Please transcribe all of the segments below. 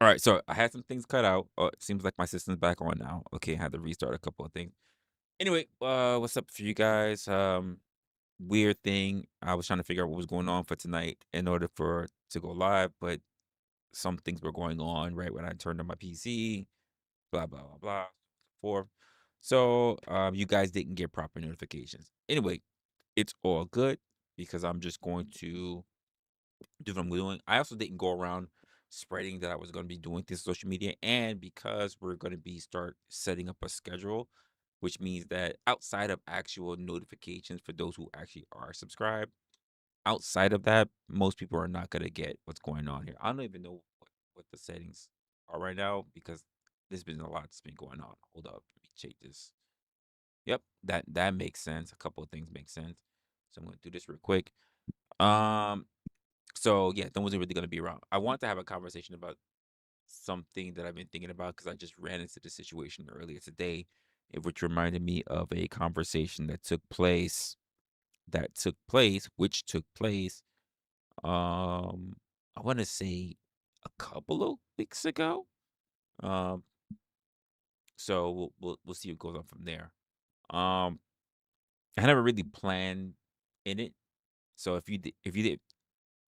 All right, so I had some things cut out. It seems like my system's back on now. Okay, I had to restart a couple of things. Anyway, what's up for you guys? Weird thing. I was trying to figure out what was going on for tonight in order for to go live, but some things were going on right when I turned on my PC. Blah blah blah blah. Forth. So you guys didn't get proper notifications. Anyway, it's all good because I'm just going to do what I'm doing. I also didn't go around spreading that I was going to be doing this social media, and because we're going to be start setting up a schedule, which means that outside of actual notifications for those who actually are subscribed, outside of that, most people are not going to get what's going on here. I don't even know what the settings are right now because there's been a lot that's been going on. Hold up, let me check this. Yep, that makes sense. A couple of things make sense. So I'm going to do this real quick. Um, so yeah, no one's really gonna be around. I want to have a conversation about something that I've been thinking about because I just ran into the situation earlier today, which reminded me of a conversation which took place, I want to say a couple of weeks ago. Um, so we'll see what goes on from there. Um, I never really planned in it. So if you did,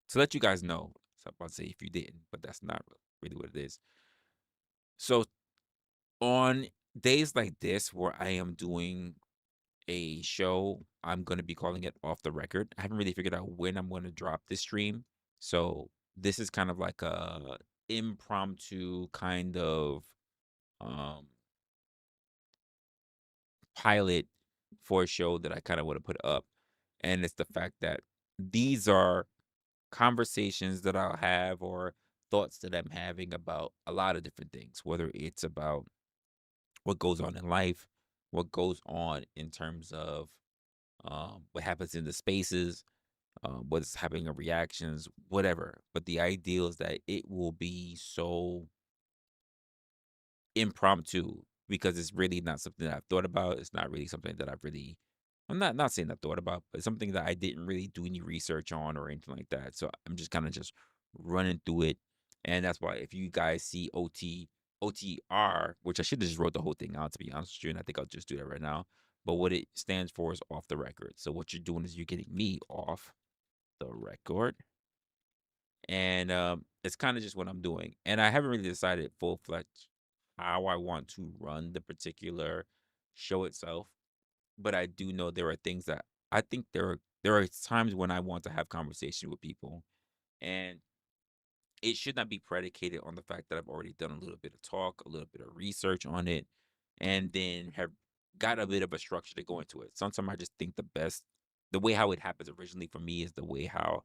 to let you guys know, so I'm about to say if you didn't, but that's not really what it is. So on days like this where I am doing a show, I'm gonna be calling it off the record. I haven't really figured out when I'm gonna drop this stream. So this is kind of like a impromptu kind of um pilot for a show that I kind of want to put up. And it's the fact that these are conversations that I'll have or thoughts that I'm having about a lot of different things, whether it's about what goes on in life, what goes on in terms of what happens in the spaces, what's happening in reactions, whatever. But the ideal is that it will be so impromptu because it's really not something that I've thought about. It's not really something that I've really. I'm not saying I thought about, but it's something that I didn't really do any research on or anything like that. So I'm just kind of just running through it, and that's why if you guys see OTR, which I should have just wrote the whole thing out to be honest with you, and I think I'll just do that right now. But what it stands for is off the record. So what you're doing is you're getting me off the record, and it's kind of just what I'm doing. And I haven't really decided full fledged how I want to run the particular show itself, but I do know there are things that I think there are times when I want to have conversation with people, and it should not be predicated on the fact that I've already done a little bit of talk, a little bit of research on it, and then have got a bit of a structure to go into it. Sometimes I just think the way how it happens originally for me is the way how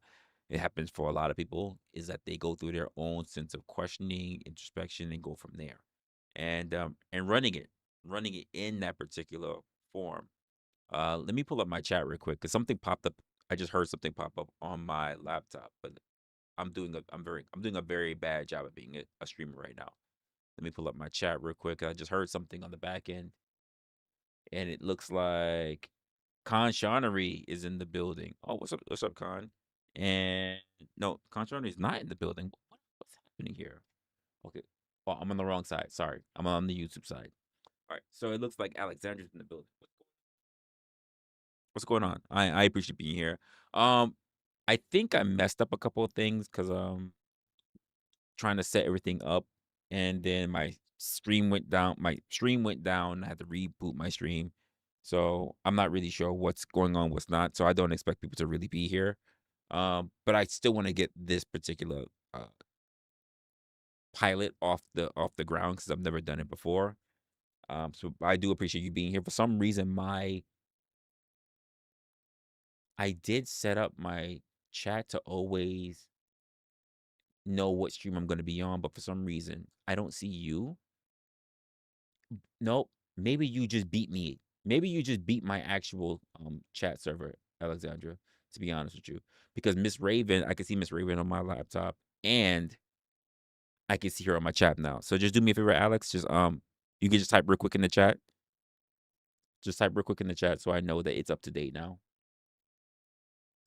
it happens for a lot of people is that they go through their own sense of questioning, introspection, and go from there. And running it in that particular form. Let me pull up my chat real quick because something popped up. I just heard something pop up on my laptop, but I'm doing a very bad job of being a streamer right now. Let me pull up my chat real quick. I just heard something on the back end, and it looks like Khan Shawnary is in the building. Oh, what's up? What's up, Khan? And no, Khan Shawnary is not in the building. What's happening here? Okay. Oh, I'm on the wrong side. Sorry. I'm on the YouTube side. All right. So it looks like Alexandra's in the building. What's going on? I appreciate being here. Um, I think I messed up a couple of things because trying to set everything up, and then my stream went down. My stream went down. I had to reboot my stream, so I'm not really sure what's going on, what's not. So I don't expect people to really be here. But I still want to get this particular pilot off the ground because I've never done it before. So I do appreciate you being here. For some reason, my I did set up my chat to always know what stream I'm going to be on, but for some reason, I don't see you. Nope. Maybe you just beat me. Maybe you just beat my actual chat server, Alexandra, to be honest with you. Because Miss Raven, I can see Miss Raven on my laptop and I can see her on my chat now. So just do me a favor, Alex. Just you can just type real quick in the chat. Just type real quick in the chat so I know that it's up to date now.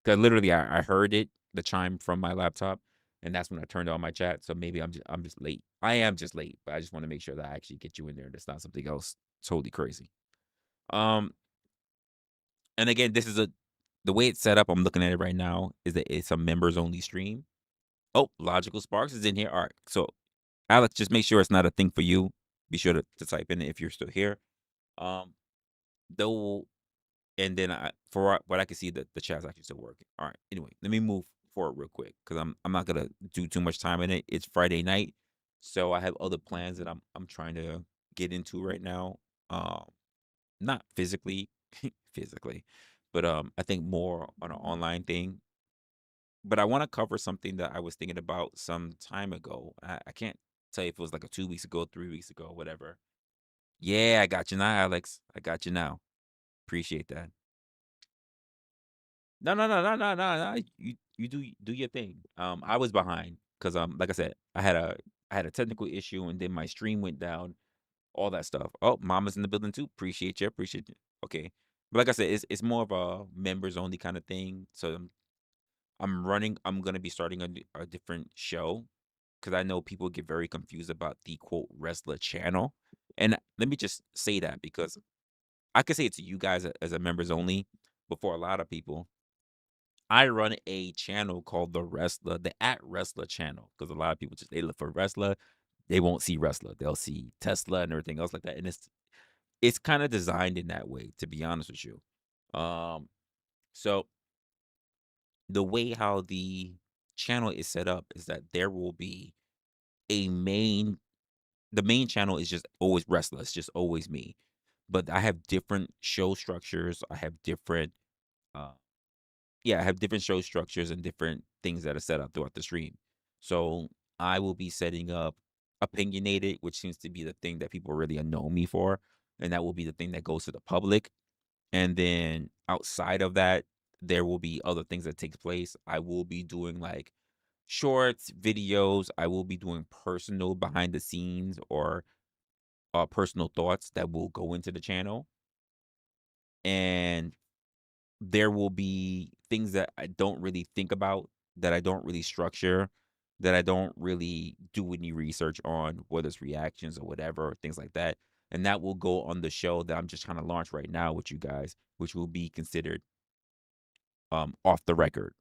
Cause literally I heard it, the chime from my laptop. and that's when I turned on my chat. So maybe I'm just late. I am just late, but I just want to make sure that I actually get you in there. That's not something else totally crazy. Um, and again, this is a the way it's set up. I'm looking at it right now. Is that it's a members only stream. Oh, Logical Sparks is in here. All right. So Alex, just make sure it's not a thing for you. Be sure to type in it if you're still here. Um, though, and then what I can see that the chat's actually still working. All right. Anyway, let me move forward real quick because I'm not gonna do too much time in it. It's Friday night, so I have other plans that I'm trying to get into right now. Um, not physically, physically, but I think more on an online thing. But I want to cover something that I was thinking about some time ago. I can't tell you if it was like a 2 weeks ago, 3 weeks ago, whatever. Yeah, I got you now, Alex. I got you now. Appreciate that. No, no, no, no, no, no, no. You do your thing. I was behind because like I said, I had a technical issue and then my stream went down, all that stuff. Oh, Mama's in the building too. Appreciate you. Appreciate you. Okay. But like I said, it's more of a members only kind of thing. So I'm gonna be starting a different show because I know people get very confused about the quote Resla channel. And let me just say that because I could say it to you guys as a members only, but for a lot of people, I run a channel called the @Resla channel because a lot of people just they look for Resla, they won't see Resla, they'll see Tesla and everything else like that, and it's kind of designed in that way, to be honest with you. Um, so the way how the channel is set up is that there will be a main the main channel is just always Resla, it's just always me, but I have different show structures, I have different uh yeah, I have different show structures and different things that are set up throughout the stream. So I will be setting up opinionated, which seems to be the thing that people really know me for. And that will be the thing that goes to the public. And then outside of that, there will be other things that takes place. I will be doing like shorts, videos. I will be doing personal behind the scenes or personal thoughts that will go into the channel. And there will be things that I don't really think about, that I don't really structure, that I don't really do any research on, whether it's reactions or whatever, or things like that. And that will go on the show that I'm just trying to launch right now with you guys, which will be considered off the record,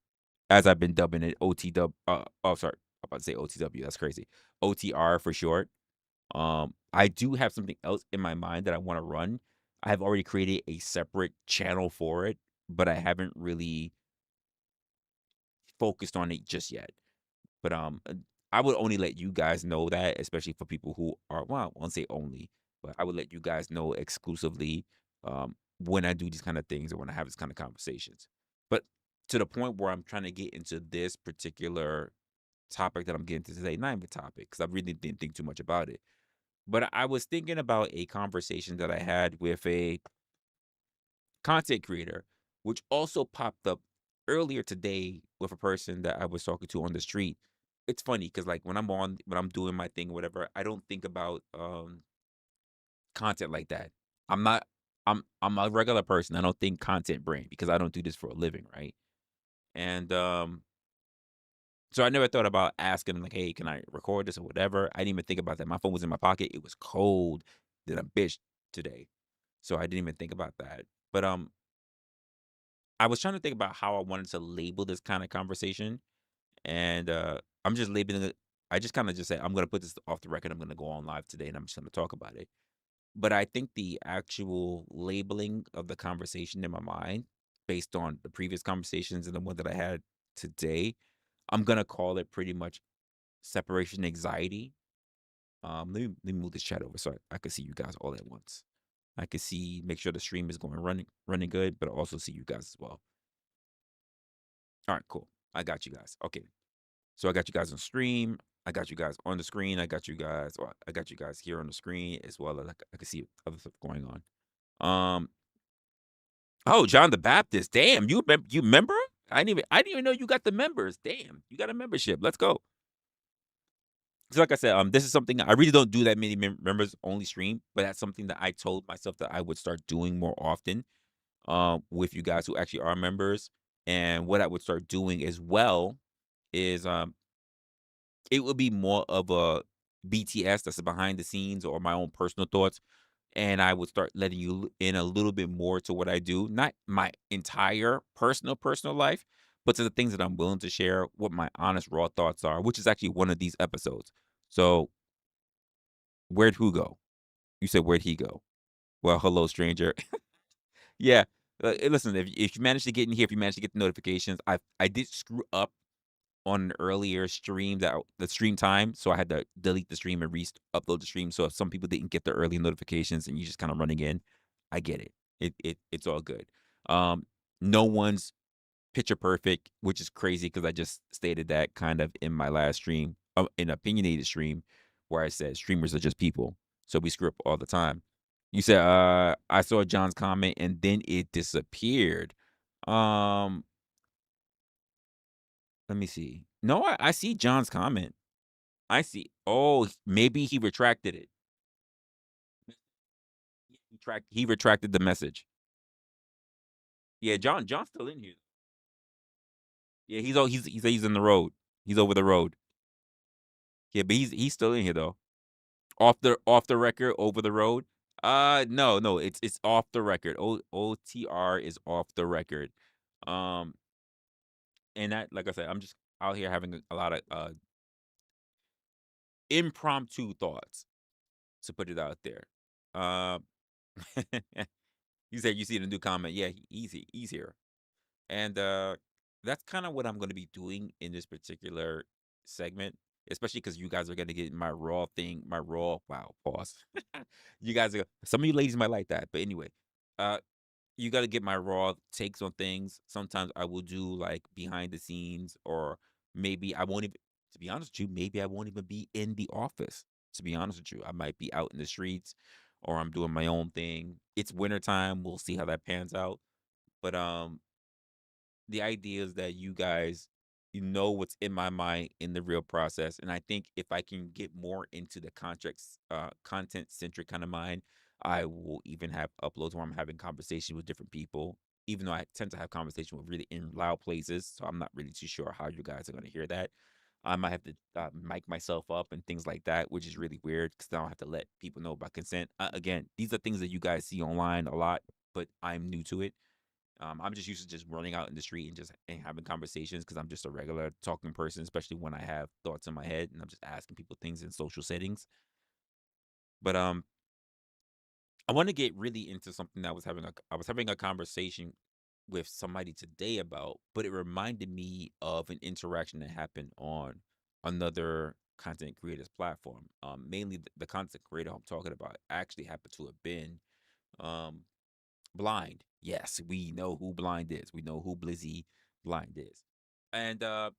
as I've been dubbing it OTW. Oh, sorry, I'm about to say OTW. That's crazy. OTR for short. I do have something else in my mind that I want to run. I have already created a separate channel for it, but I haven't really focused on it just yet. But I would only let you guys know that, especially for people who are well, I won't say only, but I would let you guys know exclusively when I do these kind of things or when I have this kind of conversations. But to the point where I'm trying to get into this particular topic that I'm getting to today, not even topic, because I really didn't think too much about it. But I was thinking about a conversation that I had with a content creator, which also popped up earlier today with a person that I was talking to on the street. It's funny because like when I'm doing my thing, or whatever, I don't think about content like that. I'm not I'm a regular person. I don't think content brain because I don't do this for a living, right? And so I never thought about asking like, hey, can I record this or whatever? I didn't even think about that. My phone was in my pocket. It was cold than a bitch today. So I didn't even think about that. But I was trying to think about how I wanted to label this kind of conversation, and I'm just labeling it. I just kind of just said I'm gonna put this off the record. I'm gonna go on live today, and I'm just gonna talk about it. But I think the actual labeling of the conversation in my mind, based on the previous conversations and the one that I had today, I'm gonna call it pretty much separation anxiety. Let me move this chat over so I can see you guys all at once. I can see, make sure the stream is going running good, but I also see you guys as well. All right, cool. I got you guys. Okay. So I got you guys on stream. I got you guys on the screen. I got you guys here on the screen as well as I can see other stuff going on. Oh, John the Baptist. Damn, you member? I didn't even know you got the members. Damn, you got a membership. Let's go. So like I said, this is something I really don't do that many members only stream, but that's something that I told myself that I would start doing more often with you guys who actually are members. And what I would start doing as well is It would be more of a BTS, that's a behind the scenes or my own personal thoughts, and I would start letting you in a little bit more to what I do, not my entire personal life, but to the things that I'm willing to share, what my honest raw thoughts are, which is actually one of these episodes. So, where'd who go? You said, "Where'd he go?" Well, hello, stranger. Yeah. Listen, if you manage to get in here, if you manage to get the notifications, I did screw up on an earlier stream the stream time, so I had to delete the stream and upload the stream. So if some people didn't get the early notifications and you just kind of running in, I get it. It's all good. Um, no one's picture perfect, which is crazy because I just stated that kind of in my last stream, an opinionated stream, where I said streamers are just people, so we screw up all the time. You said, I saw John's comment and then it disappeared. Um, Let me see. No, I see John's comment. I see. Oh, maybe he retracted it. He retracted the message. Yeah, John's still in here. Yeah, he's in the road. He's over the road. Yeah, but he's still in here though. Off the record, over the road. No, it's off the record. OTR is off the record. Um, and that, like I said, I'm just out here having a lot of impromptu thoughts, to put it out there. Um, you said you see the new comment. Yeah, he's here. And that's kind of what I'm going to be doing in this particular segment, especially because you guys are going to get my raw thing, my raw, wow, pause. You guys are, some of you ladies might like that. But anyway, uh, you got to get my raw takes on things. Sometimes I will do like behind the scenes, or maybe I won't even, to be honest with you, maybe I won't even be in the office. To be honest with you, I might be out in the streets or I'm doing my own thing. It's wintertime. We'll see how that pans out. But the idea is that you guys, you know what's in my mind in the real process, and I think if I can get more into the contracts content centric kind of mind, I will even have uploads where I'm having conversations with different people, even though I tend to have conversation with really in loud places, so I'm not really too sure how you guys are going to hear that. I might have to mic myself up and things like that, which is really weird because I don't have to let people know about consent. Again, these are things that you guys see online a lot, but I'm new to it. I'm just used to just running out in the street and just and having conversations because I'm just a regular talking person, especially when I have thoughts in my head and I'm just asking people things in social settings. But I want to get really into something that I was having a conversation with somebody today about, but it reminded me of an interaction that happened on another content creators platform. Mainly the content creator I'm talking about actually happened to have been um Blind. Yes, we know who Blind is. We know who Blizzy Blind is. And I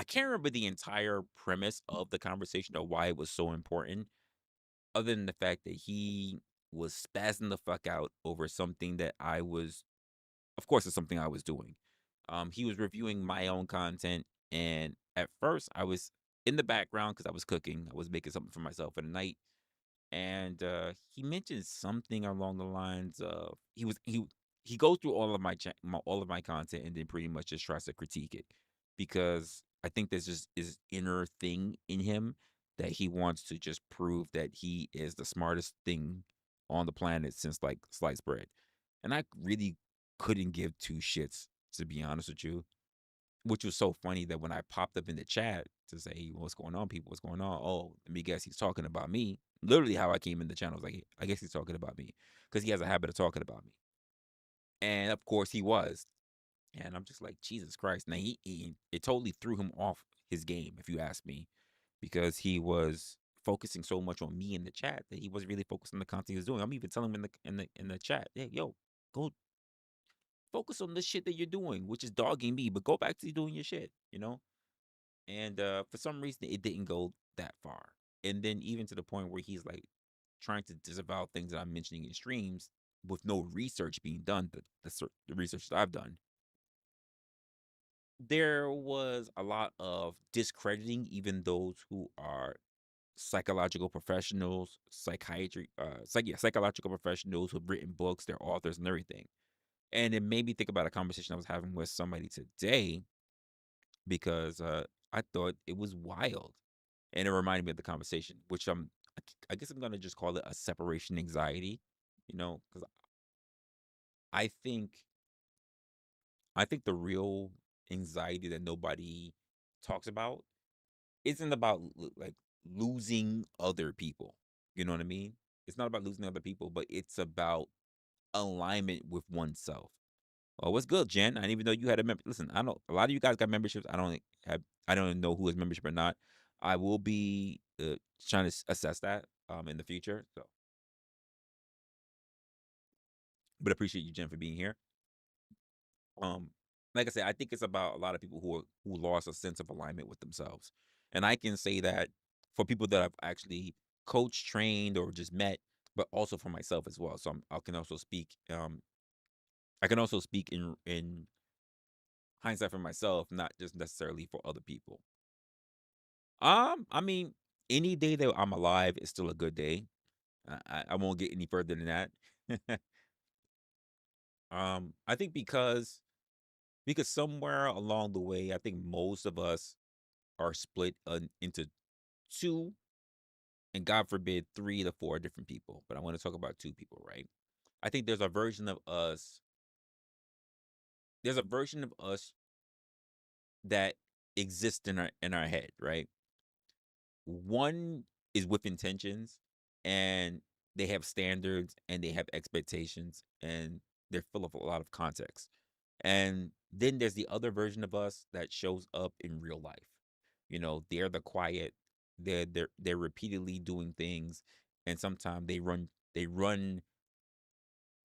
can't remember the entire premise of the conversation or why it was so important, other than the fact that he was spazzing the fuck out over something that I was, of course, it's something I was doing. He was reviewing my own content, and at first I was in the background because I was cooking. I was making something for myself for the night, and he mentioned something along the lines of he goes through all of my content and then pretty much just tries to critique it, because I think there's just his inner thing in him that he wants to just prove that he is the smartest thing on the planet since like sliced bread, and I really couldn't give two shits, to be honest with you, which was so funny that when I popped up in the chat to say, "Hey, what's going on, people? What's going on?" Oh, let me guess, he's talking about me. Literally, how I came in the channel was like, I guess he's talking about me because he has a habit of talking about me, and of course he was. And I'm just like, Jesus Christ! Now it totally threw him off his game, if you ask me, because he was focusing so much on me in the chat that he wasn't really focused on the content he was doing. I'm even telling him in the chat, "Hey, yo, go focus on the shit that you're doing, which is dogging me, but go back to doing your shit," you know. And for some reason, it didn't go that far. And then even to the point where he's like trying to disavow things that I'm mentioning in streams with no research being done. The research that I've done, there was a lot of discrediting even those who are psychological professionals, psychological professionals who've written books, they're authors and everything. And it made me think about a conversation I was having with somebody today, because I thought it was wild. And it reminded me of the conversation, which I guess I'm gonna just call it a separation anxiety, because I think I think the real anxiety that nobody talks about isn't about like losing other people. You know what I mean? It's not about losing other people, but it's about alignment with oneself. Oh, what's good, Jen? I didn't even know you had a member. Listen, I know a lot of you guys got memberships. I don't know who has membership or not. I will be trying to assess that in the future. So, but appreciate you, Jen, for being here. Um, like I said, I think it's about a lot of people who lost a sense of alignment with themselves, and I can say that for people that I've actually coached, trained, or just met, but also for myself as well. So I can also speak. I can also speak in hindsight for myself, not just necessarily for other people. I mean, any day that I'm alive is still a good day. I won't get any further than that. I think because somewhere along the way, I think most of us are split into two, and God forbid, three to four different people. But I want to talk about two people, right? I think there's a version of us. There's a version of us that exists in our head, right? One is with intentions, and they have standards and they have expectations, and they're full of a lot of context. And then there's the other version of us that shows up in real life. They're the quiet, they're repeatedly doing things, and sometimes they run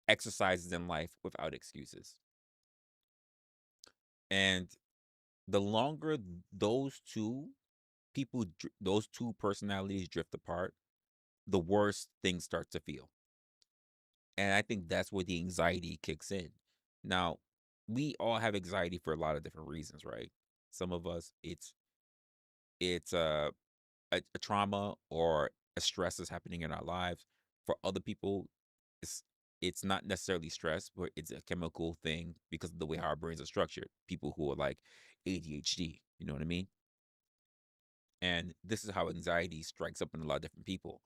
exercises in life without excuses. And the longer those two personalities drift apart, the worse things start to feel. And I think that's where the anxiety kicks in. Now, we all have anxiety for a lot of different reasons, right? Some of us, it's a trauma or a stress is happening in our lives. For other people, it's it's not necessarily stress, but it's a chemical thing because of the way how our brains are structured. People who are like ADHD, you know what I mean? And this is how anxiety strikes up in a lot of different people.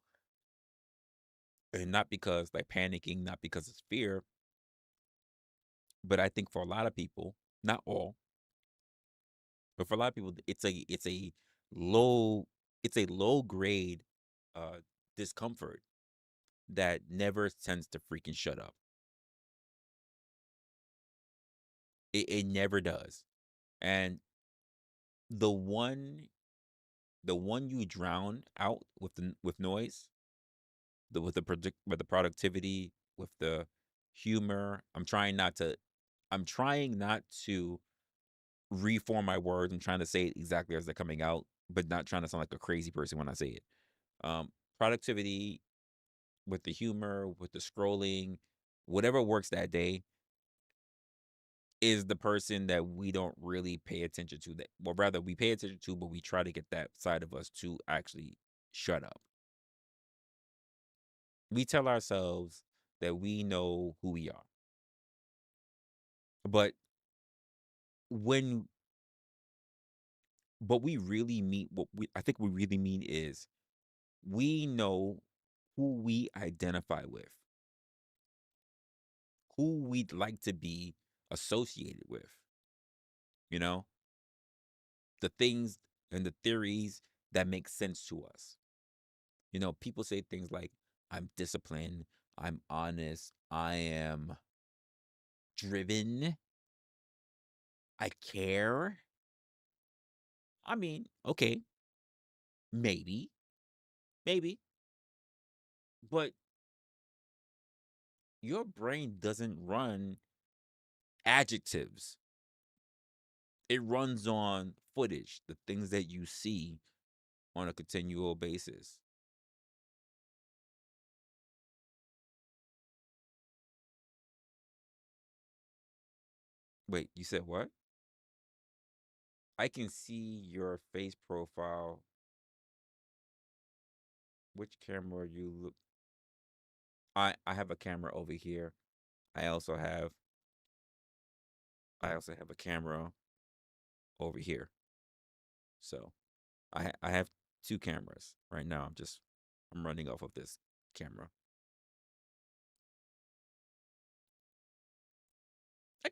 And not because like panicking, not because it's fear, but I think for a lot of people, not all, but for a lot of people, low it's a low grade uh discomfort that never tends to freaking shut up. It never does. And the one the one you drown out with noise, with the productivity, with the humor. I'm trying not to reform my words. I'm trying to say it exactly as they're coming out, but not trying to sound like a crazy person when I say it. Productivity with the humor, with the scrolling, whatever works that day is the person that we don't really pay attention to, that well rather we pay attention to, but we try to get that side of us to actually shut up. We tell ourselves that we know who we are. But when but we really mean what we I think we really mean is we know who we identify with, who we'd like to be associated with, you know, the things and the theories that make sense to us. People say things like, I'm disciplined, I'm honest, I am driven, I care. I mean, okay, maybe, maybe, but your brain doesn't run adjectives. It runs on footage, the things that you see on a continual basis. Wait, you said what? I can see your face profile. Which camera you look? I have a camera over here. I also have I also have a camera over here. So I have 2 cameras right now. I'm running off of this camera. I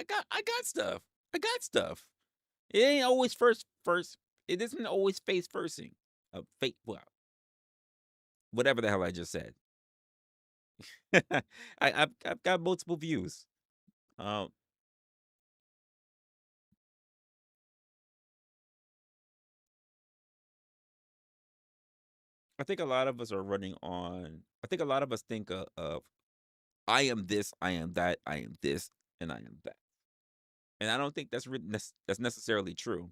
got I got stuff. I got stuff. It ain't always first. It isn't always face firsting. Fake well, whatever the hell I just said. I've got multiple views. Um, I think a lot of us are running on. I think a lot of us think of I am this, I am that, I am this, and I am that. And I don't think that's necessarily true.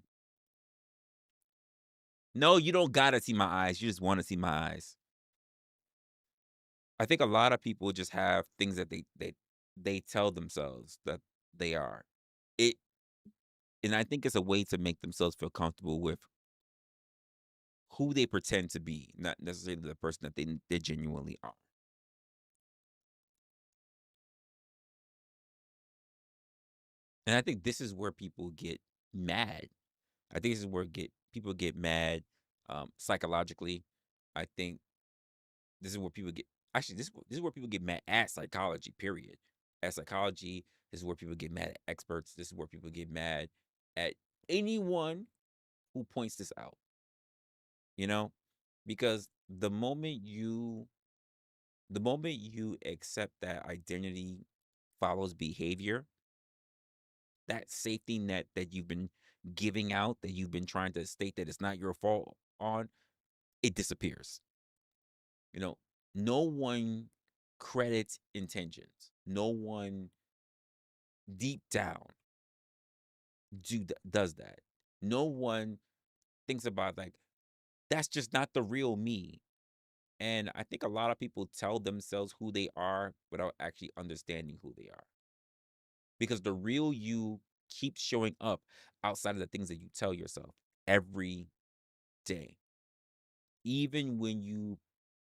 No, you don't gotta see my eyes. You just want to see my eyes. I think a lot of people just have things that they tell themselves that they are. It and I think it's a way to make themselves feel comfortable with who they pretend to be, not necessarily the person that they genuinely are. And I think this is where people get mad. I think this is where get people get mad psychologically. I think this is where people get actually this is where people get mad at psychology, period. At psychology, this is where people get mad at experts. This is where people get mad at anyone who points this out, you know? Because the moment you accept that identity follows behavior, that safety net that you've been giving out, that you've been trying to state that it's not your fault on, it disappears. You know, no one credits intentions. No one deep down does that. No one thinks about like that's just not the real me. And I think a lot of people tell themselves who they are without actually understanding who they are. Because the real you keeps showing up outside of the things that you tell yourself every day, even when you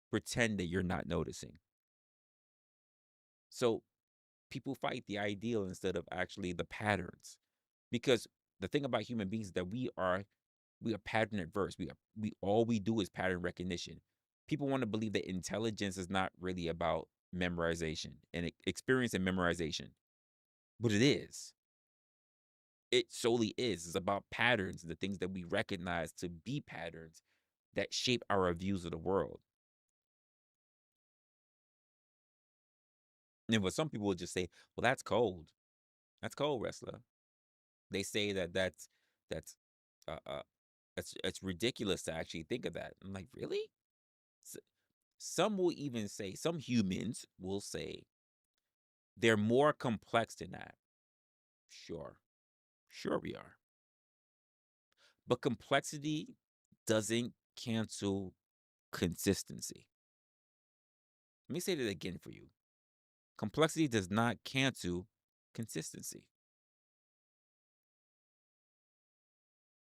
pretend that you're not noticing. So people fight the ideal instead of actually the patterns. Because the thing about human beings is that we are pattern adverse. We all we do is pattern recognition. People want to believe that intelligence is not really about memorization and experience and memorization, but it is. It solely is. It's about patterns, the things that we recognize to be patterns that shape our views of the world. And what some people would just say, "Well, that's cold. That's cold, wrestler." They say that that's uh, uh it's ridiculous to actually think of that. I'm like, really? S- Some will even say, some humans will say they're more complex than that. Sure, sure we are. But complexity doesn't cancel consistency. Let me say that again for you. Complexity does not cancel consistency.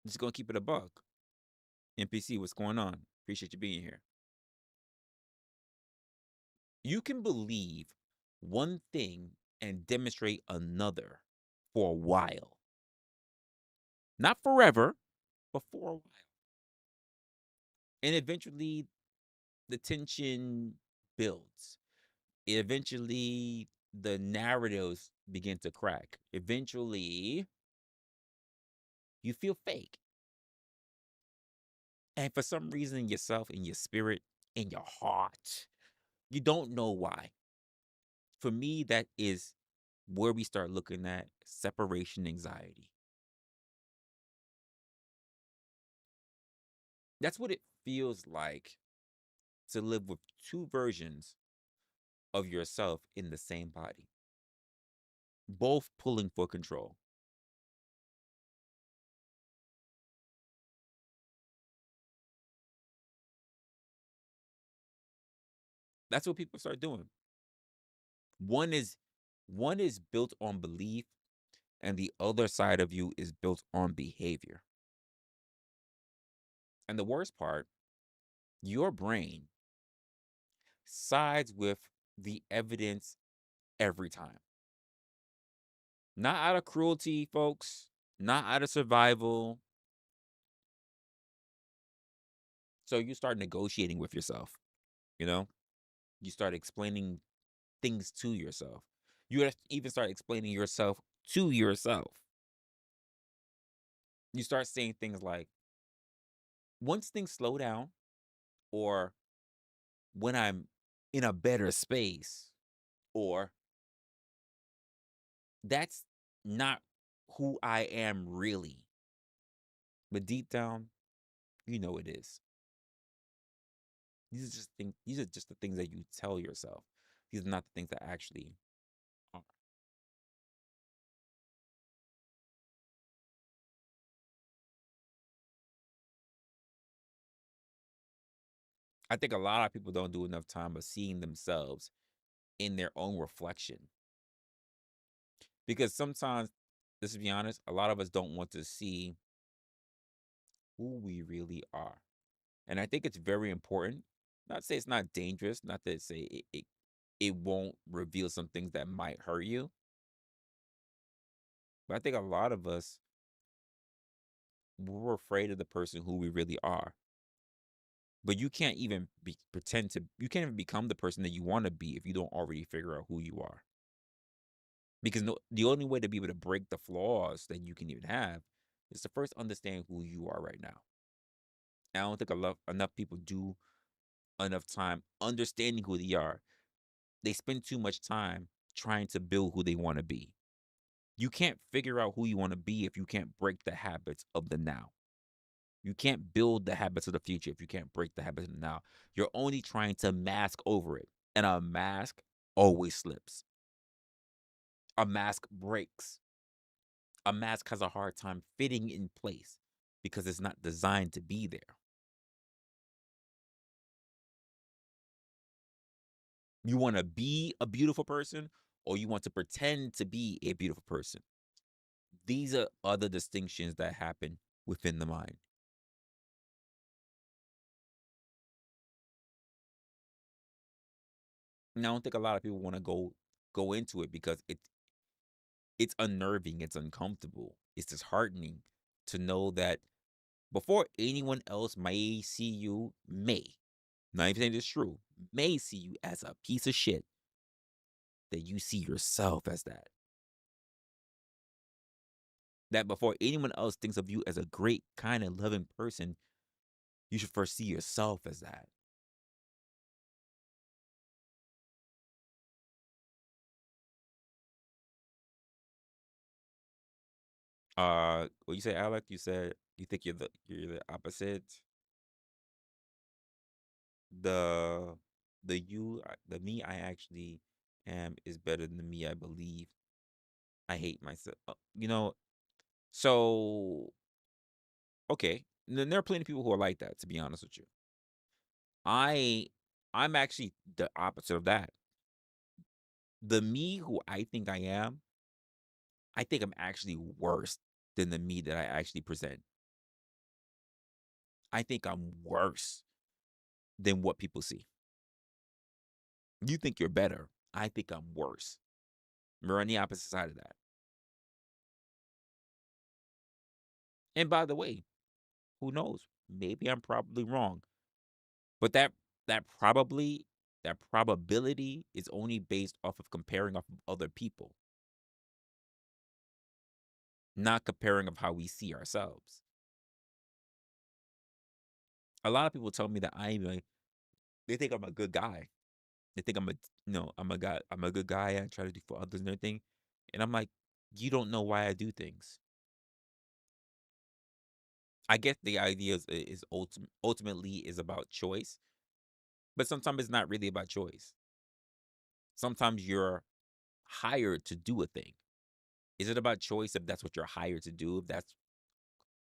I'm just gonna keep it a buck. NPC, what's going on? Appreciate you being here. You can believe one thing and demonstrate another for a while. Not forever, but for a while. And eventually the tension builds. Eventually the narratives begin to crack. Eventually you feel fake. And for some reason in yourself, in your spirit, in your heart, you don't know why. For me, that is where we start looking at separation anxiety. That's what it feels like to live with two versions of yourself in the same body, both pulling for control. That's what people start doing. One is one is built on belief and the other side of you is built on behavior. And the worst part, your brain sides with the evidence every time. Not out of cruelty, folks, not out of survival, So you start negotiating with yourself, you know? You start explaining things to yourself. You even start explaining yourself to yourself. You start saying things like, once things slow down, or when I'm in a better space, or that's not who I am really. But deep down, you know it is. These are just the things that you tell yourself. These are not the things that actually are. I think a lot of people don't do enough time of seeing themselves in their own reflection. Because sometimes, let's be honest, a lot of us don't want to see who we really are. And I think it's very important. Not to say it's not dangerous, not to say it won't reveal some things that might hurt you. But I think a lot of us, we're afraid of the person who we really are. But you can't even you can't even become the person that you want to be if you don't already figure out who you are. Because no, the only way to be able to break the flaws that you can even have is to first understand who you are right now. And I don't think enough people do enough time understanding who they are. They spend too much time trying to build who they want to be. You can't figure out who you want to be if you can't break the habits of the now. You can't build the habits of the future if you can't break the habits of the now. You're only trying to mask over it. And a mask always slips. A mask breaks. A mask has a hard time fitting in place because it's not designed to be there. You want to be a beautiful person, or you want to pretend to be a beautiful person. These are other distinctions that happen within the mind. And I don't think a lot of people want to go into it because it's unnerving, it's uncomfortable, it's disheartening to know that before anyone else may see you, not even saying it's true, may see you as a piece of shit, that you see yourself as that. That before anyone else thinks of you as a great, kind, and loving person, you should first see yourself as that. What you say, Alec? You said you think you're the opposite. The the me I actually am is better than the me I believe. I hate myself. So okay. Then there are plenty of people who are like that, to be honest with you. I I'm actually the opposite of that. The me who I think I am, I think I'm actually worse than the me that I actually present. I think I'm worse than what people see. You think you're better. I think I'm worse. We're on the opposite side of that. And by the way, who knows? Maybe I'm probably wrong. But that probably that probability is only based off of comparing off of other people, not comparing of how we see ourselves. A lot of people tell me that they think I'm a good guy. They think I'm a good guy. I try to do for others and everything. And I'm like, you don't know why I do things. I get the idea ultimately is about choice, but sometimes it's not really about choice. Sometimes you're hired to do a thing. Is it about choice if that's what you're hired to do? If that's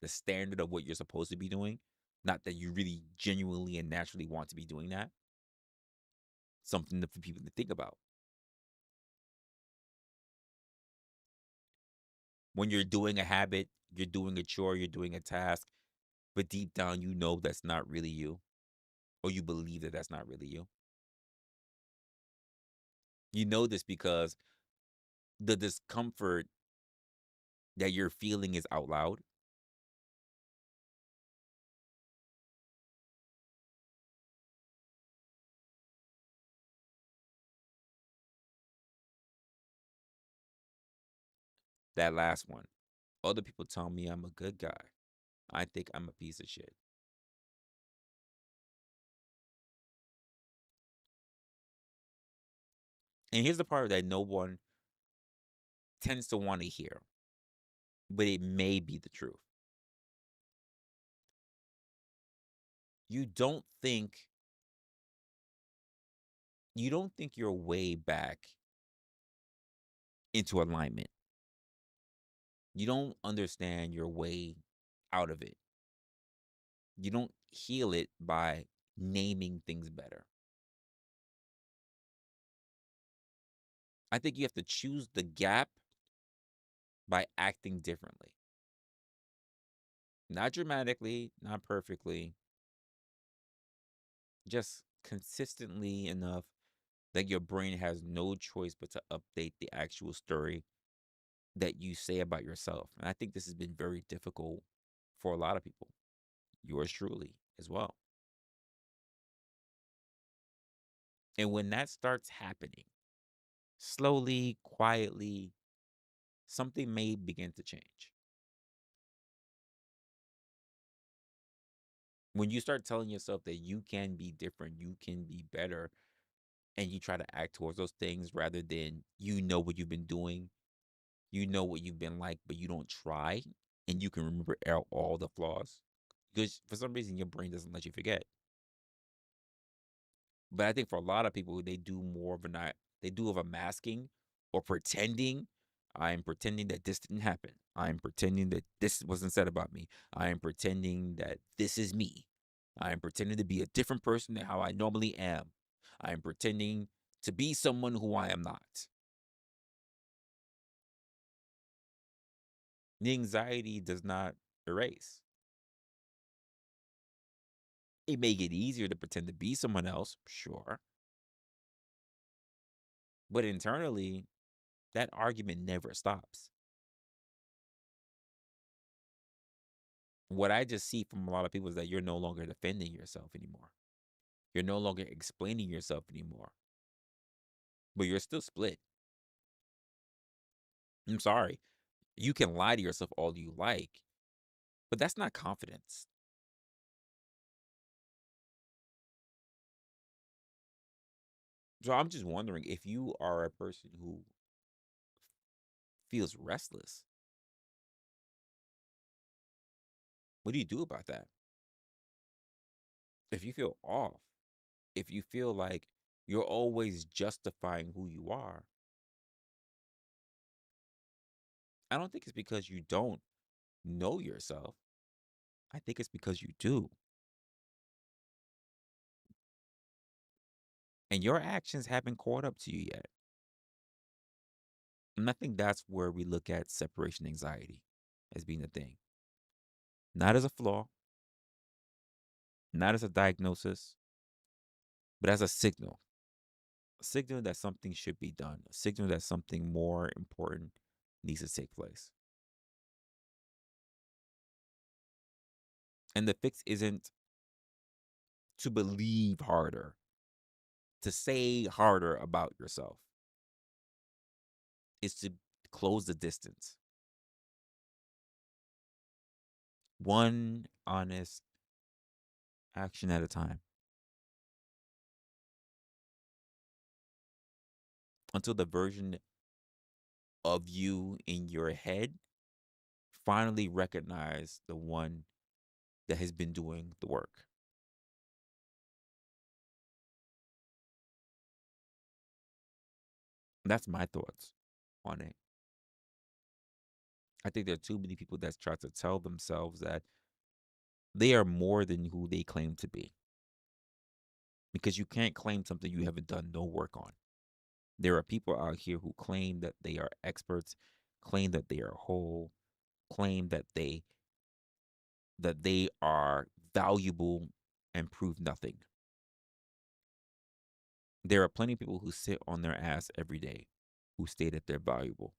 the standard of what you're supposed to be doing? Not that you really genuinely and naturally want to be doing that. Something for people to think about. When you're doing a habit, you're doing a chore, you're doing a task, but deep down you know that's not really you, or you believe that that's not really you. You know this because the discomfort that you're feeling is out loud. That last one. Other people tell me I'm a good guy. I think I'm a piece of shit. And here's the part that no one tends to want to hear, but it may be the truth. You don't think your way back into alignment. You don't understand your way out of it. You don't heal it by naming things better. I think you have to choose the gap by acting differently. Not dramatically, not perfectly, just consistently enough that your brain has no choice but to update the actual story that you say about yourself. And I think this has been very difficult for a lot of people, yours truly as well. And when that starts happening, slowly, quietly, something may begin to change. When you start telling yourself that you can be different, you can be better, and you try to act towards those things rather than you know what you've been doing, you know what you've been like, but you don't try and you can remember all the flaws because for some reason your brain doesn't let you forget. But I think for a lot of people, they do more of they do of a masking or pretending. I am pretending that this didn't happen. I am pretending that this wasn't said about me. I am pretending that this is me. I am pretending to be a different person than how I normally am. I am pretending to be someone who I am not. The anxiety does not erase. It may get easier to pretend to be someone else, sure. But internally, that argument never stops. What I just see from a lot of people is that you're no longer defending yourself anymore. You're no longer explaining yourself anymore, but you're still split. I'm sorry. You can lie to yourself all you like, but that's not confidence. So I'm just wondering if you are a person who feels restless, what do you do about that? If you feel off, if you feel like you're always justifying who you are, I don't think it's because you don't know yourself. I think it's because you do. And your actions haven't caught up to you yet. And I think that's where we look at separation anxiety as being a thing. Not as a flaw, not as a diagnosis, but as a signal. A signal that something should be done, a signal that something more important needs to take place. And the fix isn't to believe harder, to say harder about yourself. It's to close the distance. One honest action at a time until the version of you in your head finally recognize the one that has been doing the work. That's my thoughts on it. I think there are too many people that try to tell themselves that they are more than who they claim to be. Because you can't claim something you haven't done no work on. There are people out here who claim that they are experts, claim that they are whole, claim that they are valuable and prove nothing. There are plenty of people who sit on their ass every day who state that they're valuable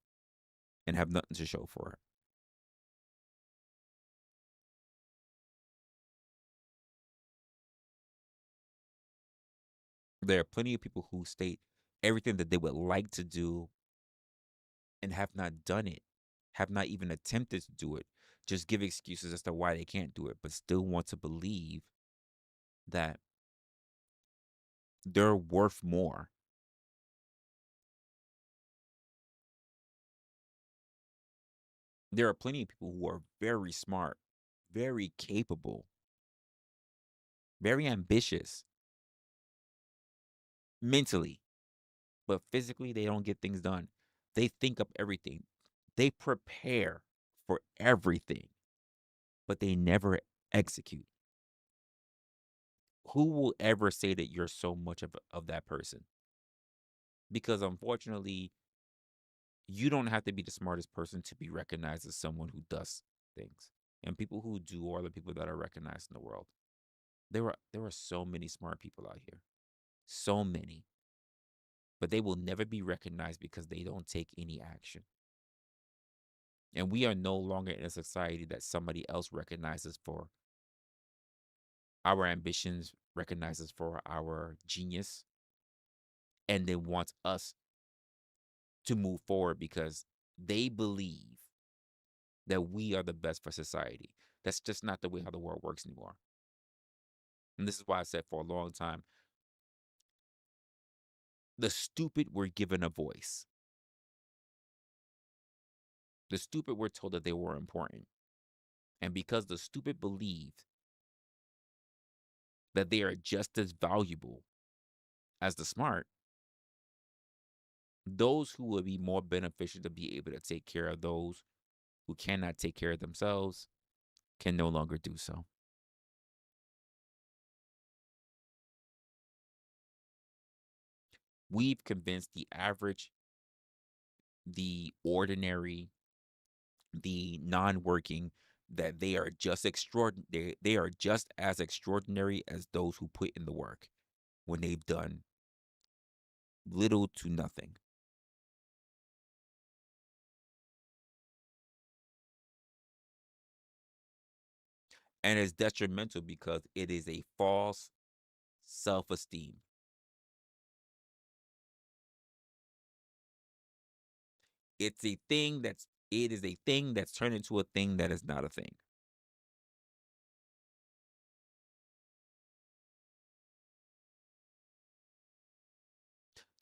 and have nothing to show for it. There are plenty of people who state everything that they would like to do and have not done it. have not even attempted to do it, just give excuses as to why they can't do it, but still want to believe that they're worth more. There are plenty of people who are very smart, very capable, very ambitious mentally, but physically they don't get things done. They think up everything. They prepare for everything, but they never execute. Who will ever say that you're so much of that person? Because unfortunately, you don't have to be the smartest person to be recognized as someone who does things. And people who do are the people that are recognized in the world. There are so many smart people out here. So many. But they will never be recognized because they don't take any action. And we are no longer in a society that somebody else recognizes for our ambitions, recognizes for our genius, and then wants us to move forward because they believe that we are the best for society. That's just not the way how the world works anymore. And this is why I said for a long time, the stupid were given a voice. The stupid were told that they were important. And because the stupid believed that they are just as valuable as the smart, those who would be more beneficial to be able to take care of those who cannot take care of themselves can no longer do so. We've convinced the average, the ordinary, the non-working that they are just extraordinary. They are just as extraordinary as those who put in the work when they've done little to nothing. And it's detrimental because it is a false self-esteem. It is a thing that's turned into a thing that is not a thing.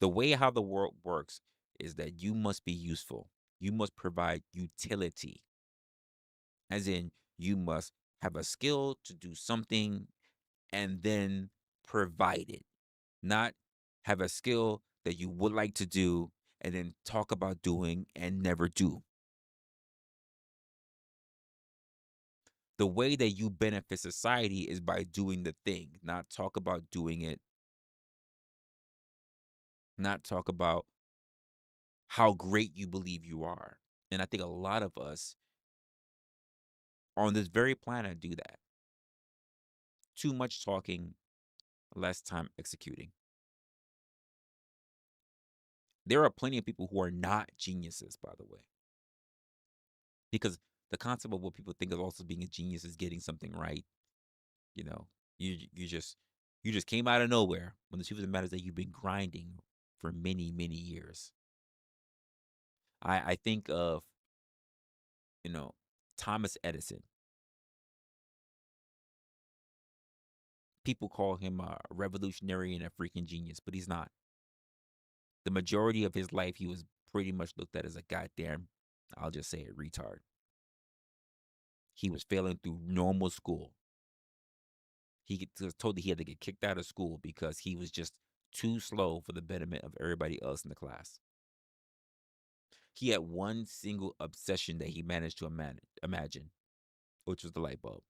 The way how the world works is that you must be useful. You must provide utility. As in, you must have a skill to do something and then provide it. Not have a skill that you would like to do and then talk about doing and never do. The way that you benefit society is by doing the thing, not talk about doing it, not talk about how great you believe you are. And I think a lot of us on this very planet do that. Too much talking, less time executing. There are plenty of people who are not geniuses, by the way, because the concept of what people think of also being a genius is getting something right. You know, you just came out of nowhere. When the truth of the matter is that you've been grinding for many years. I think of you know Thomas Edison. People call him a revolutionary and a freaking genius, but he's not. The majority of his life, he was pretty much looked at as a goddamn, I'll just say it, retard. He was failing through normal school. Was told that he had to get kicked out of school because he was just too slow for the betterment of everybody else in the class. He had one single obsession that he managed to imagine, which was the light bulb.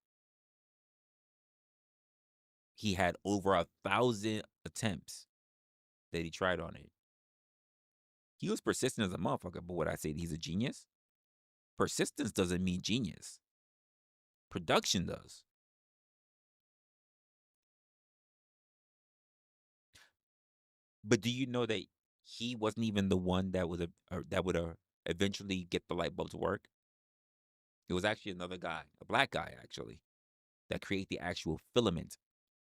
He had over 1,000 attempts that he tried on it. He was persistent as a motherfucker, but would I say he's a genius? Persistence doesn't mean genius. Production does. But do you know that he wasn't even the one that would eventually get the light bulb to work? It was actually another guy, a black guy actually, that created the actual filament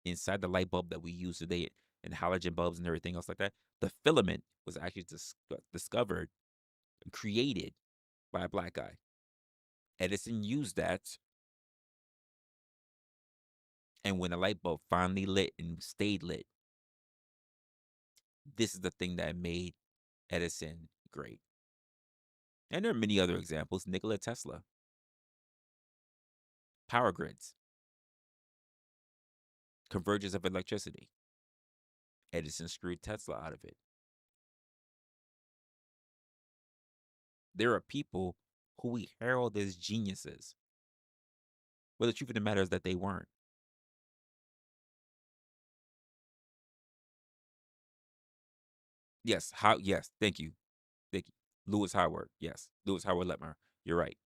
inside the light bulb that we use today in halogen bulbs and everything else like that. The filament was actually discovered and created by a black guy. Edison used that, and when the light bulb finally lit and stayed lit, this is the thing that made Edison great. And there are many other examples. Nikola Tesla, power grids, convergence of electricity. Edison screwed Tesla out of it. There are people who we herald as geniuses, but the truth of the matter is that they weren't. Yes, yes, thank you. Thank you. Lewis Howard. Yes. Lewis Howard Letmer. You're right.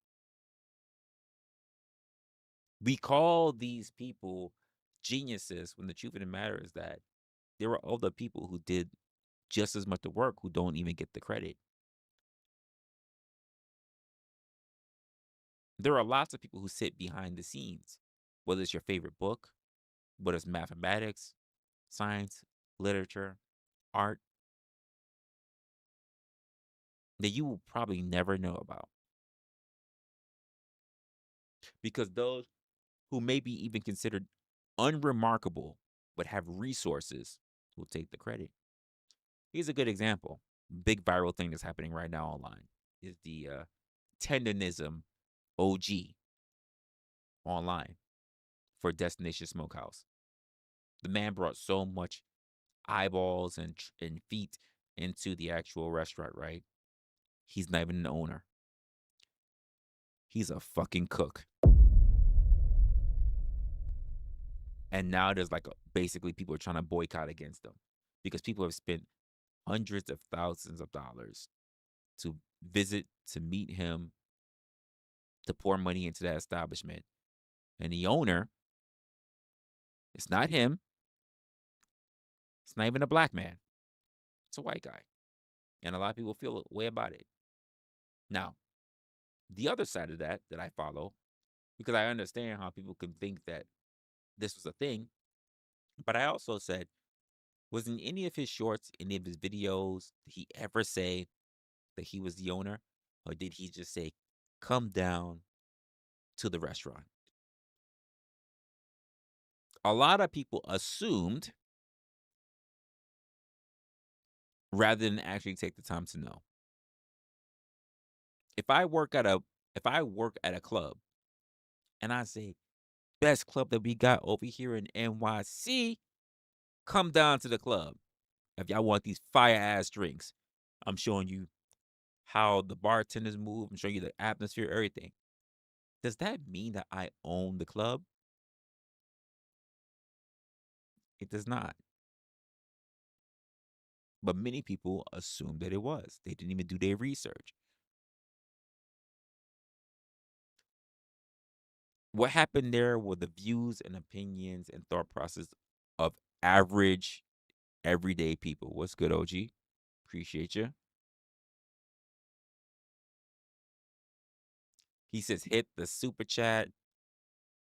We call these people geniuses when the truth of the matter is that there are other people who did just as much the work who don't even get the credit. There are lots of people who sit behind the scenes, whether it's your favorite book, whether it's mathematics, science, literature, art, that you will probably never know about. Because those who may be even considered unremarkable but have resources will take the credit. Here's a good example. Big viral thing that's happening right now online is the tendonism OG online for Destination Smokehouse. The man brought so much eyeballs and feet into the actual restaurant, right? He's not even an owner. He's a fucking cook. And now there's like basically people are trying to boycott against them because people have spent hundreds of thousands of dollars to visit, to meet him, to pour money into that establishment. And the owner, it's not him. It's not even a black man. It's a white guy. And a lot of people feel a way about it. Now, the other side of that I follow, because I understand how people can think that this was a thing, but I also said, was in any of his shorts, any of his videos, did he ever say that he was the owner? Or did he just say, come down to the restaurant? A lot of people assumed rather than actually take the time to know. If I work at a club and I say, best club that we got over here in NYC, come down to the club. If y'all want these fire ass drinks, I'm showing you how the bartenders move. I'm showing you the atmosphere, everything. Does that mean that I own the club? It does not. But many people assume that it was. They didn't even do their research. What happened there were the views and opinions and thought process of average, everyday people. What's good, OG? Appreciate you. He says hit the super chat,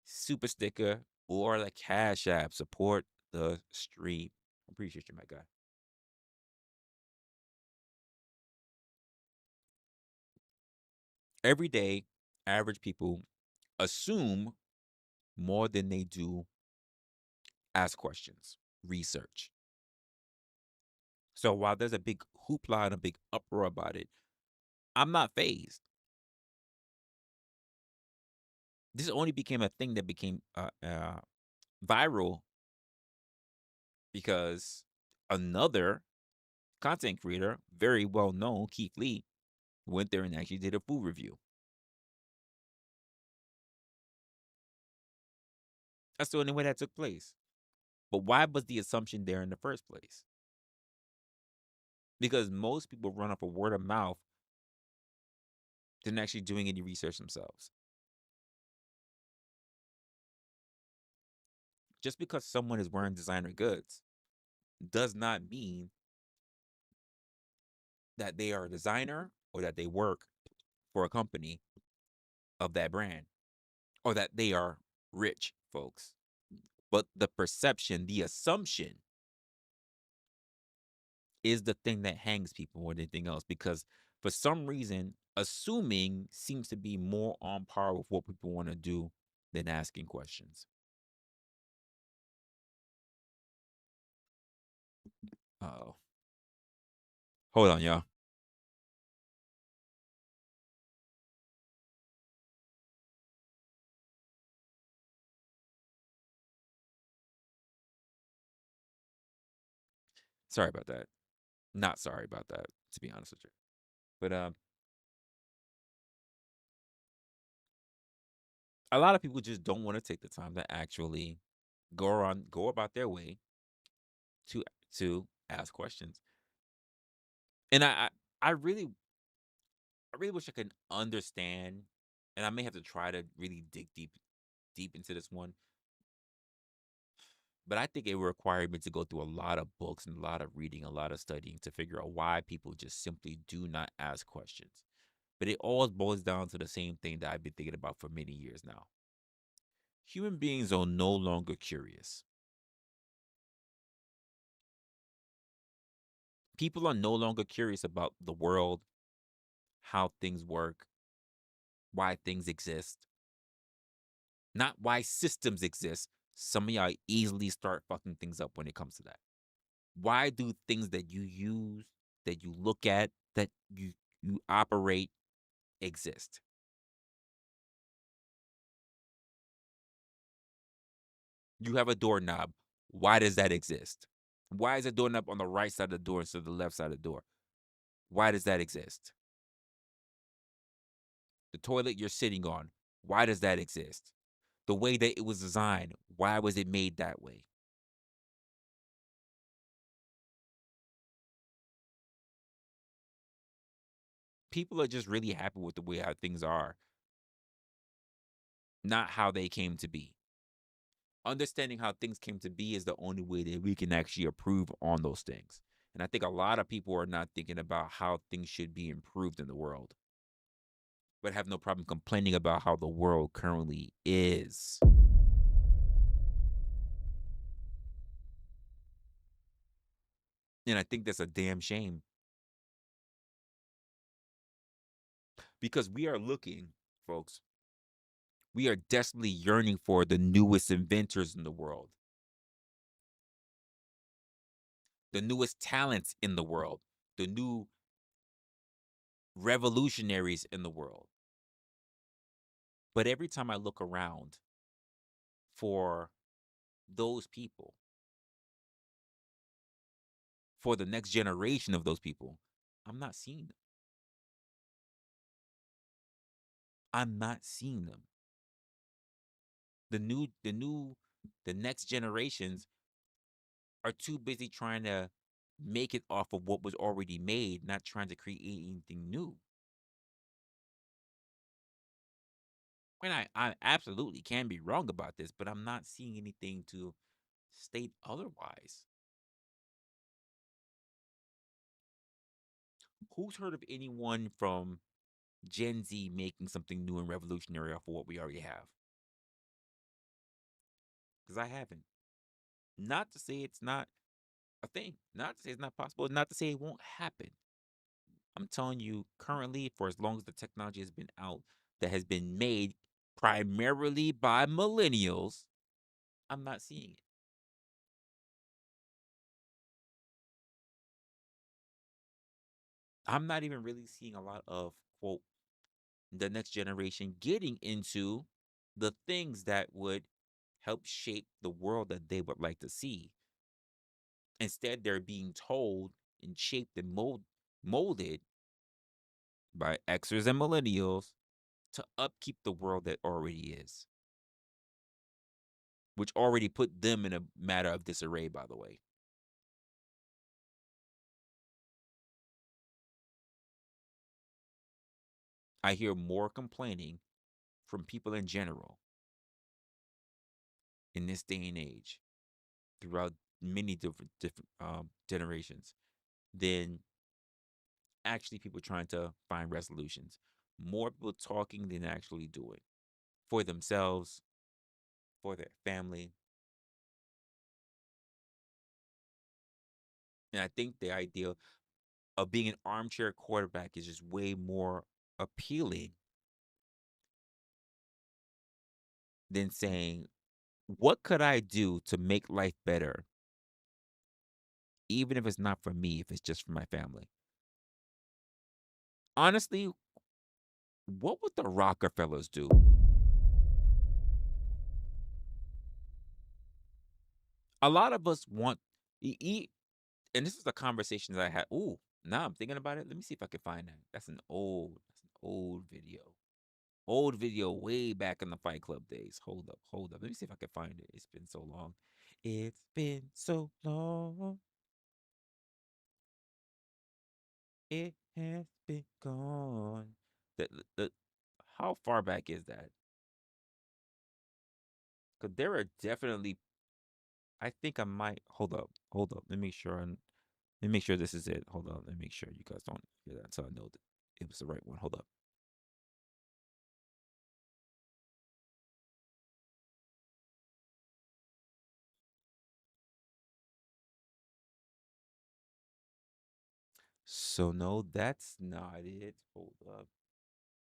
super sticker, or the Cash App. Support the stream. Appreciate you, my guy. Every day, average people assume more than they do ask questions, research. So while there's a big hoopla and a big uproar about it, I'm not phased. This only became a thing that became viral because another content creator, very well known, Keith Lee, went there and actually did a food review. That's the only way that took place. But why was the assumption there in the first place? Because most people run off a word of mouth than actually doing any research themselves. Just because someone is wearing designer goods does not mean that they are a designer or that they work for a company of that brand or that they are rich folks. But the perception, the assumption is the thing that hangs people more than anything else. Because for some reason, assuming seems to be more on par with what people want to do than asking questions. Oh, hold on, y'all. Sorry about that. Not sorry about that, to be honest with you. But a lot of people just don't want to take the time to actually go about their way to ask questions. And I really wish I could understand, and I may have to try to really dig deep into this one. But I think it required me to go through a lot of books and a lot of reading, a lot of studying to figure out why people just simply do not ask questions. But it all boils down to the same thing that I've been thinking about for many years now. Human beings are no longer curious. People are no longer curious about the world, how things work, why things exist, not why systems exist. Some of y'all easily start fucking things up when it comes to that. Why do things that you use, that you look at, that you operate exist? You have a doorknob. Why does that exist? Why is a doorknob on the right side of the door instead of the left side of the door? Why does that exist? The toilet you're sitting on, why does that exist? The way that it was designed, why was it made that way? People are just really happy with the way how things are, not how they came to be. Understanding how things came to be is the only way that we can actually improve on those things. And I think a lot of people are not thinking about how things should be improved in the world, but have no problem complaining about how the world currently is. And I think that's a damn shame because we are looking, folks, we are desperately yearning for the newest inventors in the world, the newest talents in the world, the new revolutionaries in the world. But every time I look around for those people, for the next generation of those people, I'm not seeing them. I'm not seeing them. The new, the next generations are too busy trying to make it off of what was already made, not trying to create anything new. And I absolutely can be wrong about this, but I'm not seeing anything to state otherwise. Who's heard of anyone from Gen Z making something new and revolutionary off of what we already have? Because I haven't. Not to say it's not a thing, not to say it's not possible, not to say it won't happen. I'm telling you, currently, for as long as the technology has been out, that has been made primarily by millennials, I'm not seeing it. I'm not even really seeing a lot of, quote, the next generation getting into the things that would help shape the world that they would like to see. Instead, they're being told and shaped and molded by Xers and millennials to upkeep the world that already is, which already put them in a matter of disarray, by the way. I hear more complaining from people in general in this day and age throughout many different generations than actually people trying to find resolutions. More people talking than actually doing for themselves, for their family. And I think the idea of being an armchair quarterback is just way more appealing than saying, what could I do to make life better, even if it's not for me, if it's just for my family? Honestly, what would the Rockefellers do? A lot of us want, and this is a conversation that I had. Ooh, now I'm thinking about it. Let me see if I can find that. That's an old video. Old video way back in the Fight Club days. Hold up, hold up. Let me see if I can find it. It's been so long. It's been so long. It has been gone. The how far back is that? Because there are definitely. I think I might. Hold up, hold up. Let me make sure. Let me make sure this is it. Hold up. Let me make sure you guys don't hear that. So I know that it was the right one. Hold up. So no, that's not it. Hold up.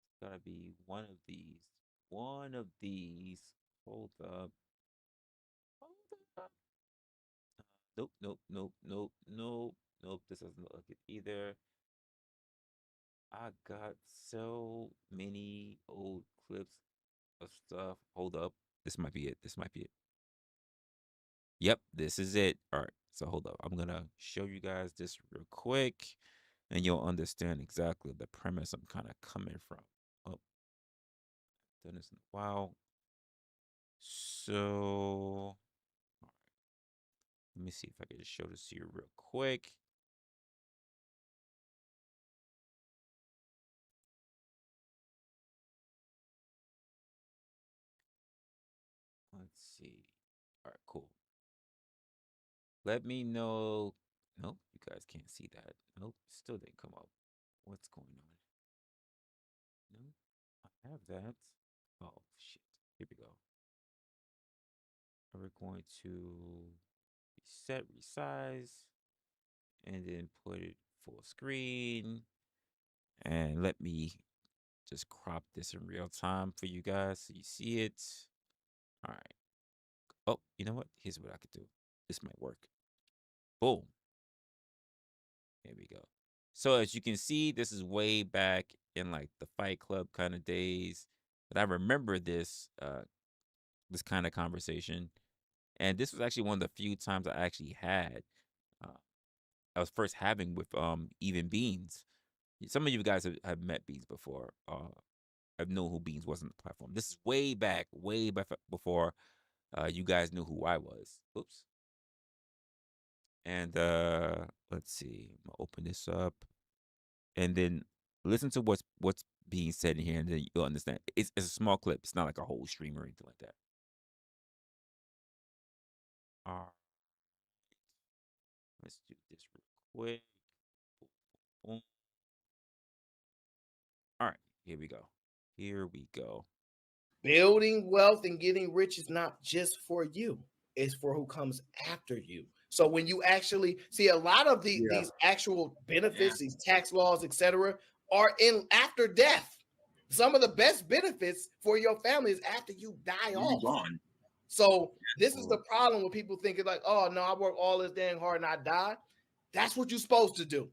It's gotta be one of these. One of these. Hold up. Hold up. Nope, nope, nope, nope, nope, nope. This doesn't look like it either. I got so many old clips of stuff. Hold up. This might be it. This might be it. Yep, this is it. All right. So hold up. I'm gonna show you guys this real quick, and you'll understand exactly the premise I'm kind of coming from. Oh, done this in a while. So let me see if I can just show this to you real quick. Let's see. All right, cool. Let me know. Nope, you guys can't see that. Nope, still didn't come up. What's going on? No, I have that. Oh, shit. Here we go. We're going to reset, resize, and then put it full screen. And let me just crop this in real time for you guys so you see it. All right. Oh, you know what? Here's what I could do. This might work. Boom. There we go. So as you can see, this is way back in like the Fight Club kind of days. But I remember this kind of conversation. And this was actually one of the few times I actually had uh, I was first having with even Beans. Some of you guys have met Beans before. I've known who Beans was on the platform. This is way back before you guys knew who I was. Oops. And let's see. I'm gonna open this up and then listen to what's being said in here, and then you'll understand. It's a small clip. It's not like a whole stream or anything like that. All right, let's do this real quick. Boom, boom, boom. All right, here we go. Here we go. Building wealth and getting rich is not just for you, it's for who comes after you. So when you actually see a lot of these actual benefits, these tax laws, etc., are in after death. Some of the best benefits for your family is after you die off. Gone. So this is the problem with people thinking like, oh no, I work all this dang hard and I die. That's what you're supposed to do.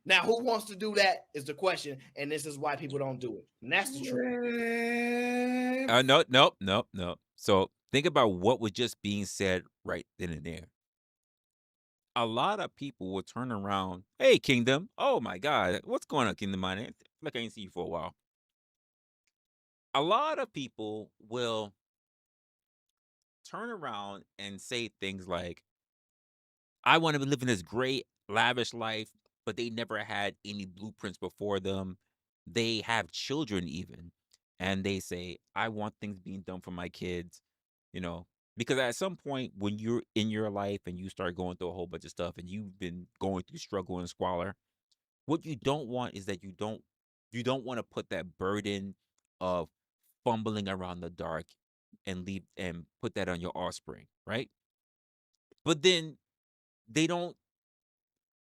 Now, who wants to do that is the question, and this is why people don't do it. And that's the truth. No, nope, nope, nope. So think about what was just being said right then and there. A lot of people will turn around. Hey, Kingdom. Oh my God, what's going on, Kingdom? I feel like I ain't seen you for a while. A lot of people will turn around and say things like, I want to live in this great, lavish life, but they never had any blueprints before them. They have children, even. And they say, I want things being done for my kids, you know, because at some point when you're in your life and you start going through a whole bunch of stuff and you've been going through struggle and squalor, what you don't want is that you don't want to put that burden of fumbling around the dark and leave and put that on your offspring, right? But then they don't,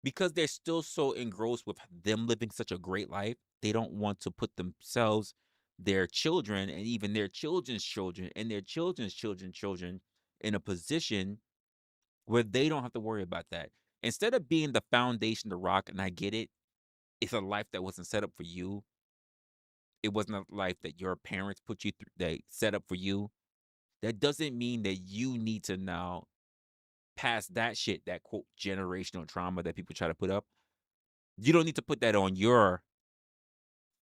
because they're still so engrossed with them living such a great life, they don't want to put themselves, their children, and even their children's children and their children's children in a position where they don't have to worry about that. Instead of being the foundation, the rock, and I get it, it's a life that wasn't set up for you. It wasn't a life that your parents put you through, they set up for you. That doesn't mean that you need to now pass that shit, that quote generational trauma that people try to put up. You don't need to put that on your,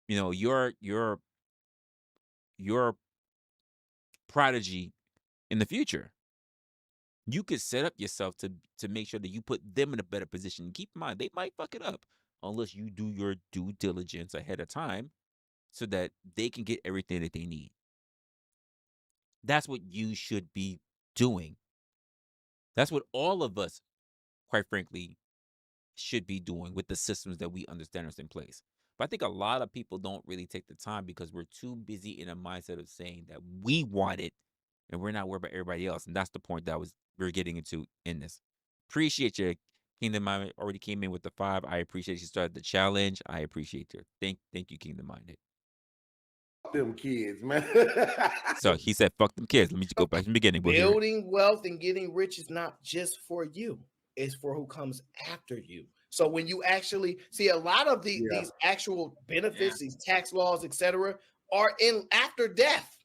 your prodigy in the future. You could set up yourself to make sure that you put them in a better position. Keep in mind, they might fuck it up unless you do your due diligence ahead of time so that they can get everything that they need. That's what you should be doing. That's what all of us, quite frankly, should be doing with the systems that we understand is in place. But I think a lot of people don't really take the time because we're too busy in a mindset of saying that we want it and we're not worried about everybody else. And that's the point that we're getting into in this. Appreciate your Kingdom Minded already came in with the 5. I appreciate you started the challenge. I appreciate you. Thank you, Kingdom Minded. Them kids, man. So he said, fuck them kids. Let me just go back to the beginning. We'll hear it. Building wealth and getting rich is not just for you, it's for who comes after you. So when you actually see a lot of these actual benefits, these tax laws, etc., are in after death.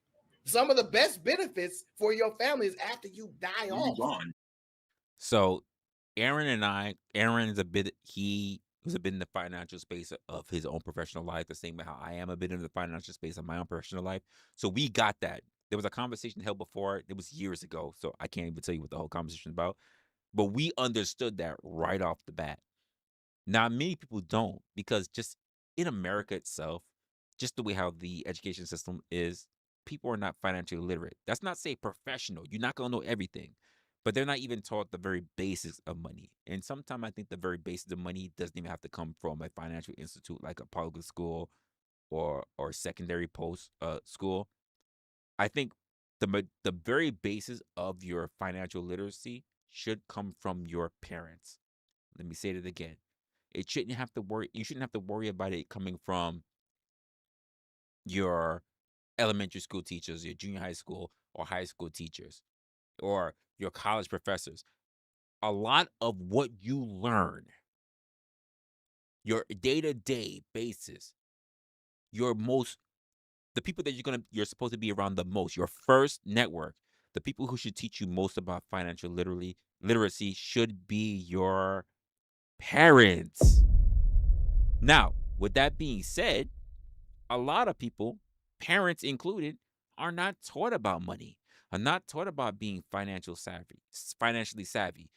Some of the best benefits for your family is after you die off. So Aaron's he was a bit in the financial space of his own professional life, the same way how I am a bit in the financial space of my own professional life. So we got that. There was a conversation held before. It was years ago, so I can't even tell you what the whole conversation is about. But we understood that right off the bat. Now, many people don't because just in America itself, just the way how the education system is, people are not financially literate. That's not say professional. You're not gonna know everything, but they're not even taught the very basics of money. And sometimes I think the very basics of money doesn't even have to come from a financial institute like a public school or secondary post school. I think the very basis of your financial literacy should come from your parents. Let me say it again. It shouldn't have to worry. You shouldn't have to worry about it coming from your elementary school teachers, your junior high school or high school teachers, or your college professors. A lot of what you learn, your day-to-day basis, your most the people that you're supposed to be around the most, your first network, the people who should teach you most about financial literacy should be your parents. Now, with that being said, a lot of people, parents included, are not taught about money, are not taught about being financially savvy.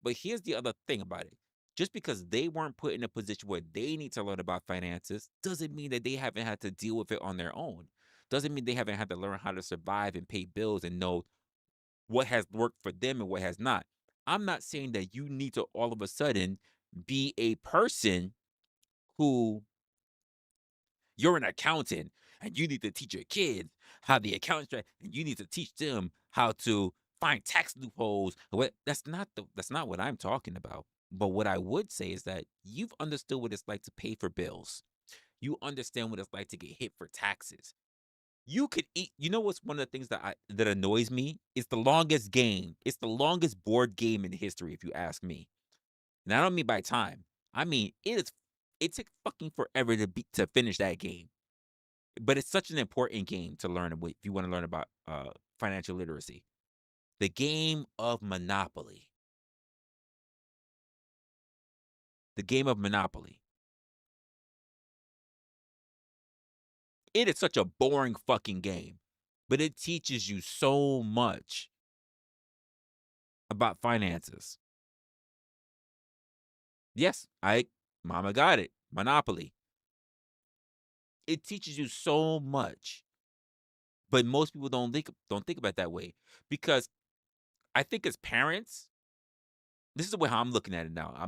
But here's the other thing about it. Just because they weren't put in a position where they need to learn about finances doesn't mean that they haven't had to deal with it on their own. Doesn't mean they haven't had to learn how to survive and pay bills and know what has worked for them and what has not. I'm not saying that you need to all of a sudden be a person who you're an accountant and you need to teach your kids how the accounting and you need to teach them how to find tax loopholes. That's not what I'm talking about. But what I would say is that you've understood what it's like to pay for bills. You understand what it's like to get hit for taxes. You could eat. You know what's one of the things that annoys me? It's the longest game. It's the longest board game in history, if you ask me. And I don't mean by time. I mean it took fucking forever to finish that game. But it's such an important game to learn if you want to learn about financial literacy. The game of Monopoly. The game of Monopoly. It is such a boring fucking game, but it teaches you so much about finances. Yes, Mama got it. Monopoly. It teaches you so much, but most people don't think about it that way because I think as parents, this is the way how I'm looking at it now. I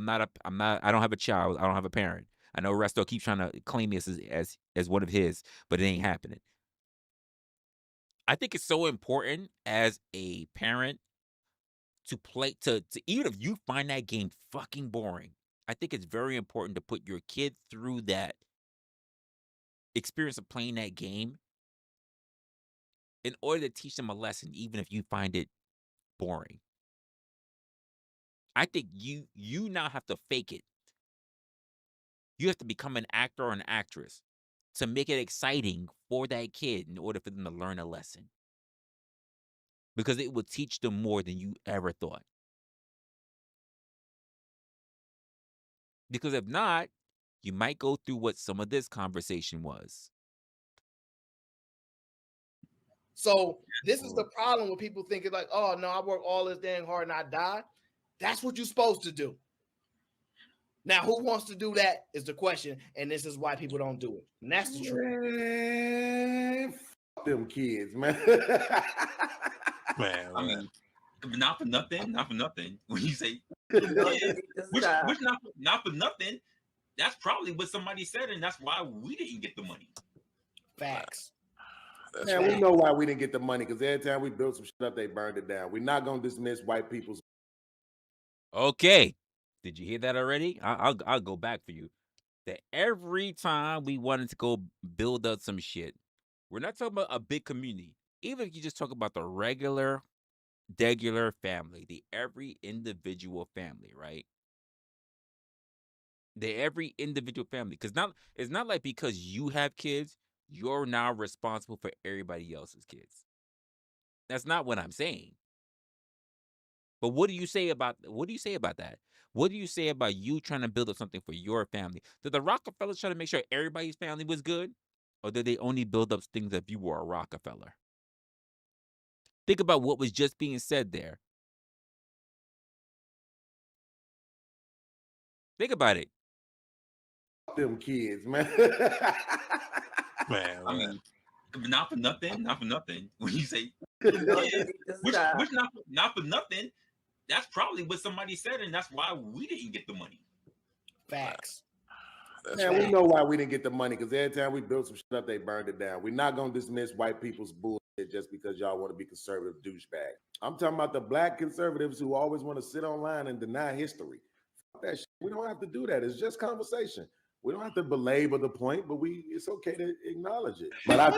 don't have a child. I don't have a parent. I know Resto keeps trying to claim me as one of his, but it ain't happening. I think it's so important as a parent to play to even if you find that game fucking boring, I think it's very important to put your kid through that experience of playing that game in order to teach them a lesson, even if you find it boring. I think you now have to fake it. You have to become an actor or an actress to make it exciting for that kid in order for them to learn a lesson. Because it will teach them more than you ever thought. Because if not, you might go through what some of this conversation was. So this is the problem with people thinking like, oh no, I work all this dang hard and I die. That's what you're supposed to do. Now, who wants to do that is the question, and this is why people don't do it. And that's the truth. Man, fuck them kids, man. Man, I mean, not for nothing. When you say, which not for nothing, that's probably what somebody said, and that's why we didn't get the money. Facts. Man, we know why we didn't get the money, because every time we built some shit up, they burned it down. We're not gonna dismiss white people's. Okay, did you hear that already? I'll go back for you. That every time we wanted to go build up some shit, we're not talking about a big community. Even if you just talk about the regular family, the every individual family, right? The every individual family, because it's not like because you have kids, you're now responsible for everybody else's kids. That's not what I'm saying. But what do you say about that? What do you say about you trying to build up something for your family? Did the Rockefellers try to make sure everybody's family was good? Or did they only build up things if you were a Rockefeller? Think about what was just being said there. Think about it. Fuck them kids, man. man, I mean, not for nothing. When you say, which not for nothing, that's probably what somebody said, and that's why we didn't get the money. Facts. Man, we know why we didn't get the money, because every time we built some shit up, they burned it down. We're not gonna dismiss white people's bullshit just because y'all want to be conservative douchebags. I'm talking about the black conservatives who always want to sit online and deny history. Fuck that shit. We don't have to do that. It's just conversation. We don't have to belabor the point, but it's okay to acknowledge it. But I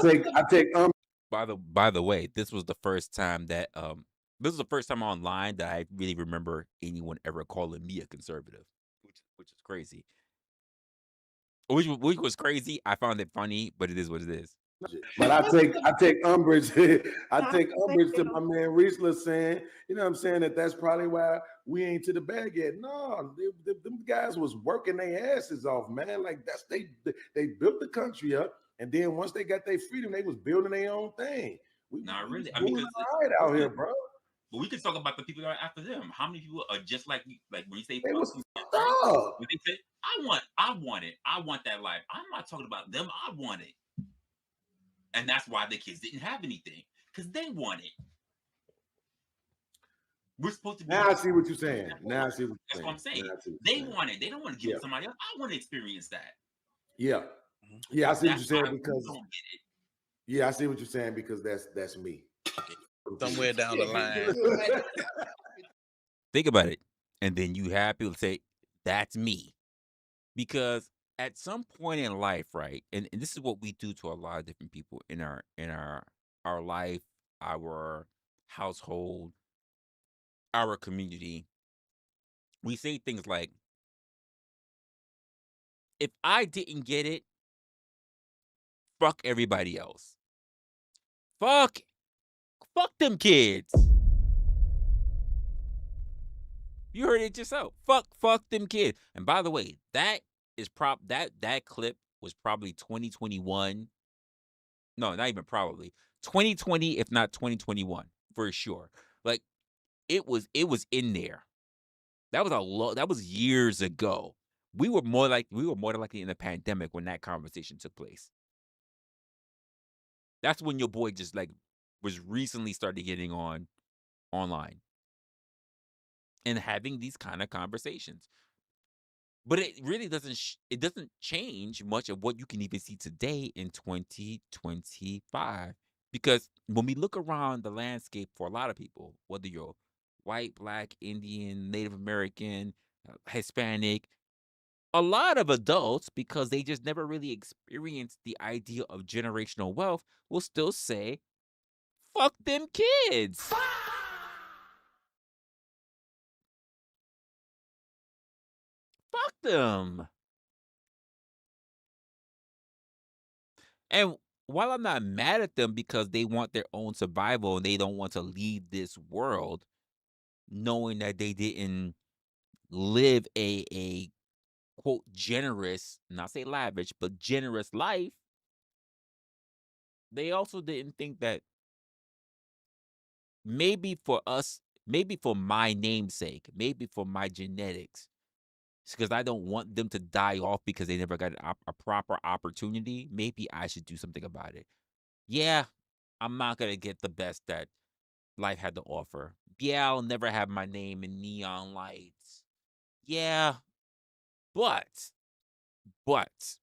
take By the way, this was the first time that online that I really remember anyone ever calling me a conservative, which is crazy. Which was crazy. I found it funny, but it is what it is. But I take umbrage. I take umbrage to my man Resla saying, you know what I'm saying, that's probably why we ain't to the bag yet. No, them guys was working their asses off, man. Like they built the country up, and then once they got their freedom, they was building their own thing. Not really. I mean, right out here, bro. But we can talk about the people that are after them. How many people are just like when you say They was when they say I want that life. I'm not talking about them. I want it. And that's why the kids didn't have anything, because they want it. We're supposed to be. Now I see what you're saying. Now I see what you're saying. That's what I'm saying. They want it. They don't want to give it somebody else. I want to experience that. Yeah. Yeah, I see what you're saying, because I see what you're saying, because that's me. Somewhere down the line. Think about it. And then you have people say, that's me. Because at some point in life, right? And this is what we do to a lot of different people in our life, our household, our community. We say things like, if I didn't get it, fuck everybody else. Fuck them kids. You heard it yourself. Fuck them kids. And by the way, that clip was probably 2021. No, not even probably. 2020, if not 2021, for sure. Like it was in there. That was years ago. We were more than likely in the pandemic when that conversation took place. That's when your boy just like was recently started getting online and having these kind of conversations. But it really doesn't change much of what you can even see today in 2025. Because when we look around the landscape for a lot of people, whether you're white, black, Indian, Native American, Hispanic, a lot of adults, because they just never really experienced the idea of generational wealth, will still say, fuck them kids. Fuck them. And while I'm not mad at them because they want their own survival and they don't want to leave this world, knowing that they didn't live a quote generous, not say lavish, but generous life, they also didn't think that maybe for us, maybe for my namesake, maybe for my genetics, because I don't want them to die off because they never got a proper opportunity. Maybe I should do something about it. Yeah, I'm not gonna get the best that life had to offer. Yeah, I'll never have my name in neon lights. Yeah, but, but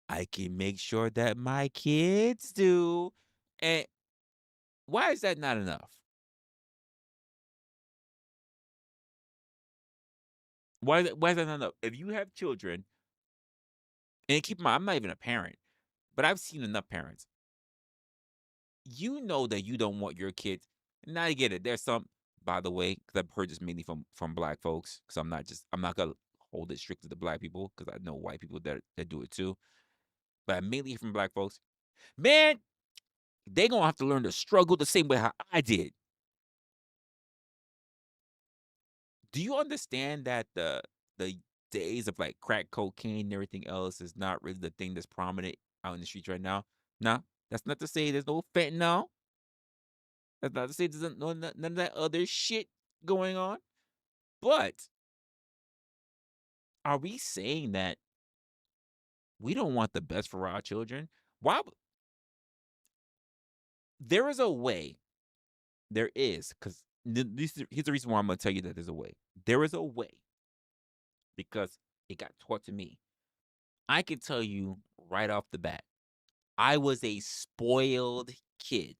I can make sure that my kids do. And why is that not enough? Why is that not enough? If you have children, and keep in mind, I'm not even a parent, but I've seen enough parents. You know that you don't want your kids. Now I get it. There's some, by the way, because I've heard this mainly from black folks. Because I'm not gonna hold it strict to the black people because I know white people that do it too. But I mainly hear from black folks. Man, they gonna have to learn to struggle the same way how I did. Do you understand that the days of like crack cocaine and everything else is not really the thing that's prominent out in the streets right now? No, that's not to say there's no fentanyl. That's not to say there's none of that other shit going on. But are we saying that we don't want the best for our children? Why? There is a way. There is, because here's the reason why I'm gonna tell you that there's a way. There is a way because it got taught to me. I can tell you right off the bat, I was a spoiled kid.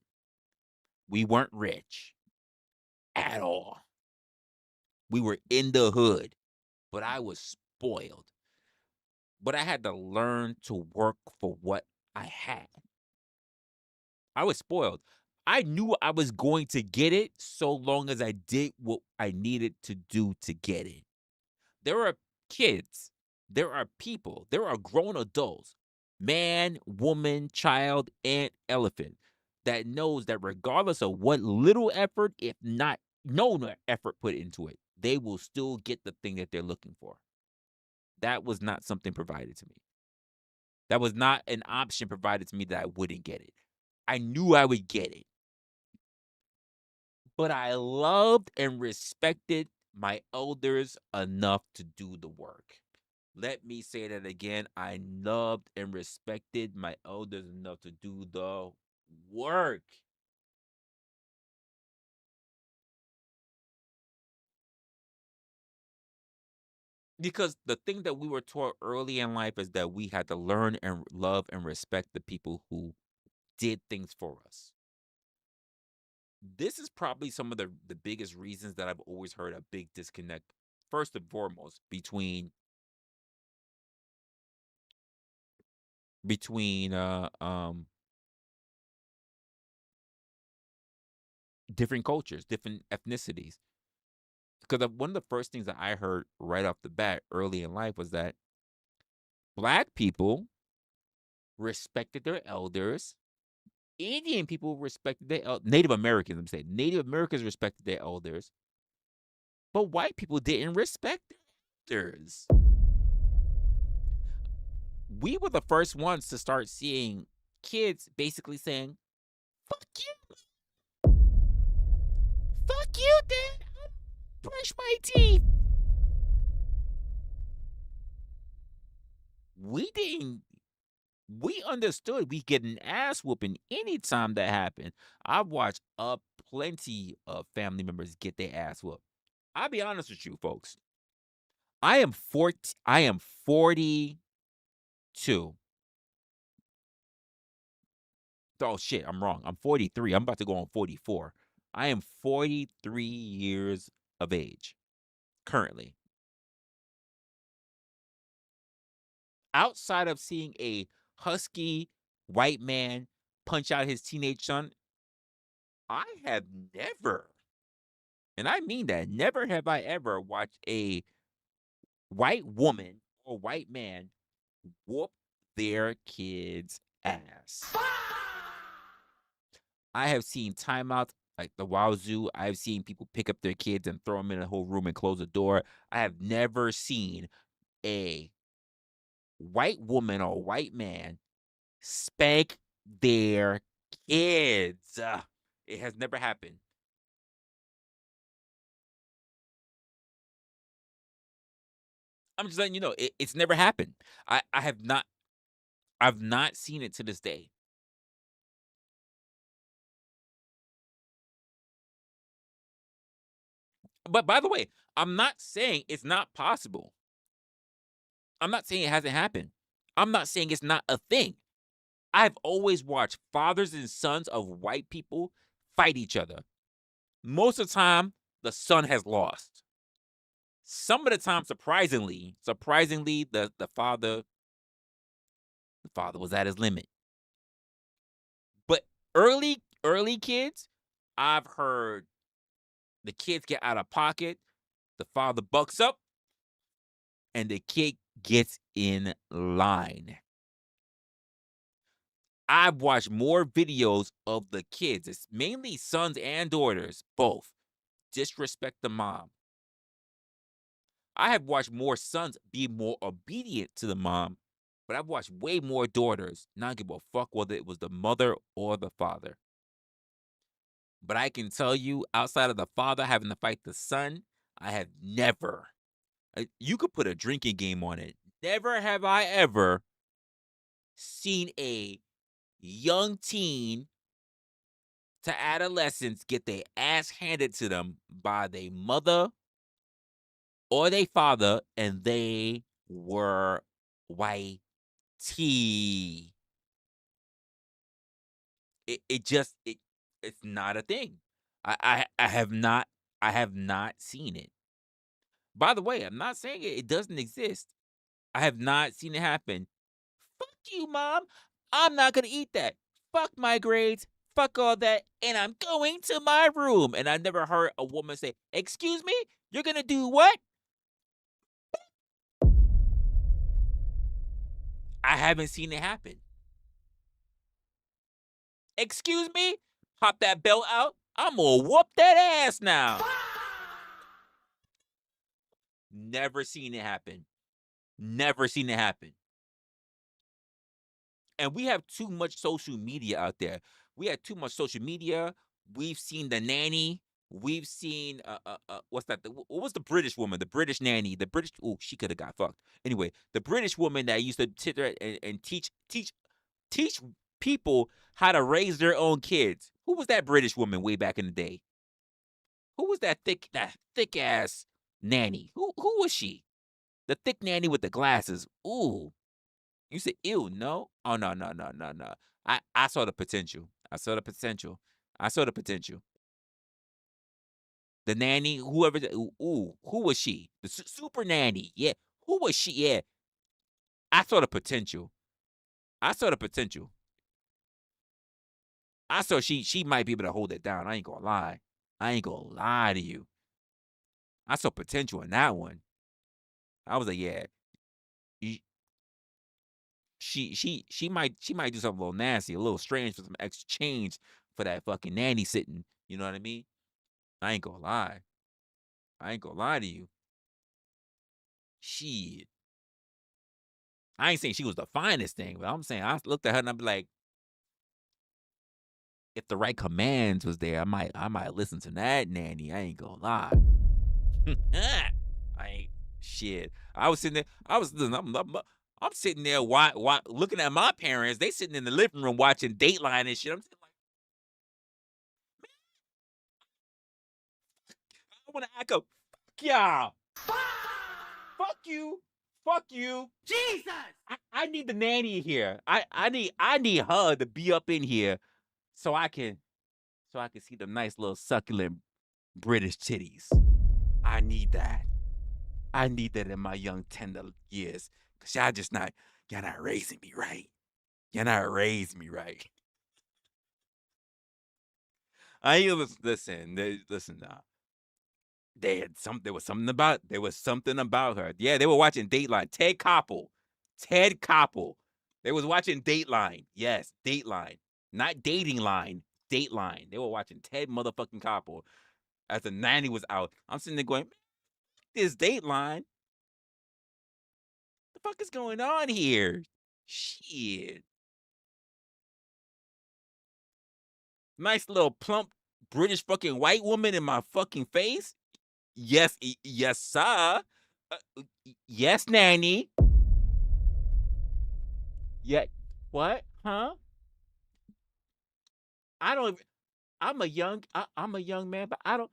We weren't rich at all. We were in the hood, but I was spoiled. But I had to learn to work for what I had. I was spoiled. I knew I was going to get it so long as I did what I needed to do to get it. There are kids, there are people, there are grown adults, man, woman, child, and elephant, that knows that regardless of what little effort, if not effort put into it, they will still get the thing that they're looking for. That was not something provided to me. That was not an option provided to me that I wouldn't get it. I knew I would get it. But I loved and respected my elders enough to do the work. Let me say that again. I loved and respected my elders enough to do the work. Because the thing that we were taught early in life is that we had to learn and love and respect the people who did things for us. This is probably some of the biggest reasons that I've always heard a big disconnect, first and foremost, between different cultures, different ethnicities. Because one of the first things that I heard right off the bat early in life was that black people respected their elders. Indian people respected Native Americans, I'm saying. Native Americans respected their elders. But white people didn't respect their elders. We were the first ones to start seeing kids basically saying, fuck you. Fuck you, Dad. Brush my teeth. We understood we get an ass whooping anytime that happened. I've watched plenty of family members get their ass whooped. I'll be honest with you, folks. I am 42. Oh shit, I'm wrong. I'm 43. I'm about to go on 44. I am 43 years of age currently. outside of seeing a husky white man punch out his teenage son, I have never, and I mean that, never have I ever watched a white woman or white man whoop their kid's ass. I have seen timeouts like the Wazoo. I've seen people pick up their kids and throw them in a whole room and close the door. I have never seen a white woman or white man spank their kids. It has never happened. I'm just letting you know it's never happened. I have not. I've not seen it to this day. But by the way, I'm not saying it's not possible. I'm not saying it hasn't happened. I'm not saying it's not a thing. I've always watched fathers and sons of white people fight each other. Most of the time, the son has lost. Some of the time, surprisingly, the father was at his limit. But early kids, I've heard the kids get out of pocket, the father bucks up, and the kid gets in line. I've watched more videos of the kids, it's mainly sons and daughters, both, disrespect the mom. I have watched more sons be more obedient to the mom, but I've watched way more daughters not give a fuck whether it was the mother or the father. But I can tell you, outside of the father having to fight the son, I have never. You could put a drinking game on it. Never have I ever seen a young teen to adolescents get their ass handed to them by their mother or their father, and they were white tea. It's not a thing. I have not seen it. By the way, I'm not saying it doesn't exist. I have not seen it happen. Fuck you, mom. I'm not gonna eat that. Fuck my grades. Fuck all that. And I'm going to my room. And I never heard a woman say, "Excuse me, you're gonna do what?" I haven't seen it happen. Excuse me? Pop that belt out. I'm gonna whoop that ass now. Never seen it happen. Never seen it happen. And we have too much social media out there. We have too much social media. We've seen the nanny. We've seen what's that? What was the British woman? The British nanny. The British. Oh, she could have got fucked. Anyway, the British woman that used to sit there and teach people how to raise their own kids. Who was that British woman way back in the day? Who was that thick ass nanny? Who was she? The thick nanny with the glasses. Ooh. You said, ew, no? Oh, no. I saw the potential. I saw the potential. The nanny, whoever, ooh, who was she? The super nanny. Yeah. Who was she? Yeah. I saw the potential. I saw she might be able to hold it down. I ain't gonna lie. To you. I saw potential in that one. I was like, yeah. She might do something a little nasty, a little strange for some extra change for that fucking nanny sitting. You know what I mean? I ain't gonna lie. To you. Shit. I ain't saying she was the finest thing, but I'm saying I looked at her and I'd be like, if the right commands was there, I might listen to that nanny. I ain't gonna lie. I ain't shit. I was sitting there. I'm sitting there looking at my parents. They sitting in the living room watching Dateline and shit. I'm sitting like, I want to echo. Fuck y'all. Fuck you. Fuck you. Jesus. I need the nanny here. I need her to be up in here so I can see the nice little succulent British titties. I need that. In my young tender years. Cause y'all just not You're not raising me right. You're not raising me right. Listen. Listen. There was something about her. Yeah, they were watching Dateline. Ted Koppel. Ted Koppel. They was watching Dateline. Yes, Dateline. Not Dating Line. Dateline. They were watching Ted motherfucking Koppel as the nanny was out. I'm sitting there going, this Dateline. The fuck is going on here? Shit. Nice little plump British fucking white woman in my fucking face. Yes, yes, sir. Yes, nanny. Yeah. What? Huh? I don't. I'm a young man, but I don't.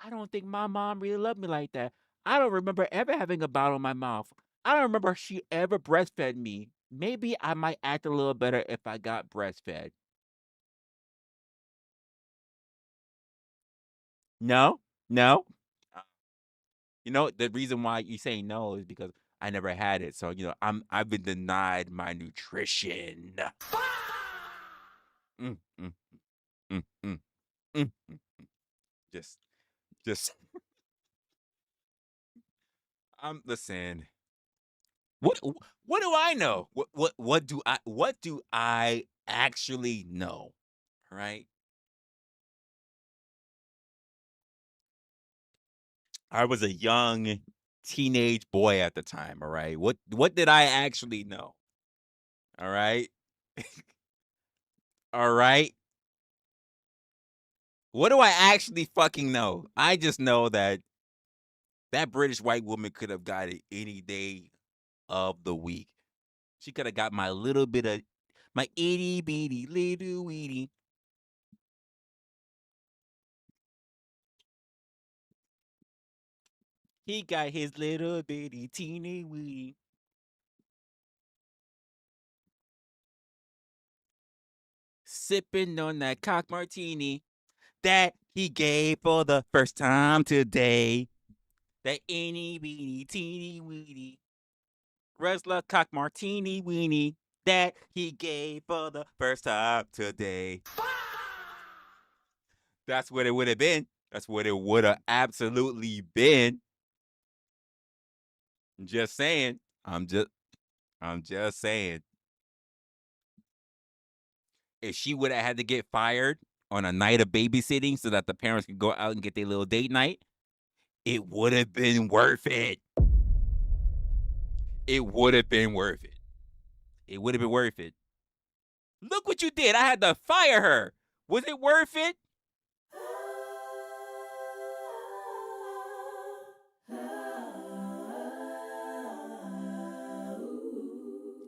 I don't think my mom really loved me like that. I don't remember ever having a bottle in my mouth. I don't remember she ever breastfed me. Maybe I might act a little better if I got breastfed. No, no. Uh, the reason why you say no is because I never had it. So I've been denied my nutrition. Mm, mm, mm, mm, mm, mm. Just, just. Listen. What what do I know? What do I actually know? All right. I was a young teenage boy at the time. All right. What did I actually know? All right. All right. What do I actually fucking know? I just know that British white woman could have got it any day of the week. She could have got my itty bitty little weedy. He got his little bitty teeny weedy. Sipping on that cock martini that he gave for the first time today. That itty bitty teeny weedy Resla cock martini weenie that he gave for the first time today. That's what it would have been. That's what it would have absolutely been. Just saying. I'm just saying. If she would have had to get fired on a night of babysitting so that the parents could go out and get their little date night, it would have been worth it. It would have been worth it. It would have been worth it. Look what you did. I had to fire her. Was it worth it?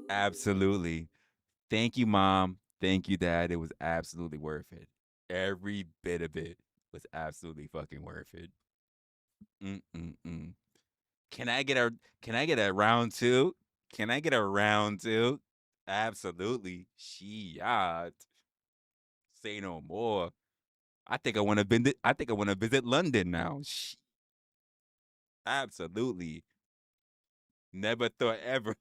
Absolutely. Thank you, Mom. Thank you, Dad. It was absolutely worth it. Every bit of it was absolutely fucking worth it. Mm-mm-mm. Can I get a Can I get a round two? Can I get a round two? Absolutely. Shit. Say no more. I think I want to visit London now. Absolutely. Never thought ever.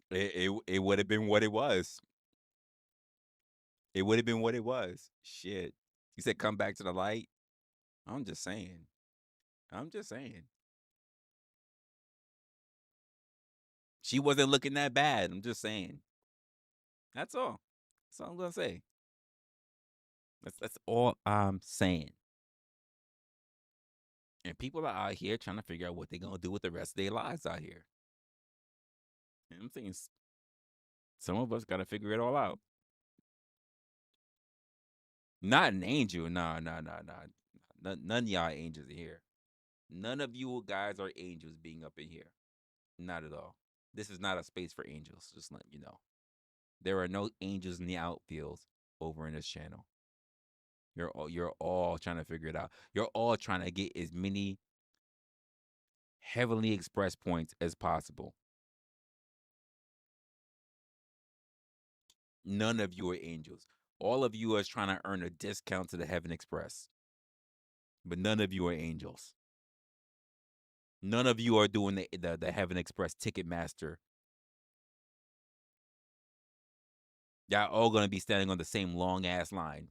It would have been what it was. It would have been what it was. Shit. You said come back to the light. I'm just saying. I'm just saying. She wasn't looking that bad. I'm just saying. That's all. That's all I'm gonna say. That's all I'm saying. And people are out here trying to figure out what they're gonna do with the rest of their lives out here. And I'm saying some of us gotta figure it all out. Not an angel. Nah, nah, nah, nah. None of y'all angels are here. None of you guys are angels being up in here. Not at all. This is not a space for angels. Just letting you know. There are no angels in the outfield over in this channel. You're all trying to figure it out. You're all trying to get as many heavenly express points as possible. None of you are angels. All of you are trying to earn a discount to the Heaven Express. But none of you are angels. None of you are doing the Heaven Express Ticketmaster. Y'all all gonna be standing on the same long ass line.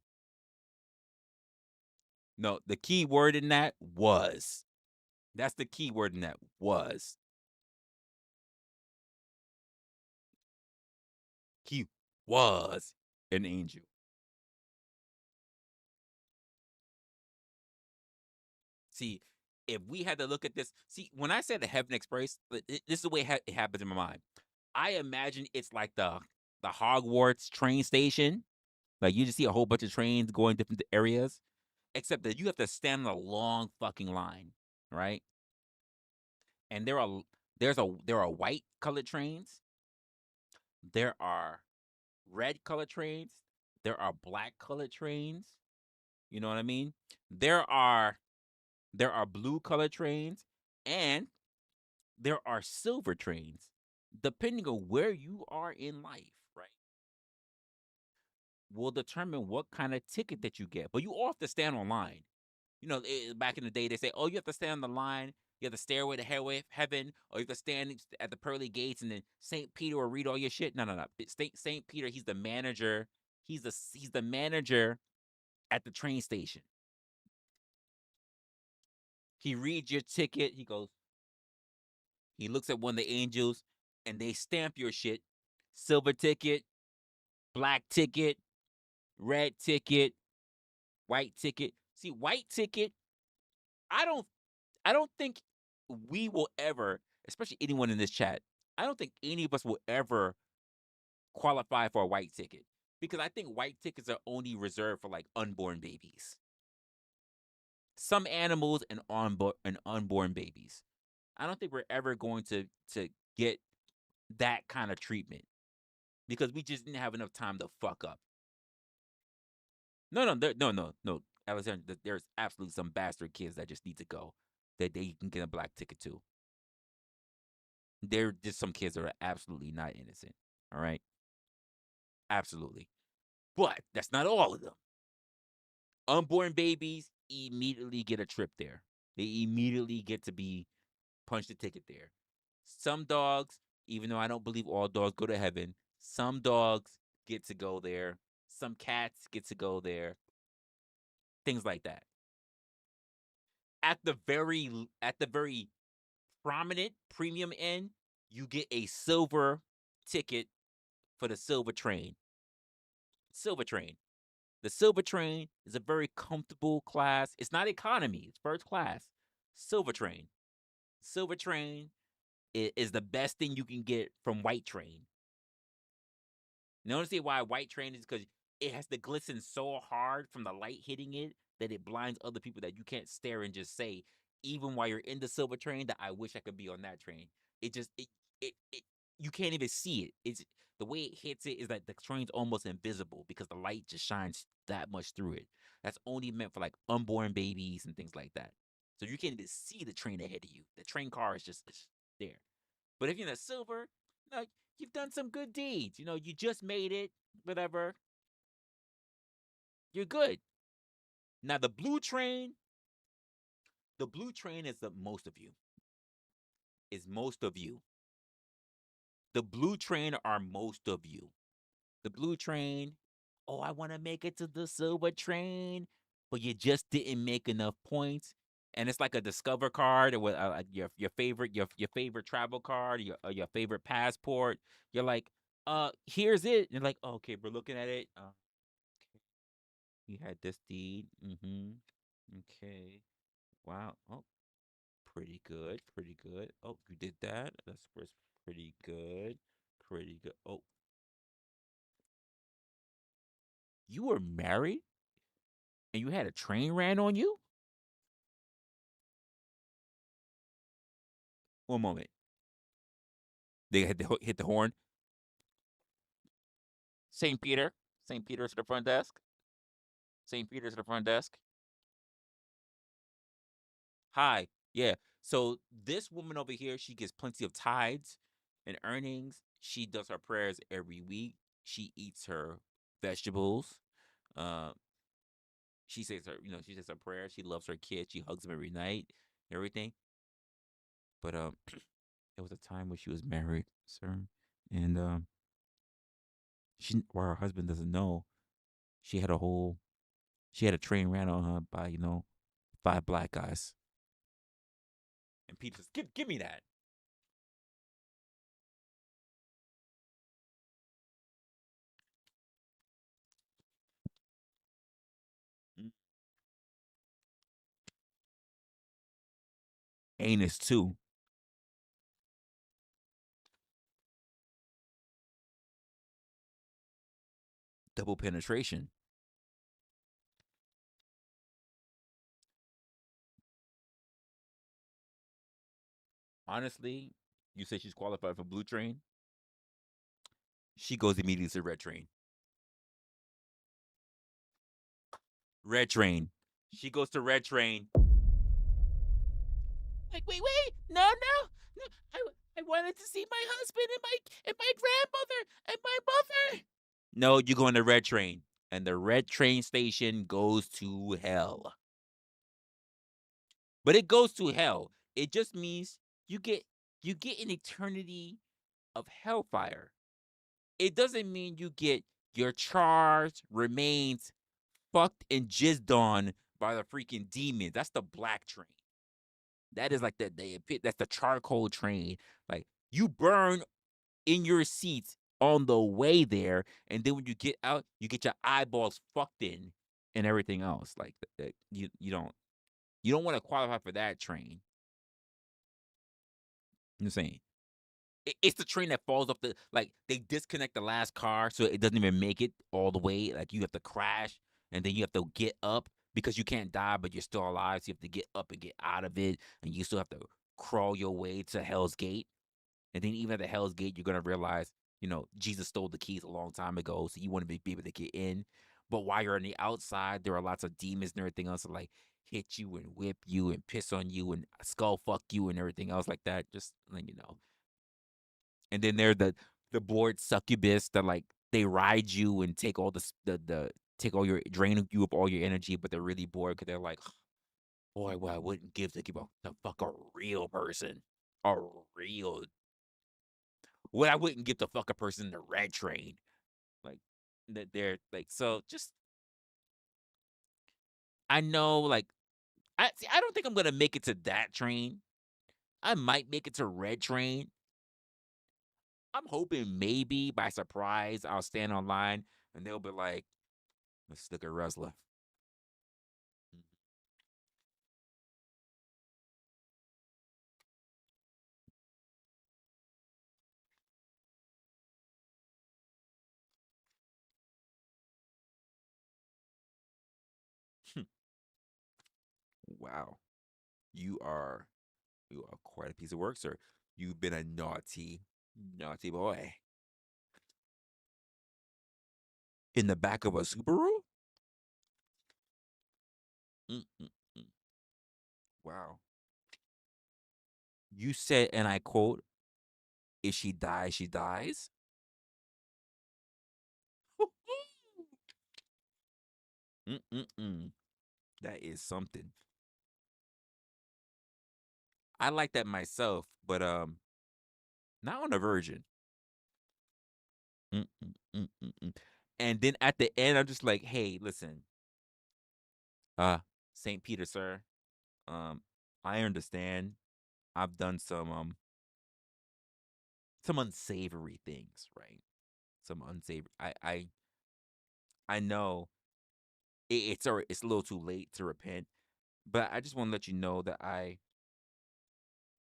No, the key word in that was. That's the key word in that was. He was an angel. See, if we had to look at this, see, when I said the Heaven Express, this is the way it happens in my mind. I imagine it's like the Hogwarts train station. Like you just see a whole bunch of trains going different areas, except that you have to stand in a long fucking line, right? And there are white colored trains, there are red colored trains, there are black colored trains. You know what I mean? There are blue colored trains, and there are silver trains, depending on where you are in life, right? Will determine what kind of ticket that you get. But you all have to stand online. You know, back in the day, they say, "Oh, you have to stand on the line. You have to stairway to heaven, or you have to stand at the pearly gates, and then Saint Peter will read all your shit." No, no, no. Saint Peter, he's the manager. He's the manager at the train station. He reads your ticket. He looks at one of the angels, and they stamp your shit. Silver ticket, black ticket, red ticket, white ticket. See, white ticket, I don't I don't think we will ever, especially anyone in this chat, I don't think any of us will ever qualify for a white ticket, because I think white tickets are only reserved for like unborn babies. Some animals and unborn babies. I don't think we're ever going to get that kind of treatment, because we just didn't have enough time to fuck up. No, Alexander, there's absolutely some bastard kids that just need to go, that they can get a black ticket to. There are just some kids that are absolutely not innocent. All right, absolutely, but that's not all of them. Unborn babies immediately get a trip there. They immediately get to be punched a ticket there. Some dogs, even though I don't believe all dogs go to heaven, some dogs get to go there. Some cats get to go there. Things like that. At the very prominent premium end, you get a silver ticket for the silver train. Silver train. The silver train is a very comfortable class. It's not economy, it's first class. Silver train. Silver train is the best thing you can get from white train. Notice why white train is because it has to glisten so hard from the light hitting it that it blinds other people, that you can't stare and just say, even while you're in the silver train, that I wish I could be on that train. It just it you can't even see it. It's the way it hits it is that the train's almost invisible because the light just shines that much through it. That's only meant for like unborn babies and things like that. So you can't even see the train ahead of you. The train car is just there. But if you're in a silver, no, you've done some good deeds. You know, you just made it, whatever. You're good. Now the blue train is the most of you. Is most of you. The blue train are most of you. The blue train, oh, I want to make it to the silver train, but you just didn't make enough points. And it's like a discover card, or like your favorite your favorite travel card, your favorite passport. You're like, here's it. You're like, oh, okay, we're looking at it. Okay. You had this deed. Mm-hmm. Okay. Wow. Oh, pretty good. Pretty good. Oh, you did that. That's pretty good. Pretty good. Oh, you were married and you had a train ran on you? One moment. They had to hit the horn. St. Peter. St. Peter's at the front desk. St. Peter's at the front desk. Hi. Yeah. So this woman over here, she gets plenty of tithes and earnings. She does her prayers every week. She eats her vegetables. Uh, she says her prayers. She loves her kids. She hugs them every night. Everything. But there was a time when she was married, sir, and she, while her husband doesn't know, she had a whole, she had a train ran on her by 5 black guys. And Pete says, "Give me that." Mm. Anus too. Double penetration. Honestly, you say she's qualified for blue train. She goes immediately to red train. Red train. She goes to red train. Like, wait, no, I wanted to see my husband and my grandmother and my mother. No, you go on the red train, and the red train station goes to hell. But it goes to hell. It just means you get an eternity of hellfire. It doesn't mean you get your charred remains fucked and jizzed on by the freaking demons. That's the black train. That is like that's the charcoal train. Like, you burn in your seats on the way there, and then when you get out, you get your eyeballs fucked in and everything else. Like, you don't want to qualify for that train. I'm saying. It's the train that falls off the, like, they disconnect the last car so it doesn't even make it all the way. Like, you have to crash and then you have to get up because you can't die, but you're still alive. So you have to get up and get out of it, and you still have to crawl your way to Hell's Gate. And then even at the Hell's Gate, you're gonna realize, Jesus stole the keys a long time ago, so you want to be able to get in. But while you're on the outside, there are lots of demons and everything else that, like, hit you and whip you and piss on you and skull fuck you and everything else like that. Just like, and then they're the bored succubus that, like, they ride you and take all the take all your, drain you of all your energy, but they're really bored because they're like, boy, what I wouldn't give to fuck a real person, a real, what I wouldn't give to fuck a person in the red train, like, that they're like, so just, I know, like, I don't think I'm gonna make it to that train. I might make it to red train. I'm hoping maybe by surprise I'll stand online and they'll be like, let's look at Resla. Wow. You are quite a piece of work, sir. You've been a naughty, naughty boy. In the back of a Subaru? Mm-mm-mm. Wow. You said, and I quote, if she dies, she dies? Mm-mm-mm. That is something. I like that myself, but not on a virgin. Mm-mm-mm-mm-mm. And then at the end, I'm just like, hey, listen, uh, St. Peter, sir, um, I understand. I've done some unsavory things, right? Some unsavory. I know it's a little too late to repent, but I just want to let you know that I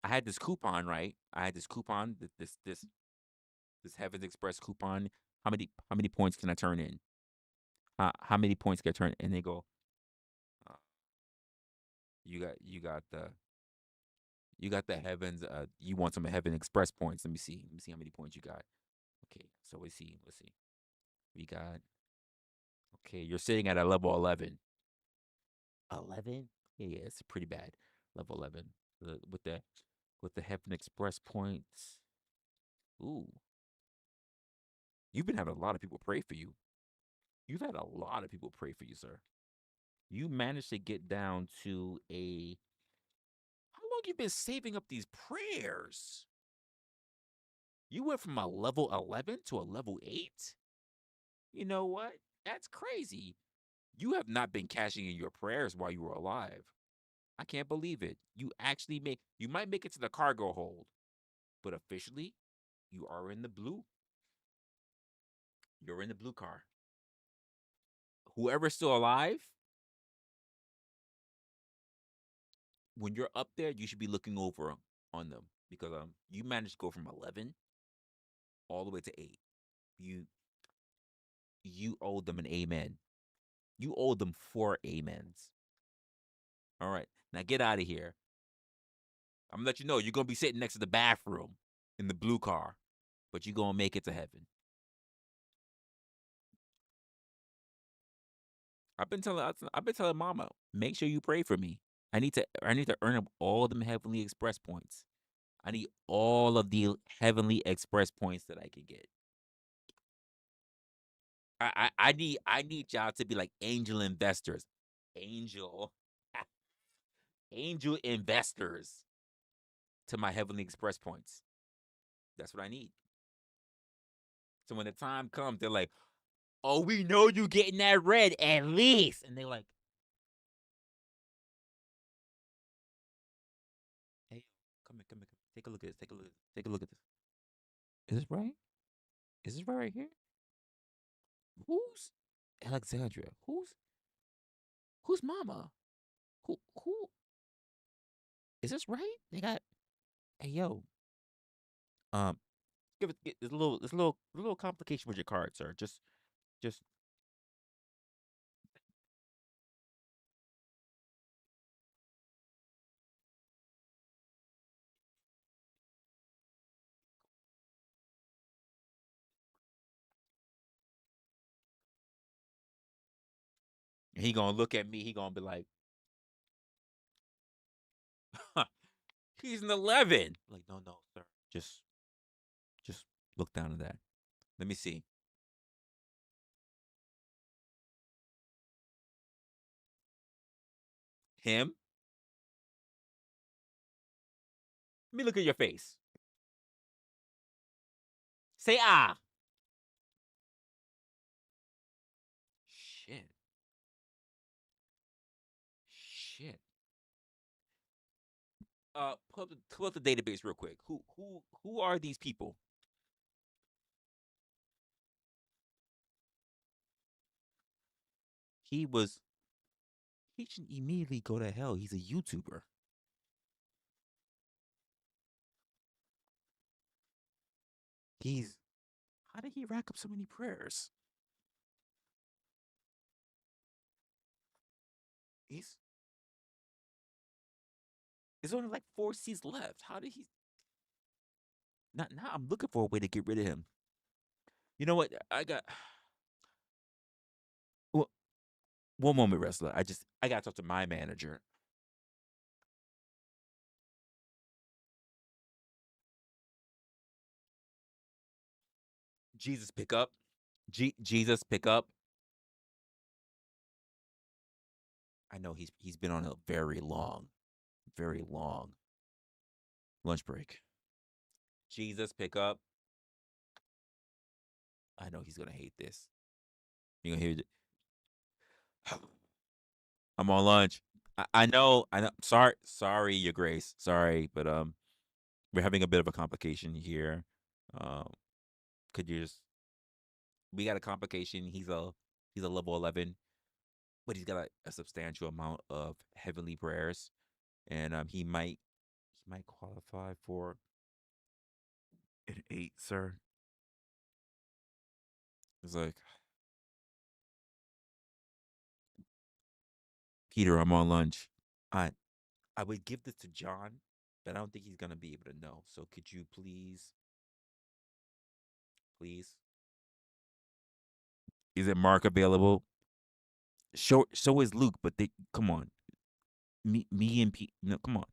had this coupon, right? I had this coupon, this Heavens Express coupon. How many points can I turn in? How many points can I turn? And they go, uh, you got the Heavens. You want some Heaven Express points? Let me see. Let me see how many points you got. Okay, so let's see. Let's see. We got. Okay, you're sitting at a level 11. 11? Yeah, it's pretty bad. Level 11. With the Heaven Express points. Ooh, you've been having a lot of people pray for you. You've had a lot of people pray for you, sir. You managed to get down to a. How long you been saving up these prayers? You went from a level 11 to a level 8? You know what? That's crazy. You have not been cashing in your prayers while you were alive. I can't believe it. You might make it to the cargo hold, but officially, you are in the blue. You're in the blue car. Whoever's still alive, when you're up there, you should be looking over on them because you managed to go from 11 all the way to 8. You owe them an amen. You owe them 4 amens. All right, now get out of here. I'm gonna let you know you're gonna be sitting next to the bathroom in the blue car, but you're gonna make it to heaven. I've been telling Mama, make sure you pray for me. I need to earn up all them heavenly express points. I need all of the heavenly express points that I can get. I need y'all to be like angel investors. Angel investors to my heavenly express points. That's what I need. So when the time comes, they're like, "Oh, we know you getting that red at least," and they're like, "Hey, come here. Take a look at this. Take a look at this. Is this right? Is this right here? Who's Alexandria? Who's Mama? Who is this right? They got hey yo. Um, there's a little complication with your card, sir. Just he gonna look at me. He gonna be like, he's an 11. Like, no, sir. Just look down at that. Let me see. Him? Let me look at your face. Say ah. Shit. Shit. Pull up the database real quick. Who are these people? He should immediately go to hell. He's a YouTuber. How did he rack up so many prayers? There's only like 4 seats left. How did he? Now I'm looking for a way to get rid of him. You know what? I got. Well, one moment, wrestler. I gotta talk to my manager. Jesus, pick up. Jesus, pick up. I know he's been on a very long lunch break. Jesus, pick up. I know he's gonna hate this. You gonna hear it? I'm on lunch. I know. Sorry, Your Grace. Sorry, but we're having a bit of a complication here. Um, could you just? We got a complication. He's a level 11, but he's got a substantial amount of heavenly prayers, and he might qualify for an 8, sir. It's like, Peter, I'm on lunch. I would give this to John, but I don't think he's gonna be able to know. So could you please? Is it Mark available? So is Luke, but come on. Me and Pete. No, come on.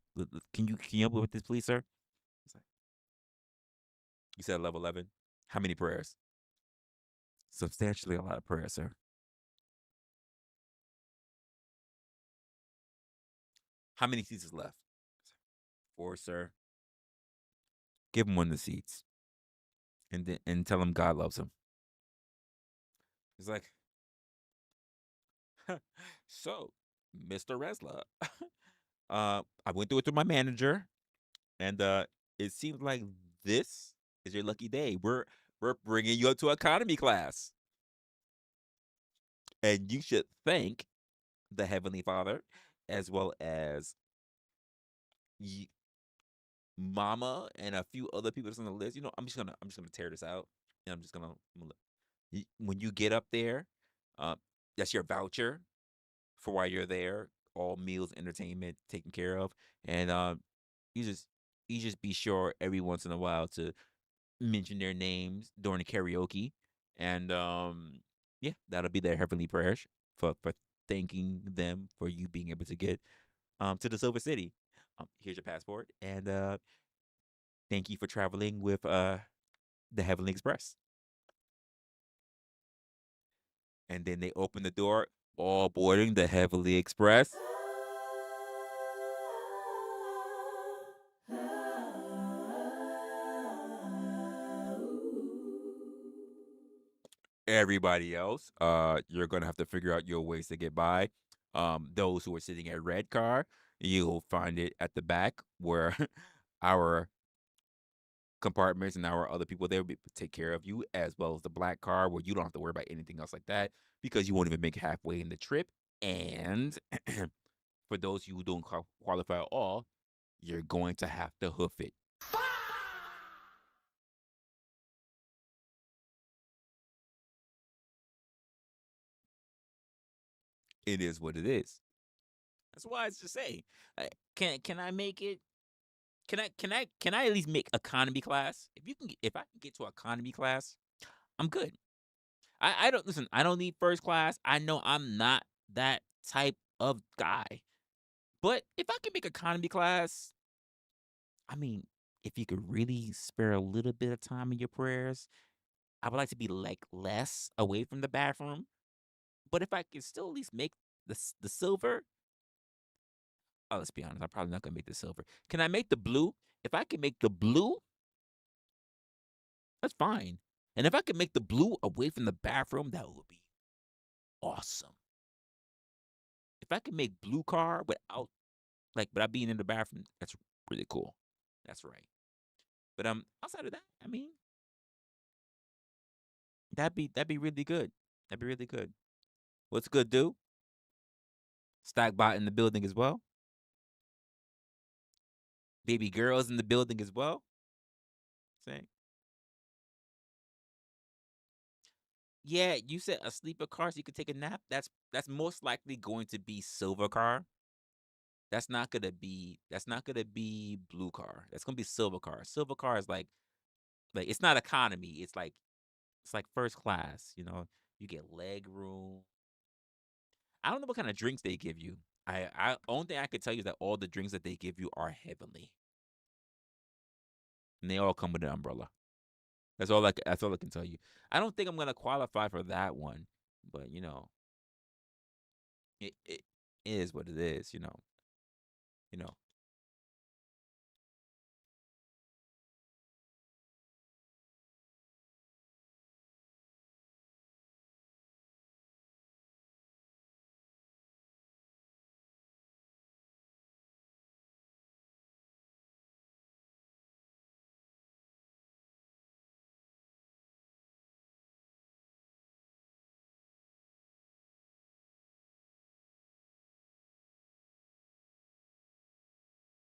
Can you help me with this, please, sir? You said level 11. How many prayers? Substantially a lot of prayers, sir. How many seats is left? for, sir, give him one of the seats and tell him God loves him. It's like, so, Mr. Resla, I went through it with my manager, and it seems like this is your lucky day. We're bringing you up to economy class, and you should thank the Heavenly Father as well as y- Mama and a few other people that's on the list. I'm just gonna tear this out, and when you get up there, uh, that's your voucher for while you're there. All meals, entertainment taken care of, and you just be sure every once in a while to mention their names during the karaoke, and yeah, that'll be their heavenly prayers for thanking them for you being able to get to the Silver City. Here's your passport, and thank you for traveling with the Heavenly Express. And then they open the door, all boarding the Heavenly Express. Everybody else, you're gonna have to figure out your ways to get by. Those who are sitting at red car, you'll find it at the back where our compartments and our other people there will take care of you, as well as the black car where you don't have to worry about anything else like that because you won't even make it halfway in the trip. And for those of you who don't qualify at all, you're going to have to hoof it. It is what it is. That's why I just say, can I make it? Can I at least make economy class? If I can get to economy class, I'm good. I don't listen. I don't need first class. I know I'm not that type of guy. But if I can make economy class, I mean, if you could really spare a little bit of time in your prayers, I would like to be like less away from the bathroom. But if I can still at least make the silver, oh, let's be honest, I'm probably not gonna make the silver. Can I make the blue? If I can make the blue, that's fine. And if I could make the blue away from the bathroom, that would be awesome. If I could make blue car without being in the bathroom, that's really cool. That's right. But outside of that, I mean, that'd be really good. That'd be really good. What's good, do? Stockbot in the building as well. Baby girls in the building as well. Saying, yeah, you said a sleeper car so you could take a nap. That's most likely going to be silver car. That's not gonna be blue car. That's gonna be silver car. Silver car is like it's not economy. It's like first class. You get leg room. I don't know what kind of drinks they give you. I only thing I could tell you is that all the drinks that they give you are heavenly, and they all come with an umbrella. That's all I can tell you. I don't think I'm gonna qualify for that one, but it is what it is. You know.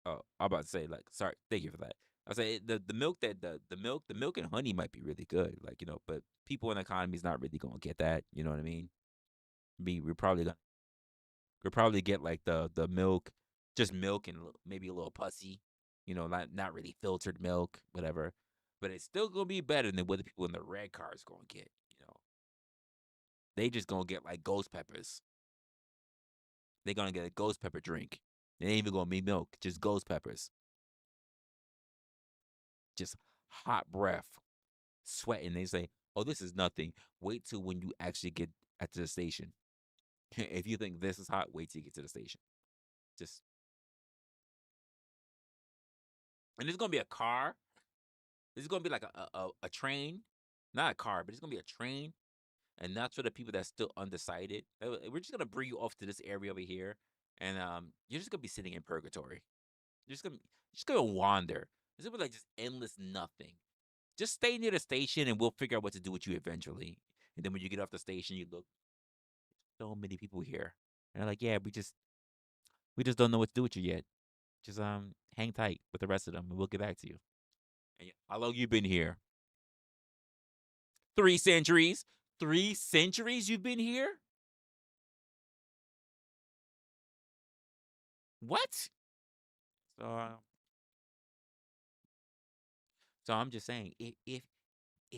Oh, I'm about to say like sorry. Thank you for that. I say the milk that the milk and honey might be really good, but people in the economy is not really gonna get that. You know what I mean? We're probably get like the milk, just milk and maybe a little pussy, not really filtered milk, whatever. But it's still gonna be better than what the people in the red cars gonna get. They just gonna get like ghost peppers. They gonna get a ghost pepper drink. It ain't even gonna be milk, just ghost peppers, just hot breath, sweating. They say, "Oh, this is nothing. Wait till when you actually get at the station. If you think this is hot, wait till you get to the station. Just And there's gonna be a car. There's gonna be like a train, not a car, but it's gonna be a train, and that's for the people that's still undecided. We're just gonna bring you off to this area over here, and you're just gonna be sitting in purgatory. You're just gonna wander. It's gonna be like just endless nothing. Just stay near the station, and we'll figure out what to do with you eventually. And then when you get off the station, you look, so many people here, and they're like, yeah, we just don't know what to do with you yet. Just hang tight with the rest of them, and we'll get back to you. And how long you been here? 3 centuries. 3 centuries you've been here? What? So, so I'm just saying, if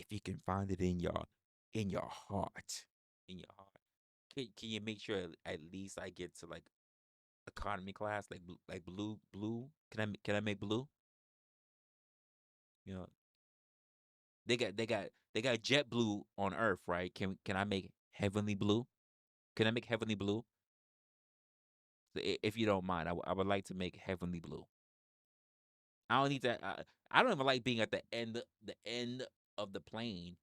you can find it in your heart, can you make sure at least I get to like economy class, like blue? Can I make blue? You know, they got jet blue on Earth, right? Can I make heavenly blue? Can I make heavenly blue? So if you don't mind, I would like to make heavenly blue. I don't need that. I don't even like being at the end of the plane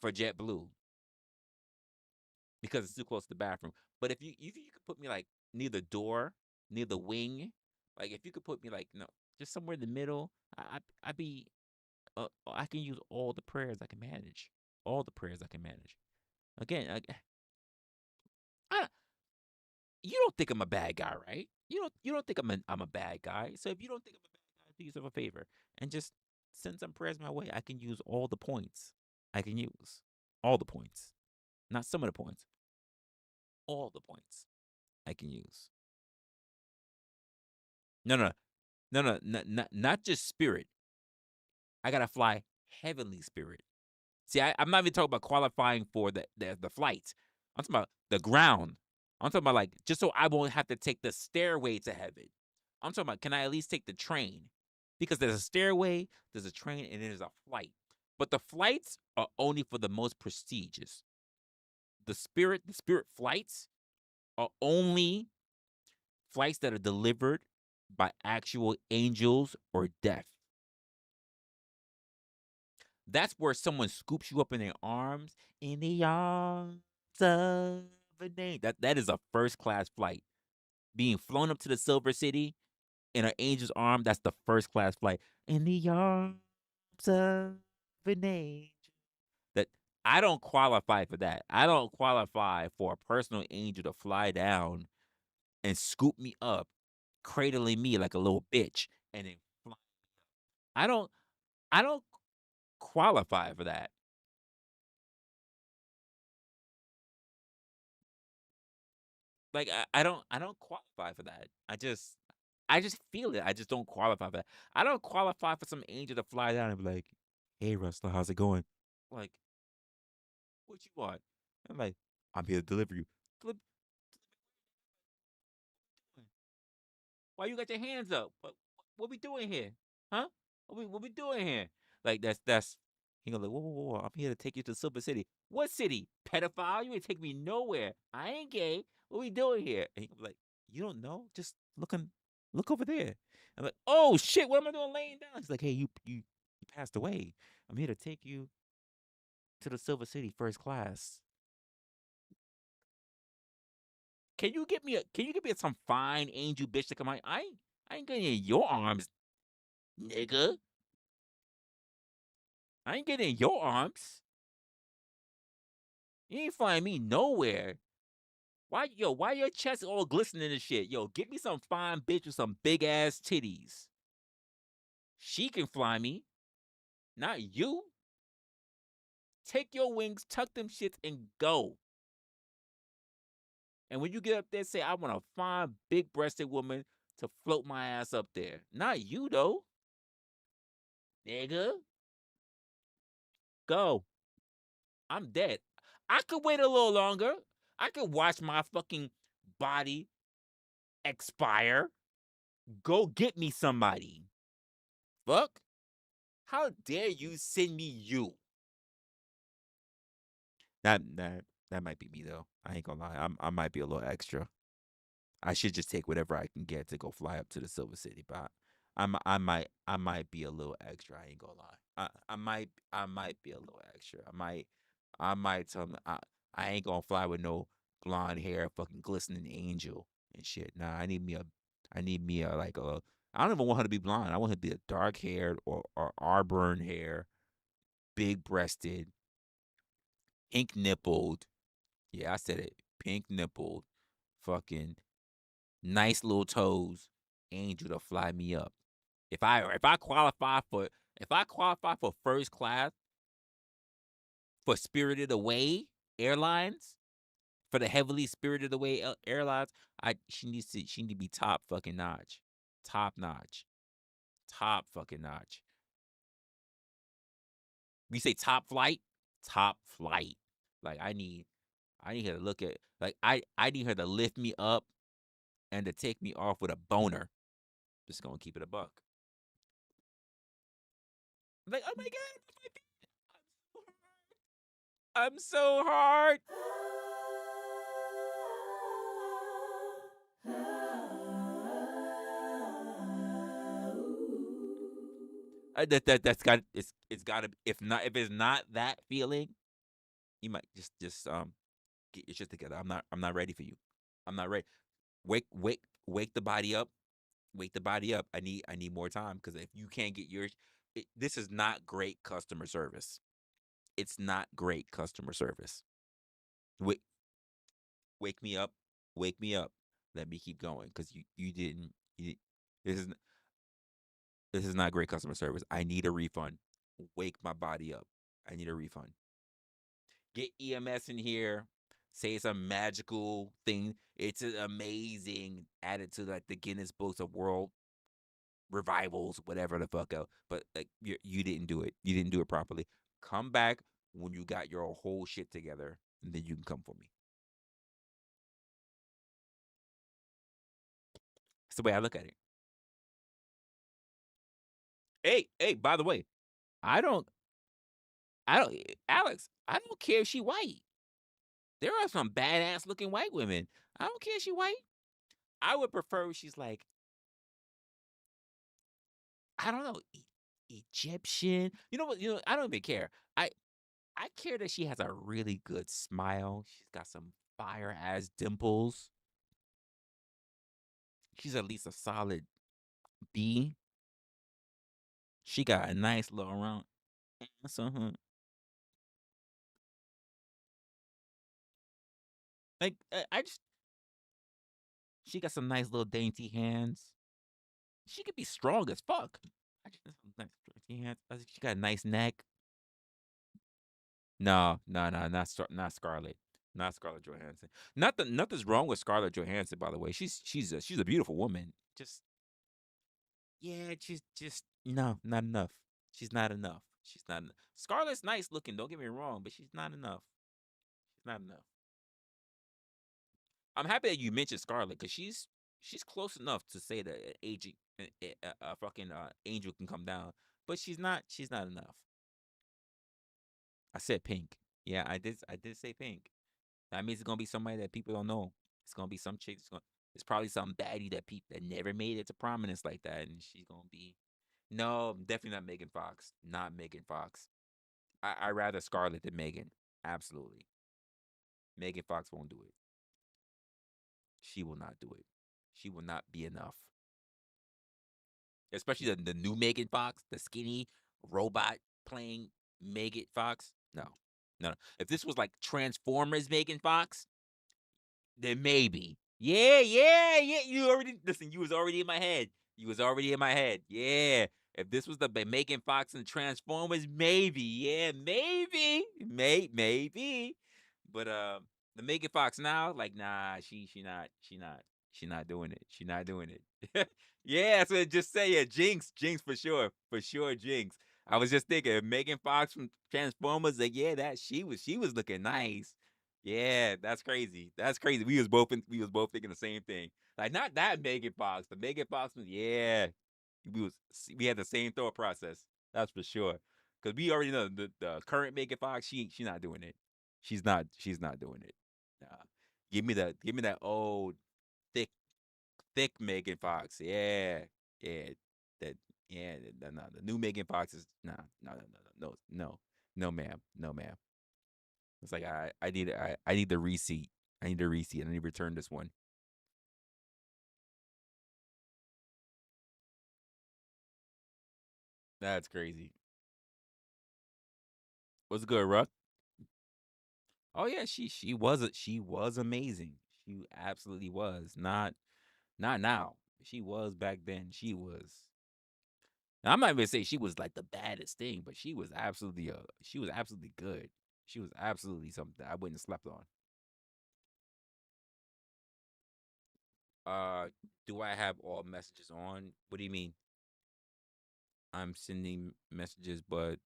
for JetBlue because it's too close to the bathroom. But if you could put me like near the door, near the wing, like if you could put me like just somewhere in the middle, I'd be I can use all the prayers I can manage. All the prayers I can manage. Again, I you don't think I'm a bad guy, right? You don't think I'm a bad guy. So if you don't think I'm a bad guy, do yourself a favor and just send some prayers my way. I can use all the points. I can use all the points, not some of the points. All the points I can use. No, no, no, no, not just spirit. I gotta fly heavenly spirit. See, I'm not even talking about qualifying for the flight. I'm talking about the ground. I'm talking about like just so I won't have to take the stairway to heaven. I'm talking about can I at least take the train? Because there's a stairway, there's a train, and there's a flight. But the flights are only for the most prestigious. The spirit flights are only flights that are delivered by actual angels or death. That's where someone scoops you up in their arms, in the arms of an angel. That is a first class flight. Being flown up to the Silver City in an angel's arm, that's the first class flight. In the arms of an angel. That I don't qualify for that. I don't qualify for a personal angel to fly down and scoop me up, cradling me like a little bitch, and then fly. I don't I don't qualify for that. Like I don't qualify for that. I just feel it. I just don't qualify for that. I don't qualify for some angel to fly down and be like, "Hey, Resla, how's it going?" Like, what you want? I'm like, I'm here to deliver you. Deli- Why you got your hands up? What we doing here? Huh? What we doing here? Like that's he gonna like, whoa. I'm here to take you to Silver City. What city? Pedophile? You ain't take me nowhere. I ain't gay. What we doing here? And he gonna be like, you don't know? Just look over there. I'm like, oh shit, what am I doing laying down? He's like, hey, you passed away. I'm here to take you to the Silver City first class. Can you get me some fine angel bitch to come out? I ain't getting in your arms, nigga. I ain't getting in your arms. You ain't flying me nowhere. Why your chest all glistening and shit? Yo, get me some fine bitch with some big ass titties. She can fly me, not you. Take your wings, tuck them shits, and go. And when you get up there, say, I want a fine, big breasted woman to float my ass up there. Not you, though. Nigga. Go. I'm dead. I could wait a little longer. I could watch my fucking body expire. Go get me somebody. Fuck. How dare you send me you? That might be me though. I ain't gonna lie. I might be a little extra. I should just take whatever I can get to go fly up to the Silver City, but I might be a little extra. I ain't gonna lie. I might be a little extra. I might tell them I ain't gonna fly with no blonde hair, fucking glistening angel and shit. Nah, I need me a like a. I don't even want her to be blonde. I want her to be a dark haired or auburn hair, big breasted, pink nippled. Yeah, I said it. Pink nippled, fucking nice little toes, angel to fly me up. If I qualify for first class for Spirited Away Airlines, for the heavily Spirited Away Airlines, she need to be top fucking notch. Top notch. Top fucking notch. We say top flight? Top flight. Like I need her to look at like I need her to lift me up and to take me off with a boner. Just gonna keep it a buck. Like, oh my god, I'm so hard. That's got it's got to if it's not that feeling, you might just get your shit together. I'm not ready for you. I'm not ready. Wake the body up. Wake the body up. I need more time because if you can't get yours, this is not great customer service. It's not great customer service. Wake me up. Wake me up. Let me keep going because you didn't. This is this is not great customer service. I need a refund. Wake my body up. I need a refund. Get EMS in here. Say some magical thing. It's amazing. Add it to like the Guinness Books of World Revivals, whatever the fuck else. But like you didn't do it. You didn't do it properly. Come back when you got your whole shit together, and then you can come for me. That's the way I look at it. Hey, by the way, I don't Alex, I don't care if she white. There are some badass looking white women. I don't care if she white. I would prefer if she's like, I don't know, Egyptian. You know what? You know, I don't even care. I care that she has a really good smile. She's got some fire ass dimples. She's at least a solid B. She got a nice little round ass on her. Like I just, she got some nice little dainty hands. She could be strong as fuck. I just nice dainty hands. She got a nice neck. No, not Scarlett. Not Scarlett Johansson. Nothing's wrong with Scarlett Johansson, by the way. She's a beautiful woman. Just yeah, just no, not enough. She's not enough. She's not. Scarlett's nice looking. Don't get me wrong, but she's not enough. She's not enough. I'm happy that you mentioned Scarlett because she's close enough to say that a fucking angel can come down, but she's not. She's not enough. I said pink. Yeah, I did say pink. That means it's gonna be somebody that people don't know. It's gonna be some chick. It's probably some baddie that people that never made it to prominence like that, and she's gonna be. No, definitely not Megan Fox. Not Megan Fox. I rather Scarlett than Megan. Absolutely. Megan Fox won't do it. She will not do it. She will not be enough. Especially the new Megan Fox, the skinny robot playing Megan Fox. No, no. If this was like Transformers Megan Fox, then maybe. Yeah. You already listen. You was already in my head. You was already in my head. Yeah. If this was the Megan Fox and Transformers, maybe. Yeah, maybe. Maybe. But the Megan Fox now, like, nah, she not doing it. She not doing it. Yeah, so just say it. Jinx for sure. For sure, Jinx. I was just thinking Megan Fox from Transformers, like, yeah, that she was looking nice. Yeah, that's crazy. That's crazy. We was both thinking the same thing. Like not that Megan Fox, but Megan Fox was yeah. We had the same thought process. That's for sure. Cause we already know the current Megan Fox, she not doing it. She's not doing it. Nah. Give me that old thick Megan Fox. Yeah. Yeah. Yeah, the new Megan Fox is no, ma'am, no, ma'am. It's like I need the receipt. I need the receipt. I need to return this one. That's crazy. What's good, Ruck? Oh yeah, she was amazing. She absolutely was. Not now. She was back then. She was. Now, I'm not even say she was like the baddest thing, but she was absolutely good. She was absolutely something I wouldn't have slept on. Uh, do I have all messages on? What do you mean? I'm sending messages, but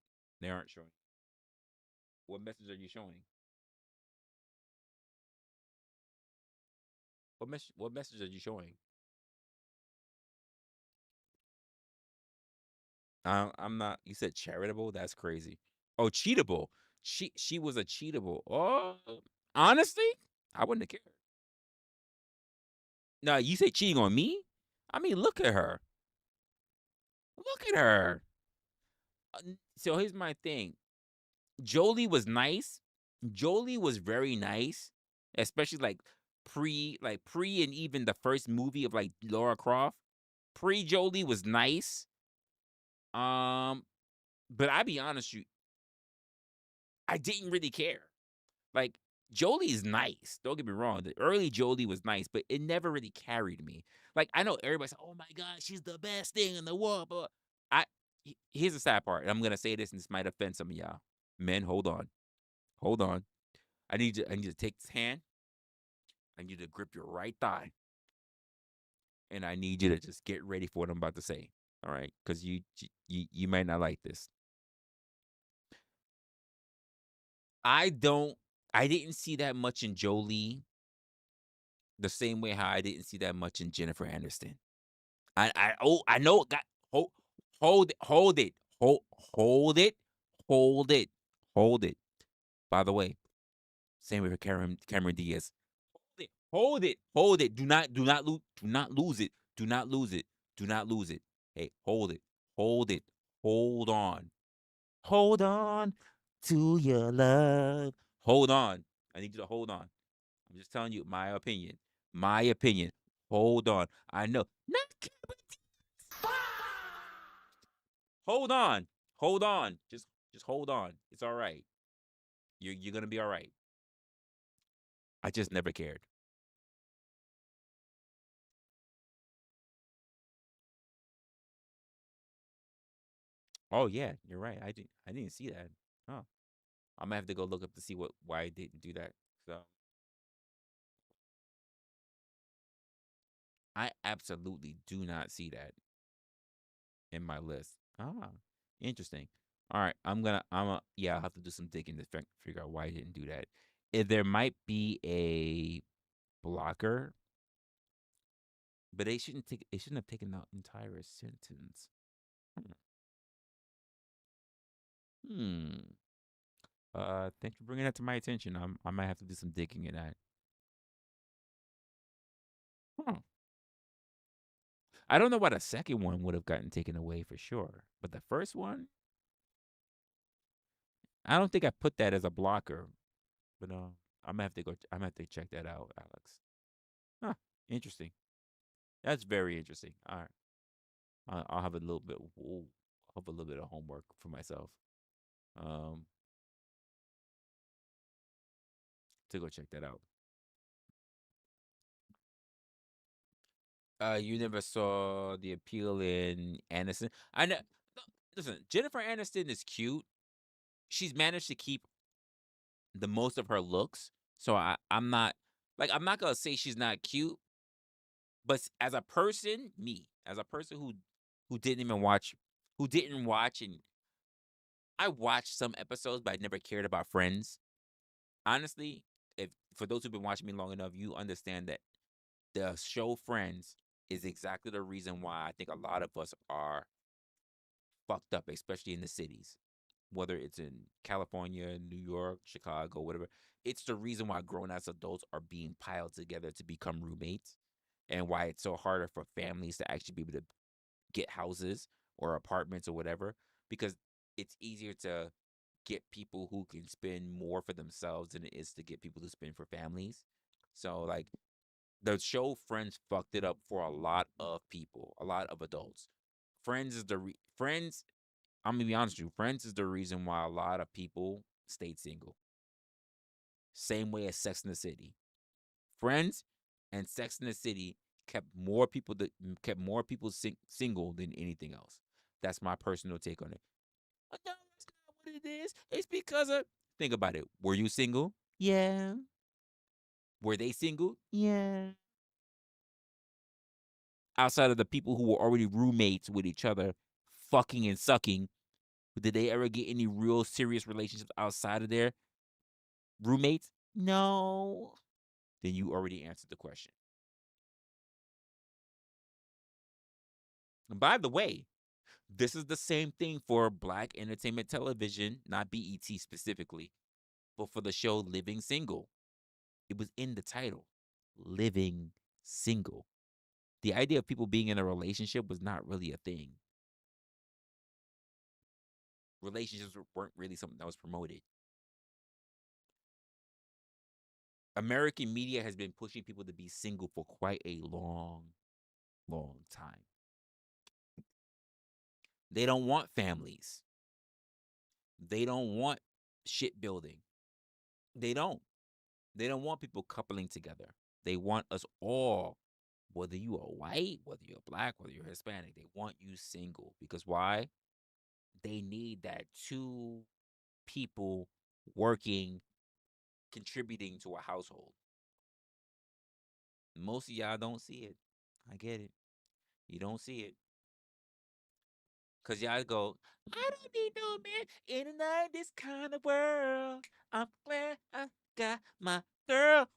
they aren't showing. What message are you showing? What message are you showing? I'm not. You said charitable. That's crazy. Oh, cheatable. She was a cheatable. Oh, honestly, I wouldn't have cared. No, you say cheating on me? I mean, look at her. Look at her. So here's my thing. Jolie was nice. Jolie was very nice, especially pre and even the first movie of like Laura Croft. Pre Jolie was nice. Um, but I be honest, I didn't really care. Like Jolie is nice. Don't get me wrong. The early Jolie was nice, but it never really carried me. Like I know everybody's, oh my god, she's the best thing in the world. But here's the sad part. And I'm gonna say this, and this might offend some of y'all. Men, hold on, hold on. I need you to take this hand. I need you to grip your right thigh, and I need you to just get ready for what I'm about to say. All right, because you might not like this. I don't. I didn't see that much in Jolie the same way how I didn't see that much in Jennifer Aniston. I know it got hold it, hold it, hold hold it, hold it, hold it. By the way, same with Cameron Diaz. Hold it, hold it. Do not lose it. Do not lose it. Do not lose it. Hey, hold it. Hold it. Hold on. Hold on to your love. Hold on. I need you to hold on. I'm just telling you my opinion. My opinion. Hold on. I know. Not hold on. Hold on. Just hold on. It's all right. You're gonna be all right. I just never cared. Oh yeah, you're right. I didn't see that. Huh. I'm gonna have to go look up to see why I didn't do that. So I absolutely do not see that in my list. Ah, interesting. All right, yeah, I'll have to do some digging to figure out why I didn't do that. If there might be a blocker, but they shouldn't have taken the entire sentence. Hmm. Hmm. Thanks for bringing that to my attention. I might have to do some digging in that. Huh. I don't know why the second one would have gotten taken away for sure, but the first one, I don't think I put that as a blocker. But I'm gonna have to go. I'm gonna have to check that out, Alex. Huh. Interesting. That's very interesting. All right. I'll have a little bit. I'll have a little bit of homework for myself. Um, to go check that out. You never saw the appeal in Aniston. I know. Listen, Jennifer Aniston is cute. She's managed to keep the most of her looks. So I'm not I'm not gonna say she's not cute, but as a person, as a person who didn't even watch, who didn't watch, and I watched some episodes, but I never cared about Friends. Honestly, if for those who've been watching me long enough, you understand that the show Friends is exactly the reason why I think a lot of us are fucked up, especially in the cities, whether it's in California, New York, Chicago, whatever. It's the reason why grown ass adults are being piled together to become roommates, and why it's so harder for families to actually be able to get houses or apartments or whatever, because it's easier to get people who can spend more for themselves than it is to get people to spend for families. So like the show Friends fucked it up for a lot of people, a lot of adults. Friends. I'm gonna be honest with you. Friends is the reason why a lot of people stayed single. Same way as Sex in the City. Friends and Sex in the City kept more people single than anything else. That's my personal take on it. No, that's not what it is. It's because of. Think about it. Were you single? Yeah. Were they single? Yeah. Outside of the people who were already roommates with each other, fucking and sucking, did they ever get any real serious relationships outside of their roommates? No. Then you already answered the question. And by the way, this is the same thing for Black entertainment television, not BET specifically, but for the show Living Single. It was in the title, Living Single. The idea of people being in a relationship was not really a thing. Relationships weren't really something that was promoted. American media has been pushing people to be single for quite a long, long time. They don't want families. They don't want shit building. They don't. They don't want people coupling together. They want us all, whether you are white, whether you're Black, whether you're Hispanic, they want you single. Because why? They need that two people working, contributing to a household. Most of y'all don't see it. I get it. You don't see it. Because y'all go, I don't need no man in this kind of world. I'm glad I got my girl.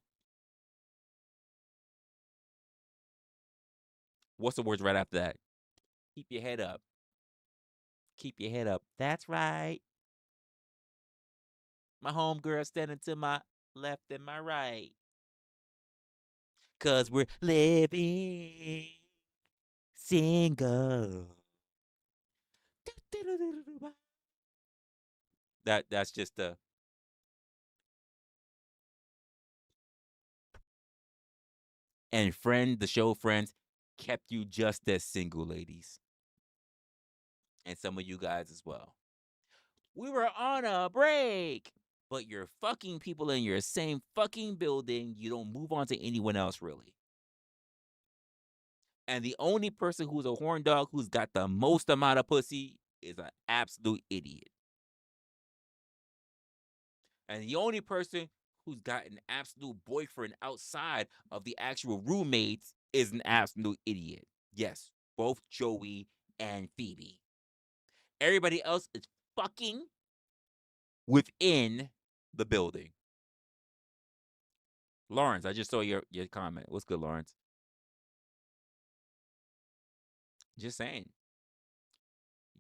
What's the words right after that? Keep your head up. Keep your head up. That's right. My homegirl standing to my left and my right. Cause we're living single. That's just the the show Friends kept you just as single, ladies. And some of you guys as well. We were on a break, but you're fucking people in your same fucking building. You don't move on to anyone else, really. And the only person who's a horn dog who's got the most amount of pussy is an absolute idiot. And the only person who's got an absolute boyfriend outside of the actual roommates is an absolute idiot. Yes, both Joey and Phoebe. Everybody else is fucking within the building. Lawrence, I just saw your comment. What's good, Lawrence? Just saying.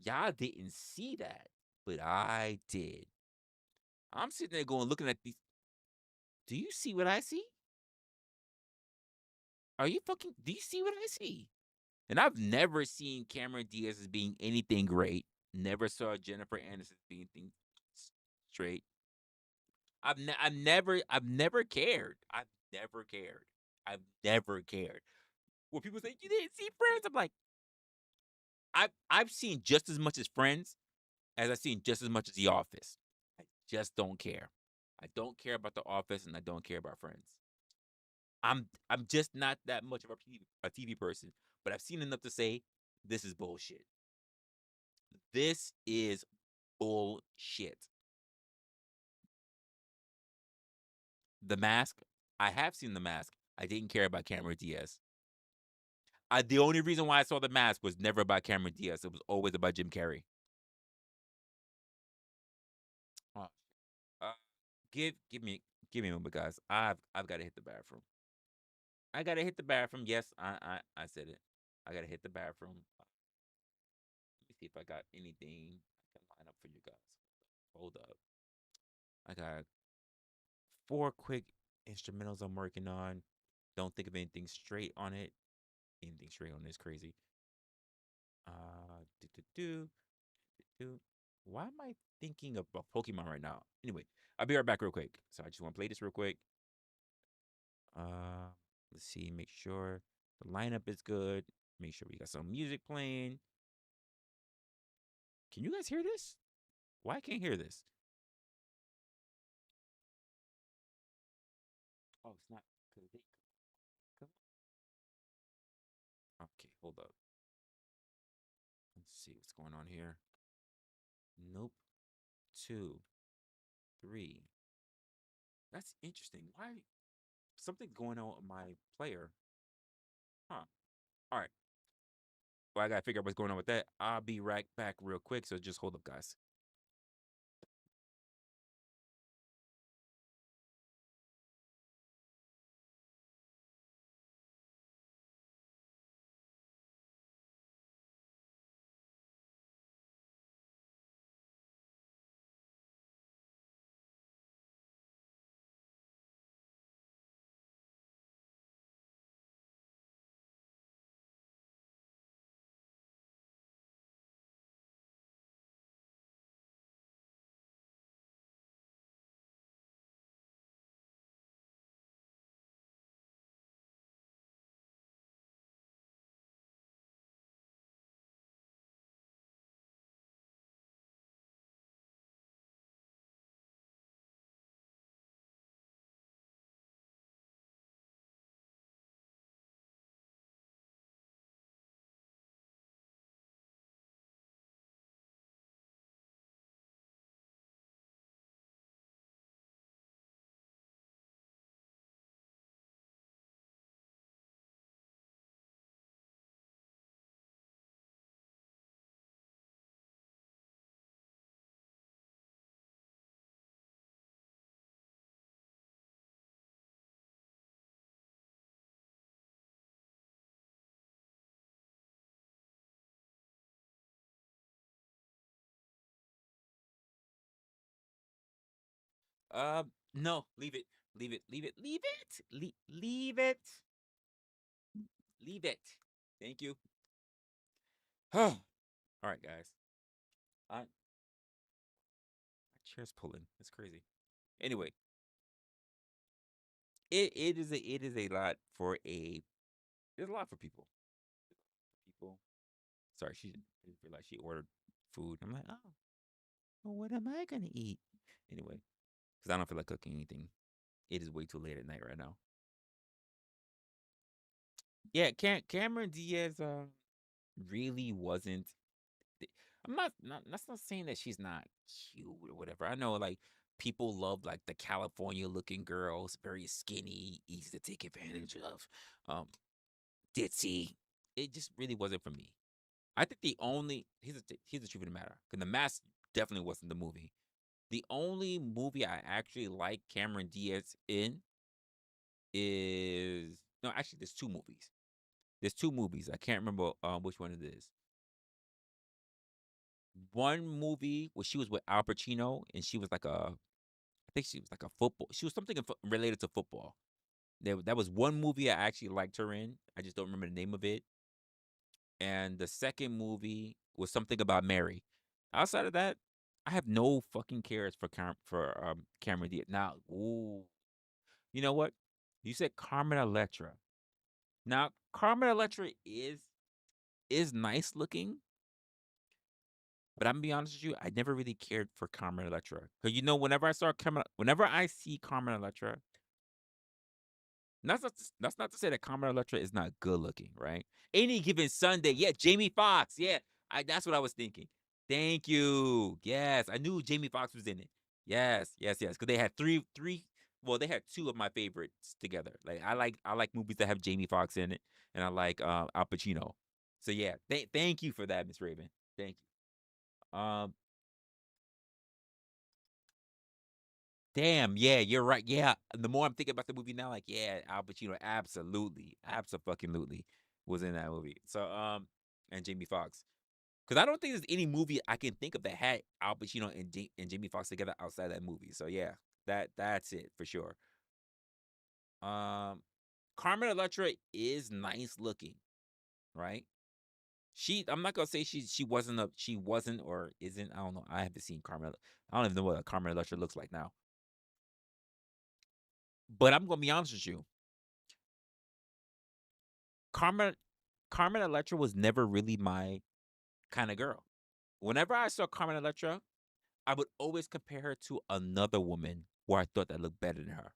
Y'all didn't see that, but I did. I'm sitting there going, looking at these. Do you see what I see? Do you see what I see? And I've never seen Cameron Diaz as being anything great. Never saw Jennifer Aniston being anything straight. I've never cared. I've never cared. I've never cared. When people say you didn't see Friends, I'm like, I've seen just as much as Friends as I've seen just as much as The Office. I just don't care. I don't care about The Office and I don't care about Friends. I'm just not that much of a TV person, but I've seen enough to say this is bullshit. This is bullshit. The Mask, I have seen The Mask. I didn't care about Cameron Diaz. The only reason why I saw The Mask was never about Cameron Diaz. It was always about Jim Carrey. Oh, give me a moment, guys. I've got to hit the bathroom. I gotta hit the bathroom. Yes, I said it. I gotta hit the bathroom. Let me see if I got anything I can line up for you guys. Hold up. I got 4 quick instrumentals I'm working on. Don't think of anything straight on it. Anything straight on this crazy. Do, do, do, do. Why am I thinking of Pokemon right now? Anyway, I'll be right back real quick. So I just want to play this real quick. Uh, let's see. Make sure the lineup is good. Make sure we got some music playing. Can you guys hear this? Why I can't hear this? Oh, it's not. Okay, hold up. Let's see what's going on here. Nope. 2, 3. That's interesting. Why? Something's going on with my player. Huh. All right. Well, I gotta figure out what's going on with that. I'll be right back real quick. So just hold up, guys. No, leave it, leave it, leave it, leave it, leave it, leave it. Thank you. All right, guys. My chair's pulling. It's crazy. Anyway, it is a lot for a. It's a lot for people. People. Sorry, she didn't realize she ordered food. I'm like, oh, well, what am I gonna eat? Anyway, because I don't feel like cooking anything. It is way too late at night right now. Yeah, Cameron Diaz really wasn't. I'm not. That's not saying that she's not cute or whatever. I know like people love like the California looking girls, very skinny, easy to take advantage of, ditzy. It just really wasn't for me. I think the only here's the truth of the matter. Cause The Mask definitely wasn't the movie. The only movie I actually like Cameron Diaz in is no, actually, there's two movies. There's two movies. I can't remember which one it is. One movie where she was with Al Pacino and she was like I think she was like a football. She was something related to football. That was one movie I actually liked her in. I just don't remember the name of it. And the second movie was something about Mary. Outside of that, I have no fucking cares for Cameron Diaz. Now, ooh, you know what? You said Carmen Electra. Now, Carmen Electra is nice looking, but I'm gonna be honest with you, I never really cared for Carmen Electra. Because whenever I see Carmen Electra, that's not to say that Carmen Electra is not good looking, right? Any given Sunday, yeah, Jamie Foxx, yeah, that's what I was thinking. Thank you. Yes, I knew Jamie Foxx was in it. Yes, yes, yes. Because they had three. Well, they had two of my favorites together. Like I like movies that have Jamie Foxx in it, and I like Al Pacino. So yeah, thank you for that, Miss Raven. Thank you. Damn, yeah, you're right. Yeah, the more I'm thinking about the movie now, like, yeah, Al Pacino, absolutely, absolutely was in that movie. So, and Jamie Foxx, because I don't think there's any movie I can think of that had Al Pacino and Jamie Foxx together outside that movie. So yeah, that's it for sure. Um, Carmen Electra is nice looking, right? I'm not gonna say she wasn't or isn't. I don't know. I haven't seen Carmen. I don't even know what a Carmen Electra looks like now. But I'm gonna be honest with you. Carmen Carmen Electra was never really my kind of girl. Whenever I saw Carmen Electra, I would always compare her to another woman where I thought that looked better than her.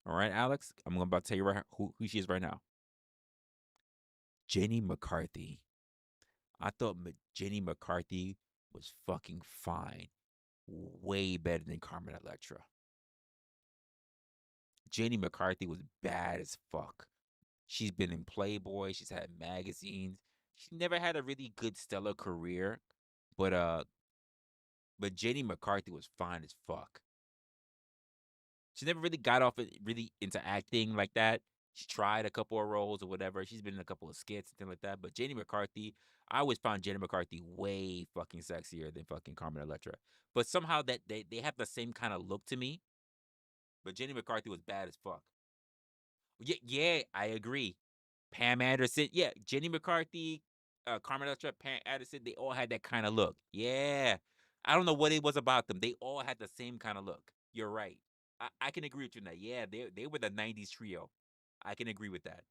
All right, Alex, I'm about to tell you who she is right now. Jenny McCarthy. I thought Jenny McCarthy was fucking fine. Way better than Carmen Electra. Jenny McCarthy was bad as fuck. She's been in Playboy. She's had magazines. She never had a really good stellar career, but Jenny McCarthy was fine as fuck. She never really got off it really into acting like that. She tried a couple of roles or whatever. She's been in a couple of skits and things like that. But Jenny McCarthy, I always found Jenny McCarthy way fucking sexier than fucking Carmen Electra. But somehow that they have the same kind of look to me. But Jenny McCarthy was bad as fuck. Yeah, I agree. Pam Anderson, yeah, Jenny McCarthy, Carmen Electra, Pam Anderson, they all had that kind of look. Yeah. I don't know what it was about them. They all had the same kind of look. You're right. I can agree with you on that. Yeah, they were the 90s trio. I can agree with that.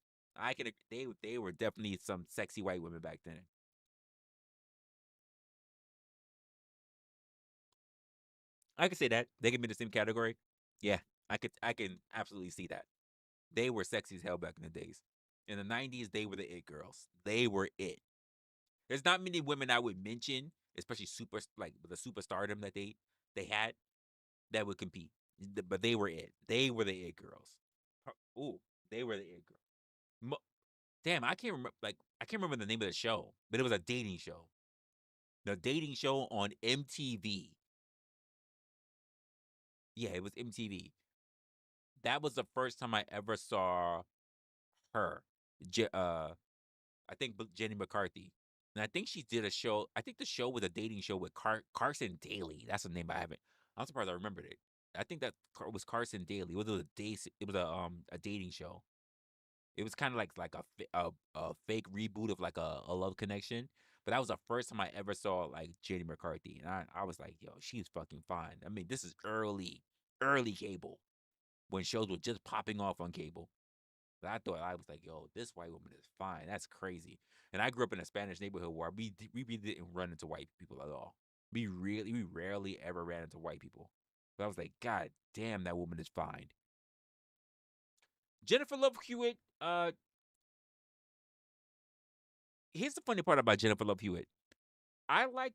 They were definitely some sexy white women back then. I can say that. They can be in the same category. Yeah, I can absolutely see that. They were sexy as hell back in the days. In the 90s, they were the it girls. They were it. There's not many women I would mention, especially like the superstardom that they had that would compete. But they were it. They were the it girls. Ooh, they were the it girl. Damn, I can't remember the name of the show, but it was a dating show. The dating show on MTV. Yeah, it was MTV. That was the first time I ever saw her. I think Jenny McCarthy. And I think she did a show. I think the show was a dating show with Carson Daly. That's the name I haven't. I'm surprised I remembered it. I think that was Carson Daly. It was it was a dating show. It was kind of like a fake reboot of like a Love Connection. But that was the first time I ever saw like Jenny McCarthy, and I was like, yo, she's fucking fine. I mean, this is early cable when shows were just popping off on cable. But I was like, yo, this white woman is fine. That's crazy. And I grew up in a Spanish neighborhood where we really didn't run into white people at all. We rarely ever ran into white people. But I was like, God damn, that woman is fine. Jennifer Love Hewitt. Here's the funny part about Jennifer Love Hewitt. I like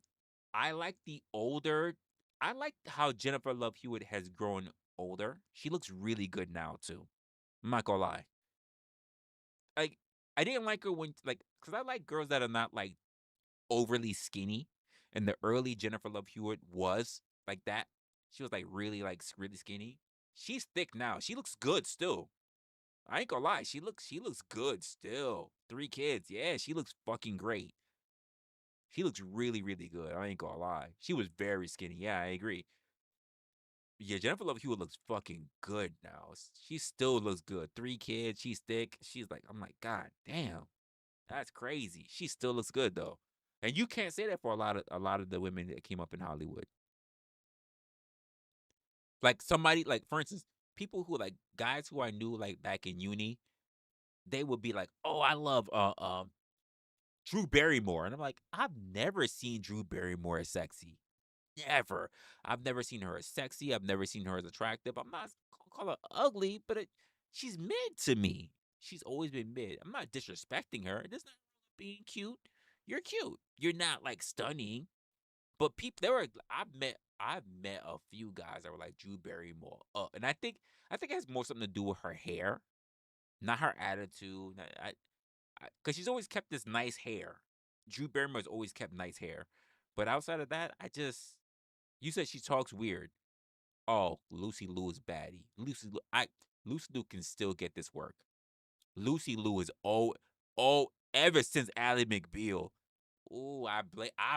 I like the older. I like how Jennifer Love Hewitt has grown older. She looks really good now too. I'm not gonna lie. Like I didn't like her when because I like girls that are not like overly skinny, and the early Jennifer Love Hewitt was like that. She was like really skinny. She's thick now. She looks good still. I ain't gonna lie. She looks good still. 3 kids. Yeah, she looks fucking great. She looks really good. I ain't gonna lie. She was very skinny. Yeah, I agree. Yeah, Jennifer Love Hewitt looks fucking good now. She still looks good. 3 kids. She's thick. I'm like, God damn, that's crazy. She still looks good though, and you can't say that for a lot of the women that came up in Hollywood. Like somebody like, for instance, people who like guys who I knew like back in uni, they would be like, "Oh, I love Drew Barrymore," and I'm like, I've never seen Drew Barrymore as sexy. Never. I've never seen her as sexy. I've never seen her as attractive. I'm not gonna call her ugly, but she's mid to me. She's always been mid. I'm not disrespecting her. There's not being cute. You're cute. You're not like stunning. But people, I've met a few guys that were like Drew Barrymore, and I think it has more something to do with her hair, not her attitude. Because she's always kept this nice hair. Drew Barrymore's always kept nice hair, but outside of that, you said she talks weird. Oh, Lucy Liu is baddie. Lucy Liu can still get this work. Lucy Liu is ever since Ally McBeal. Ooh, I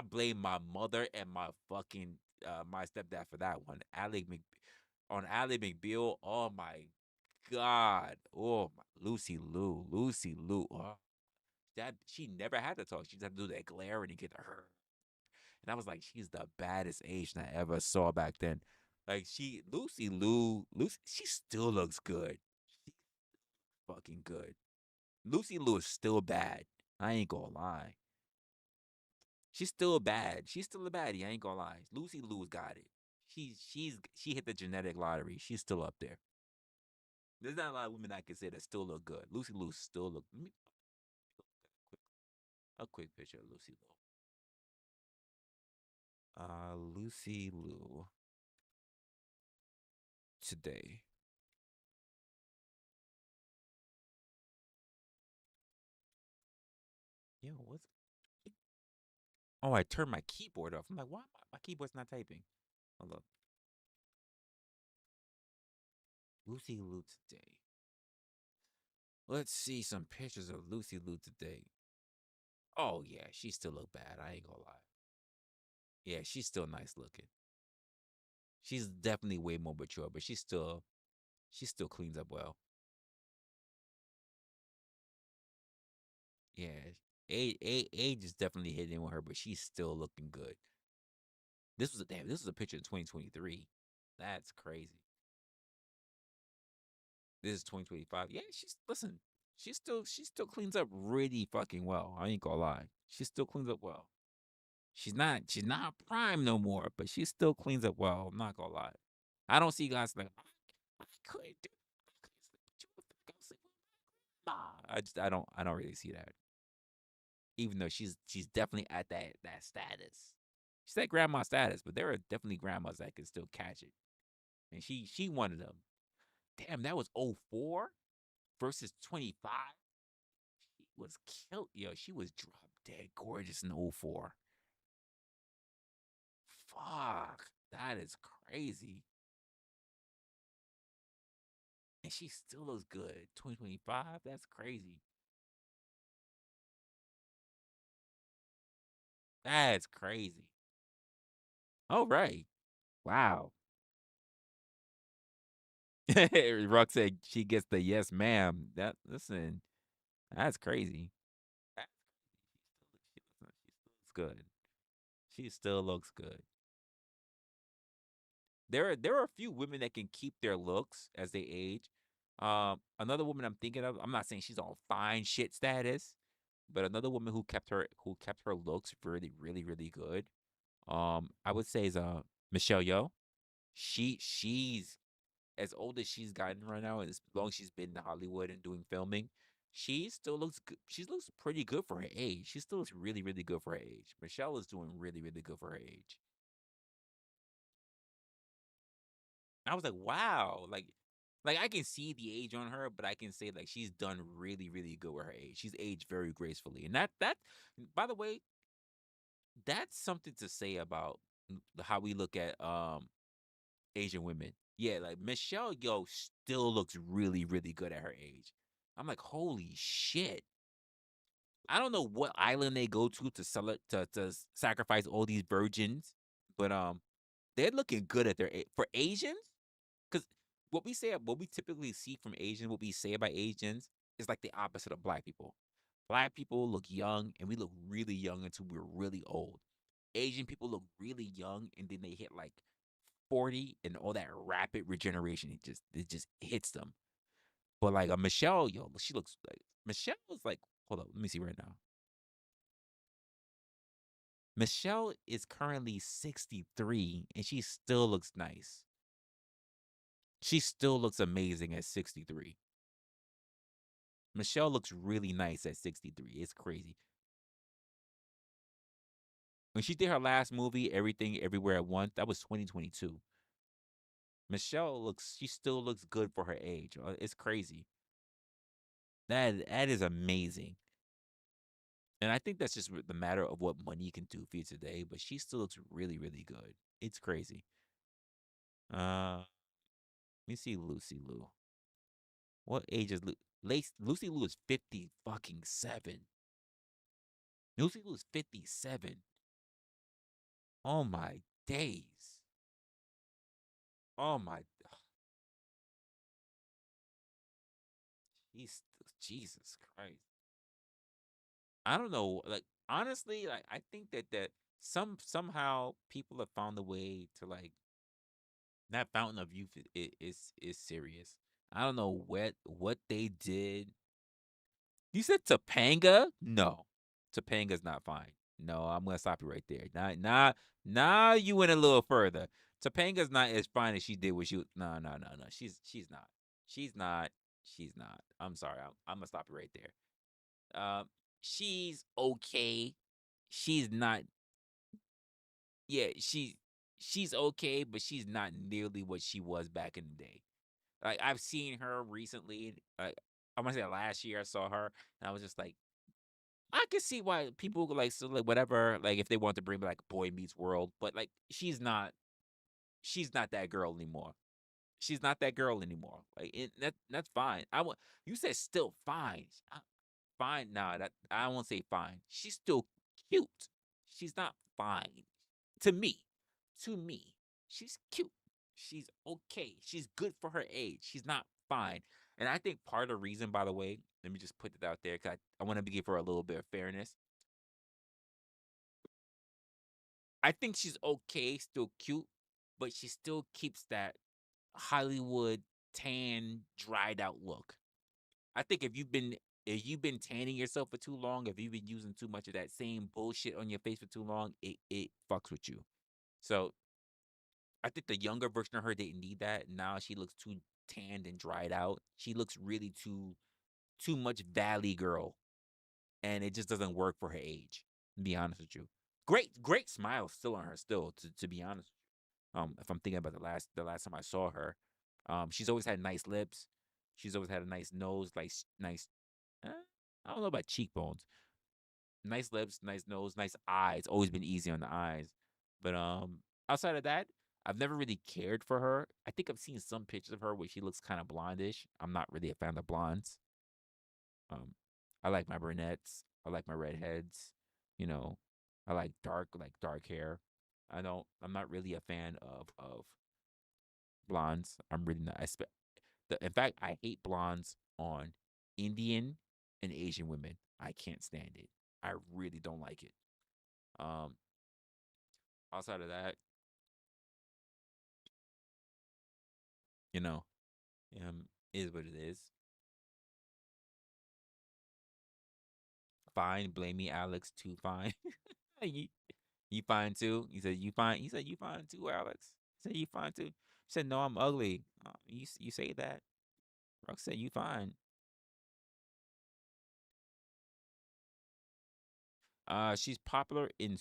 blame my mother and my fucking my stepdad for that one. Ally McBeal. Oh my God. Oh, Lucy Liu. Oh. she never had to talk. She just had to do that glare and you get her. And I was like, she's the baddest Asian I ever saw back then. Like Lucy, she still looks good. She's fucking good. Lucy Liu is still bad. I ain't gonna lie. She's still bad. She's still a baddie. I ain't gonna lie. Lucy Liu's got it. She hit the genetic lottery. She's still up there. There's not a lot of women I can say that still look good. Lucy Liu still look. Let me look at a quick picture of Lucy Liu. Lucy Liu today. Yo, what's? Oh, I turned my keyboard off. I'm like, why my keyboard's not typing? Hold up. Lucy Liu today. Let's see some pictures of Lucy Liu today. Oh yeah, she still look bad. I ain't gonna lie. Yeah, she's still nice looking. She's definitely way more mature, but she still cleans up well. Yeah, age is definitely hitting with her, but she's still looking good. This was a picture in 2023. That's crazy. This is 2025. Yeah, she still cleans up really fucking well. I ain't gonna lie. She still cleans up well. She's not prime no more, but she still cleans up well. I'm not gonna lie. I don't see guys like I couldn't do I couldn't sleep with you if I go sleep with my grandma. I don't really see that. Even though she's definitely at that status. She's at grandma status, but there are definitely grandmas that can still catch it. And she one of them. Damn, that was 04 versus 25. She was killed. Yo, she was drop dead gorgeous in 04. Fuck. That is crazy. And she still looks good. 2025? That's crazy. That's crazy. All right. Wow. Rock said she gets the yes, ma'am. Listen, that's crazy. That's crazy. She still looks good. She still looks good. There are a few women that can keep their looks as they age. Another woman I'm thinking of, I'm not saying she's on fine shit status, but another woman who kept her looks really, really, really good. I would say is Michelle Yeoh. She's as old as she's gotten right now, and as long as she's been in Hollywood and doing filming, she still looks good. She looks pretty good for her age. She still looks really, really good for her age. Michelle is doing really, really good for her age. I was like, wow, like I can see the age on her, but I can say like she's done really, really good with her age. She's aged very gracefully, and that by the way, that's something to say about how we look at Asian women. Yeah, like Michelle Yeoh still looks really, really good at her age. I'm like, holy shit. I don't know what island they go to sell it to sacrifice all these virgins, but they're looking good at for Asians. Because what we typically see from Asians, what we say about Asians is like the opposite of black people. Black people look young and we look really young until we're really old. Asian people look really young and then they hit like 40 and all that rapid regeneration. It just hits them. But like a Michelle, yo, she looks like Michelle is like, hold up, let me see right now. Michelle is currently 63 and she still looks nice. She still looks amazing at 63. Michelle looks really nice at 63. It's crazy. When she did her last movie, Everything Everywhere at Once, that was 2022. She still looks good for her age. It's crazy. That is amazing. And I think that's just the matter of what money can do for you today, but she still looks really, really good. It's crazy. Let me see Lucy Liu. What age is Lucy Liu is 50 fucking 7. Lucy Liu is 57. Oh my days. Oh my he's Jesus Christ. I don't know. Like honestly, like I think that somehow people have found a way to like that fountain of youth is serious. I don't know what they did. You said Topanga? No, Topanga's not fine. No, I'm gonna stop you right there. Now you went a little further. Topanga's not as fine as she did what she. No, no, no, no. She's not. She's not. She's not. I'm sorry. I'm gonna stop you right there. She's okay. She's not. Yeah, she's okay, but she's not nearly what she was back in the day. Like I've seen her recently. Like I want to say last year I saw her, and I was just like, I can see why people like so like whatever like if they want to bring back Boy Meets World, but like she's not that girl anymore. She's not that girl anymore. Like that's fine. I want you said still fine. Fine. Nah, that I won't say fine. She's still cute. She's not fine to me. To me, she's cute. She's okay. She's good for her age. She's not fine. And I think part of the reason, by the way, let me just put it out there because I want to give her a little bit of fairness. I think she's okay, still cute, but she still keeps that Hollywood tan, dried out look. I think if you've been tanning yourself for too long, if you've been using too much of that same bullshit on your face for too long, it fucks with you. So I think the younger version of her didn't need that. Now she looks too tanned and dried out. She looks really too much valley girl, and it just doesn't work for her age. To be honest with you, great smile still on her. Still, to be honest, if I'm thinking about the last time I saw her, she's always had nice lips. She's always had a nice nose, like nice. eh, I don't know about cheekbones. Nice lips, nice nose, nice eyes. Always been easy on the eyes. But outside of that, I've never really cared for her. I think I've seen some pictures of her where she looks kind of blondish. I'm not really a fan of blondes. Um, I like my brunettes. I like my redheads. You know, I like dark hair. I'm not really a fan of blondes. I'm really not. In fact, I hate blondes on Indian and Asian women. I can't stand it. I really don't like it. Um, outside of that, you know, is what it is. Fine, blame me, Alex. Too fine. you, you fine too? You said you fine. You said you fine too, Alex. You said you fine too. You said no, I'm ugly. You say that. Rock said you fine. She's popular in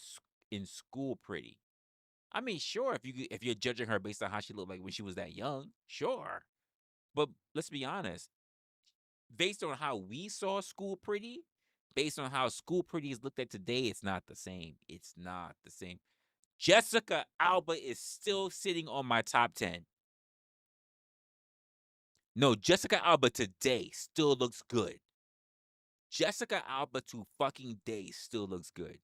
school. Pretty. I mean, sure. If you're judging her based on how she looked like when she was that young, sure. But let's be honest. Based on how we saw School Pretty, based on how School Pretty is looked at today, it's not the same. It's not the same. Jessica Alba is still sitting on my top 10. No, Jessica Alba today still looks good. Jessica Alba to fucking day still looks good.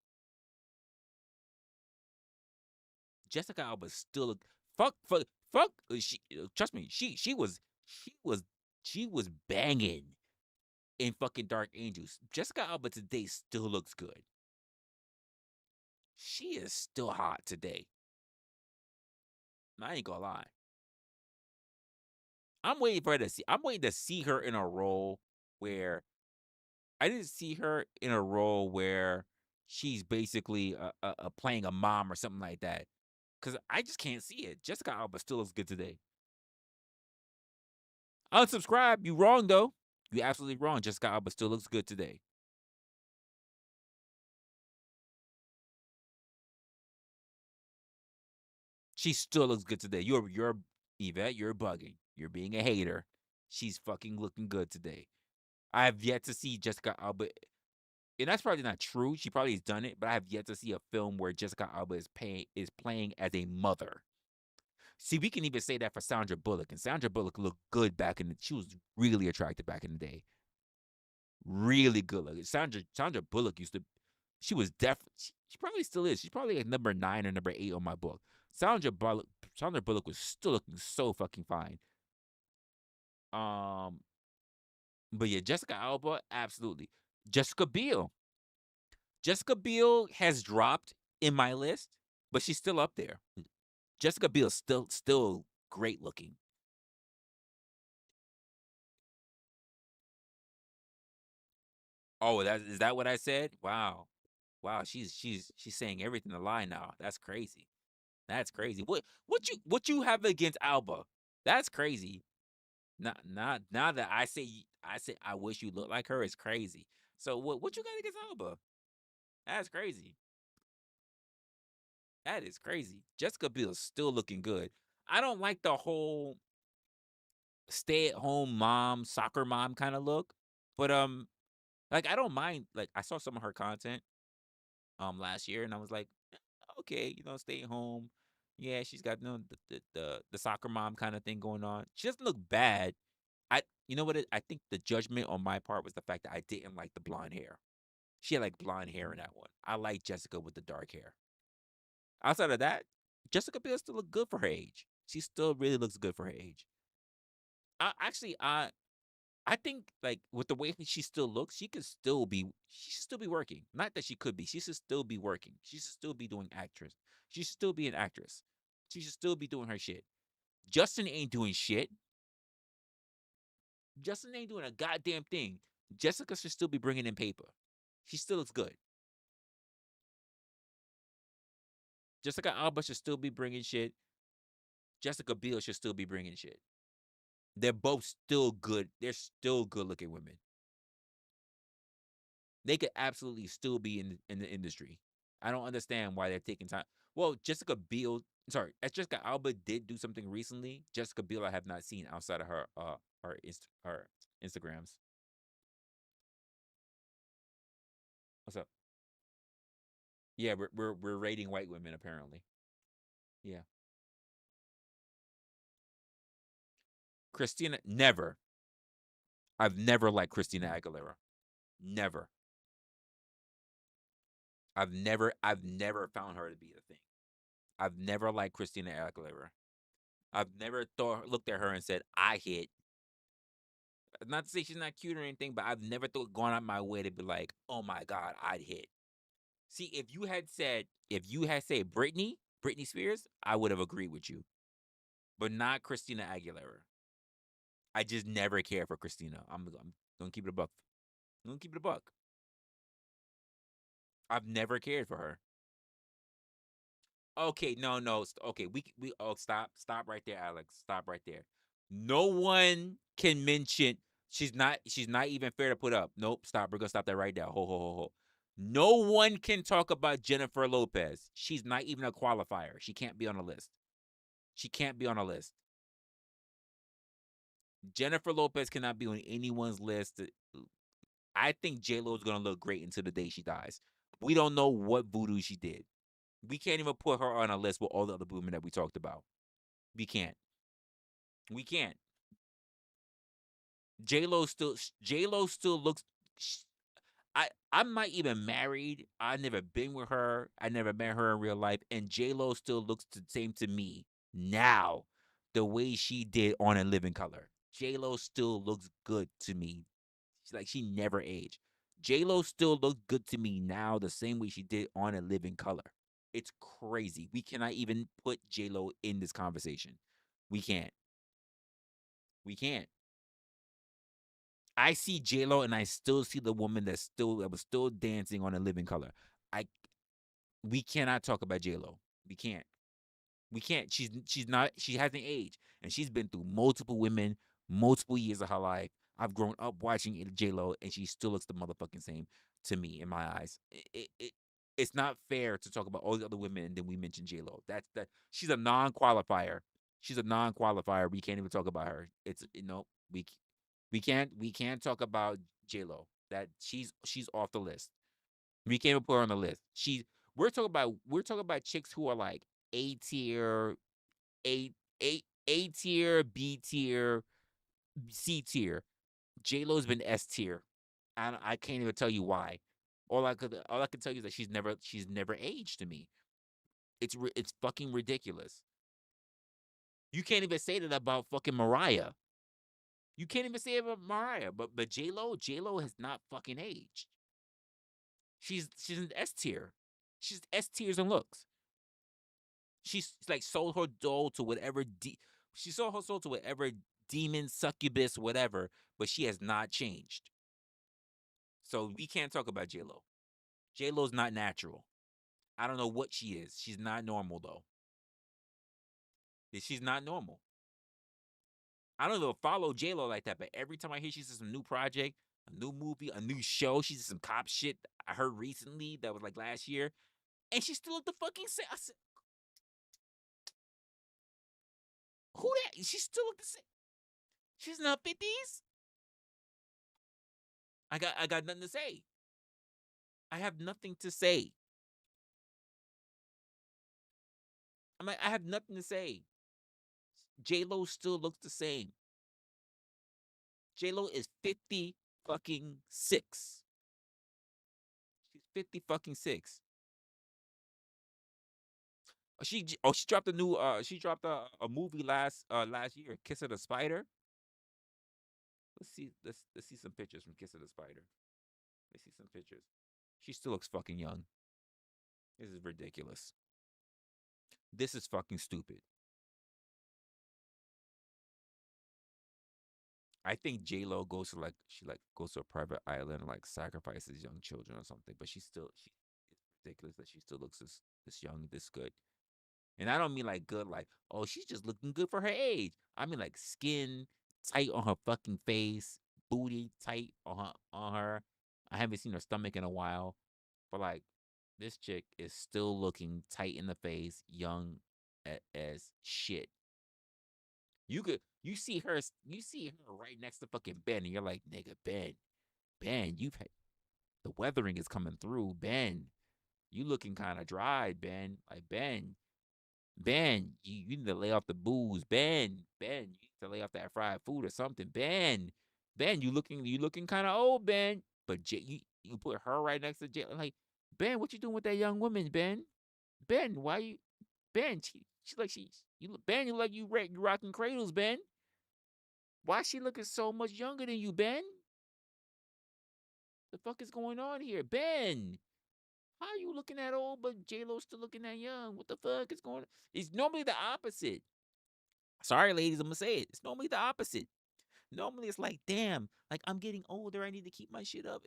Jessica Alba still look fuck. She trust me. She was banging in fucking Dark Angels. Jessica Alba today still looks good. She is still hot today. I ain't gonna lie. I'm waiting to see her in a role where I didn't see her in a role where she's basically playing a mom or something like that. Cause I just can't see it. Jessica Alba still looks good today. Unsubscribe. You wrong though. You absolutely wrong. Jessica Alba still looks good today. She still looks good today. You're Yvette. You're bugging. You're being a hater. She's fucking looking good today. I have yet to see Jessica Alba, and that's probably not true. She probably has done it, but I have yet to see a film where Jessica Alba is playing as a mother. See, we can even say that for Sandra Bullock, and Sandra Bullock looked good back in the. She was really attractive back in the day, really good looking. Sandra Bullock used to. She was definitely. She probably still is. She's probably like number 9 or number 8 on my book. Sandra Bullock was still looking so fucking fine. Um, but yeah, Jessica Alba, absolutely. Jessica Biel. Jessica Biel has dropped in my list, but she's still up there. Jessica Biel's still great looking. Oh, is that what I said? Wow. Wow, she's saying everything to lie now. That's crazy. That's crazy. What you have against Alba? That's crazy. Not now that I say I wish you looked like her is crazy. So what you got against Alba? That's crazy. That is crazy. Jessica Biel's still looking good. I don't like the whole stay-at-home mom, soccer mom kind of look, but like I don't mind. Like I saw some of her content last year, and I was like, okay, stay at home. Yeah, she's got the soccer mom kind of thing going on. She doesn't look bad. You know what? I think the judgment on my part was the fact that I didn't like the blonde hair. She had like blonde hair in that one. I like Jessica with the dark hair. Outside of that, Jessica Biel still look good for her age. She still really looks good for her age. I think like with the way that she still looks, she should still be working. Not that she could be. She should still be working. She should still be doing actress. She should still be an actress. She should still be doing her shit. Justin ain't doing shit. Justin ain't doing a goddamn thing. Jessica should still be bringing in paper. She still looks good. Jessica Alba should still be bringing shit. Jessica Biel should still be bringing shit. They're both still good. They're still good looking women. They could absolutely still be in the industry. I don't understand why they're taking time. Well, Jessica Alba did do something recently. Jessica Biel I have not seen outside of her Instagrams. What's up? Yeah, we're rating white women apparently. Yeah. Christina, never. I've never liked Christina Aguilera. Never. I've never found her to be a thing. I've never liked Christina Aguilera. I've never looked at her and said, I hit. Not to say she's not cute or anything, but I've never gone out my way to be like, oh my God, I'd hit. See, if you had said Britney Spears, I would have agreed with you. But not Christina Aguilera. I just never cared for Christina. I'm gonna keep it a buck. I'm gonna keep it a buck. I've never cared for her. Okay, no. Okay, stop right there, Alex. Stop right there. No one can mention she's not even fair to put up. Nope, stop. We're gonna stop that right now. Ho. No one can talk about Jennifer Lopez. She's not even a qualifier. She can't be on a list. She can't be on a list. Jennifer Lopez cannot be on anyone's list. I think J-Lo is gonna look great until the day she dies. We don't know what voodoo she did. We can't even put her on a list with all the other women that we talked about. We can't. We can't. J-Lo still looks. I'm not even married. I've never been with her. I never met her in real life, and J-Lo still looks the same to me now, the way she did on A Living Color. J-Lo still looks good to me. She never aged. J-Lo still looks good to me now, the same way she did on A Living Color. It's crazy. We cannot even put J-Lo in this conversation. We can't. We can't. I see J-Lo and I still see the woman that was still dancing on A Living Color. We cannot talk about J-Lo. We can't. We can't. She hasn't aged. And she's been through multiple women, multiple years of her life. I've grown up watching J-Lo and she still looks the motherfucking same to me in my eyes. It's not fair to talk about all the other women and then we mention J-Lo. She's a non-qualifier. She's a non-qualifier. We can't even talk about her. We can't talk about J-Lo. That she's off the list. We can't even put her on the list. We're talking about chicks who are like A tier, A tier, B tier, C tier. J-Lo's been S tier. I can't even tell you why. All I can tell you is that she's never aged to me. It's fucking ridiculous. You can't even say that about fucking Mariah. You can't even say it about Mariah, but J-Lo has not fucking aged. She's an S tier. She's S tiers and looks. She's like sold her soul to whatever she sold her soul to whatever demon, succubus, whatever, but she has not changed. So we can't talk about J-Lo. J-Lo's not natural. I don't know what she is. She's not normal though. She's not normal. I don't even follow J-Lo like that, but every time I hear she's in some new project, a new movie, a new show, she's in some cop shit I heard recently that was like last year, and she still looked the fucking same. I said, who that? She still looked the same. She's in her 50s. I got nothing to say. I have nothing to say. I'm like, I have nothing to say. J-Lo still looks the same. J-Lo is 50 fucking 6. She's 50 fucking 6. She dropped a new a movie last year, Kiss of the Spider. Let's see some pictures from Kiss of the Spider. Let's see some pictures. She still looks fucking young. This is ridiculous. This is fucking stupid. I think J-Lo goes to goes to a private island and like sacrifices young children or something, but it's ridiculous that she still looks this young, this good. And I don't mean like good, like, oh, she's just looking good for her age. I mean like skin tight on her fucking face, booty tight on her. I haven't seen her stomach in a while, but like this chick is still looking tight in the face, young as shit. You see her right next to fucking Ben, and you're like, nigga, Ben, the weathering is coming through, Ben. You looking kind of dry, Ben. Like Ben, you need to lay off the booze, Ben. You need to lay off that fried food or something, Ben. You looking kind of old, Ben. But you put her right next to Jay, like, Ben, what you doing with that young woman, Ben? Ben, why you, Ben? Ben, you like you rocking cradles, Ben. Why she looking so much younger than you, Ben? The fuck is going on here, Ben? How are you looking that old, but J-Lo's still looking that young? What the fuck is going on? It's normally the opposite. Sorry, ladies, I'm gonna say it. It's normally the opposite. Normally, it's like, damn, like I'm getting older. I need to keep my shit up.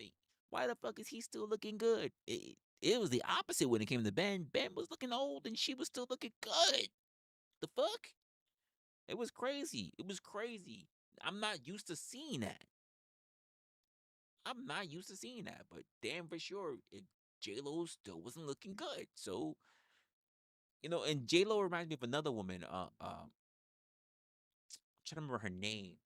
Why the fuck is he still looking good? It was the opposite when it came to Ben. Ben was looking old and she was still looking good. The fuck? It was crazy. It was crazy. I'm not used to seeing that. But damn for sure, J-Lo still wasn't looking good. So, and J-Lo reminds me of another woman. I'm trying to remember her name.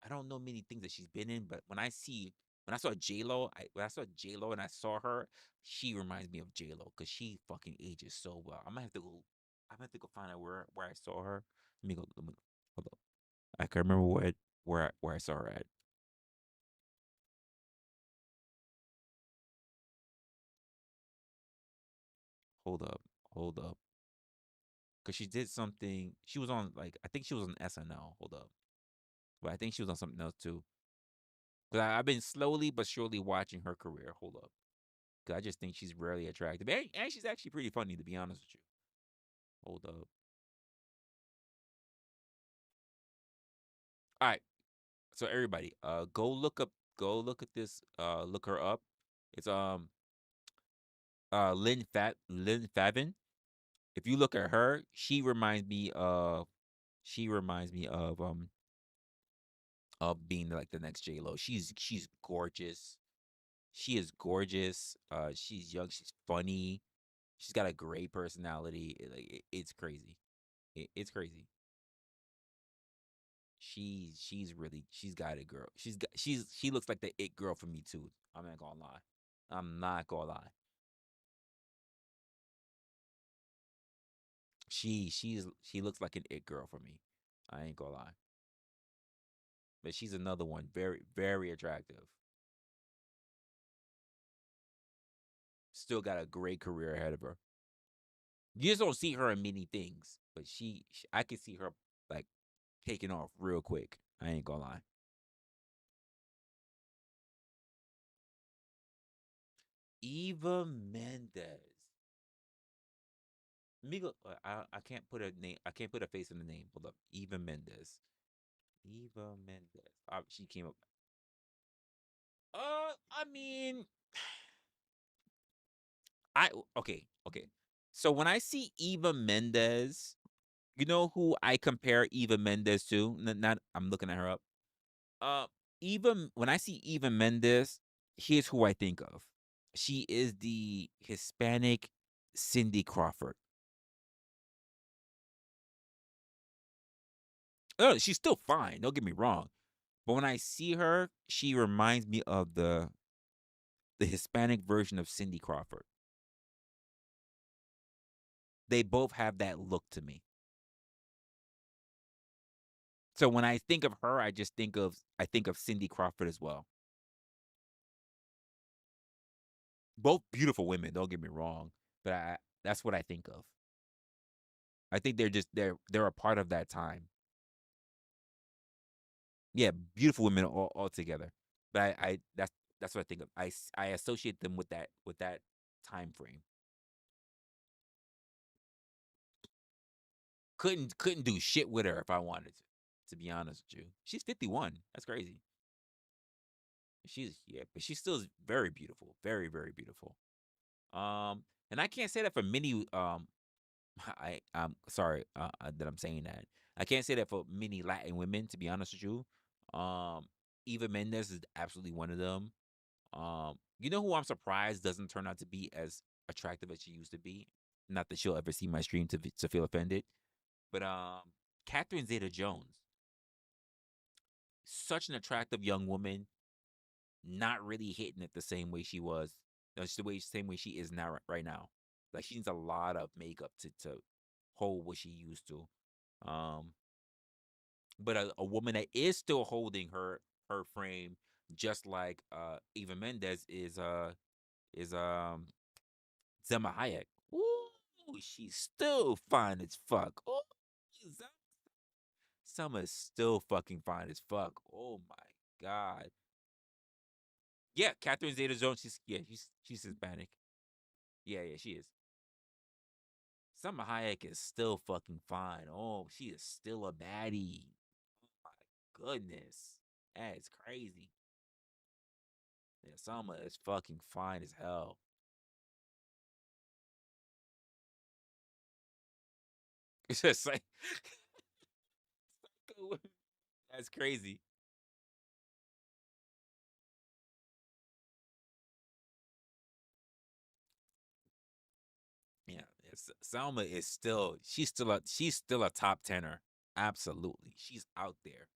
I don't know many things that she's been in, but when I saw J-Lo, and I saw her, she reminds me of J-Lo because she fucking ages so well. I'm gonna have to go find out where I saw her. Let me go. Hold up. I can remember where I saw her at. Hold up. Because she did something. She was on, like, I think she was on SNL. Hold up. But I think she was on something else too. Because I've been slowly but surely watching her career. Hold up. Because I just think she's rarely attractive. And she's actually pretty funny, to be honest with you. Hold up. All right. So everybody, go look at this, look her up. It's Lynn Favin. If you look at her, she reminds me of being like the next J-Lo. She's gorgeous. She is gorgeous. She's young. She's funny. She's got a great personality. It's crazy. It's crazy. She's got it, girl. She looks like the it girl for me too. I'm not gonna lie. She looks like an it girl for me. I ain't gonna lie. But she's another one, very, very attractive. Still got a great career ahead of her. You just don't see her in many things, but I could see her like taking off real quick. I ain't gonna lie. Eva Mendes. Let me go. I can't put a name. I can't put a face in the name. Hold up. Eva Mendes. Eva Mendes. She came up. I mean, okay. So when I see Eva Mendes, you know who I compare Eva Mendes to? Not I'm looking at her up. Uh, when I see Eva Mendes, here's who I think of. She is the Hispanic Cindy Crawford. Oh, she's still fine. Don't get me wrong. But when I see her, she reminds me of the Hispanic version of Cindy Crawford. They both have that look to me. So when I think of her, I think of Cindy Crawford as well. Both beautiful women, don't get me wrong, but that's what I think of. I think they're a part of that time. Yeah, beautiful women all together. But I that's what I think of. I associate them with that time frame. Couldn't do shit with her if I wanted to be honest with you. She's 51. That's crazy. But she still is very beautiful. Very, very beautiful. And I can't say that for many I'm sorry that I'm saying that. I can't say that for many Latin women, to be honest with you. Eva Mendes is absolutely one of them. You know who I'm surprised doesn't turn out to be as attractive as she used to be? Not that she'll ever see my stream to feel offended, but Catherine Zeta-Jones, such an attractive young woman, not really hitting it the same way she was, same way she is now right now. Like she needs a lot of makeup to hold what she used to. But a woman that is still holding her frame, just like Eva Mendes is Selma Hayek. Ooh, she's still fine as fuck. Oh, Selma is still fucking fine as fuck. Oh my god. Yeah, Catherine Zeta-Jones. She's Hispanic. Yeah, she is. Selma Hayek is still fucking fine. Oh, she is still a baddie. Oh my goodness, that is crazy. Yeah, Selma is fucking fine as hell. It's just like that's crazy. Yeah, Selma is she's still a top tenor. Absolutely, she's out there.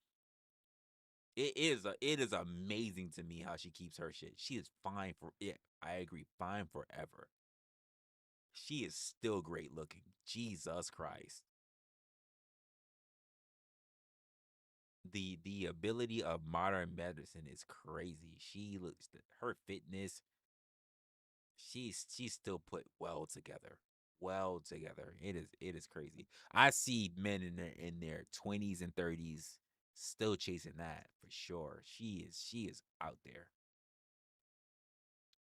It is amazing to me how she keeps her shit. She is fine for it. I agree, fine forever. She is still great looking. Jesus Christ. The ability of modern medicine is crazy. She looks her fitness. She's still put well together. Well together. It is crazy. I see men in their 20s and 30s still chasing that for sure. She is out there.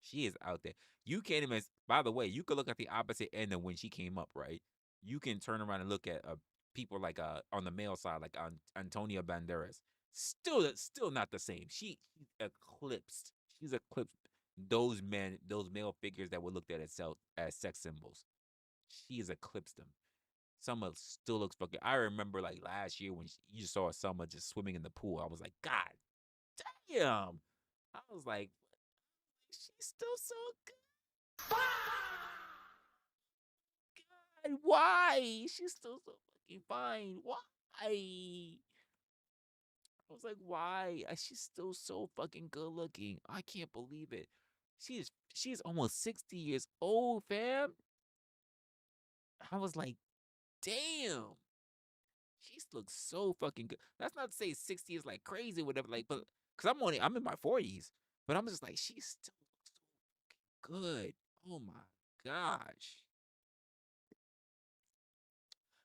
She is out there. You can't even. By the way, you could look at the opposite end of when she came up, right? You can turn around and look at people like on the male side, like Antonia Banderas. Still not the same. She's eclipsed. She's eclipsed those men, those male figures that were looked at as sex symbols. She has eclipsed them. Selma still looks fucking. I remember like last year when you saw Selma just swimming in the pool. I was like, God damn. I was like, she's still so good. God, why? She's still so fucking fine. Why? I was like, why? She's still so fucking good looking. I can't believe it. She's almost 60 years old, fam. I was like, damn. She looks so fucking good. That's not to say 60 is like crazy, whatever. Like, but because I'm in my 40s, but I'm just like, she still looks so good. Oh my gosh.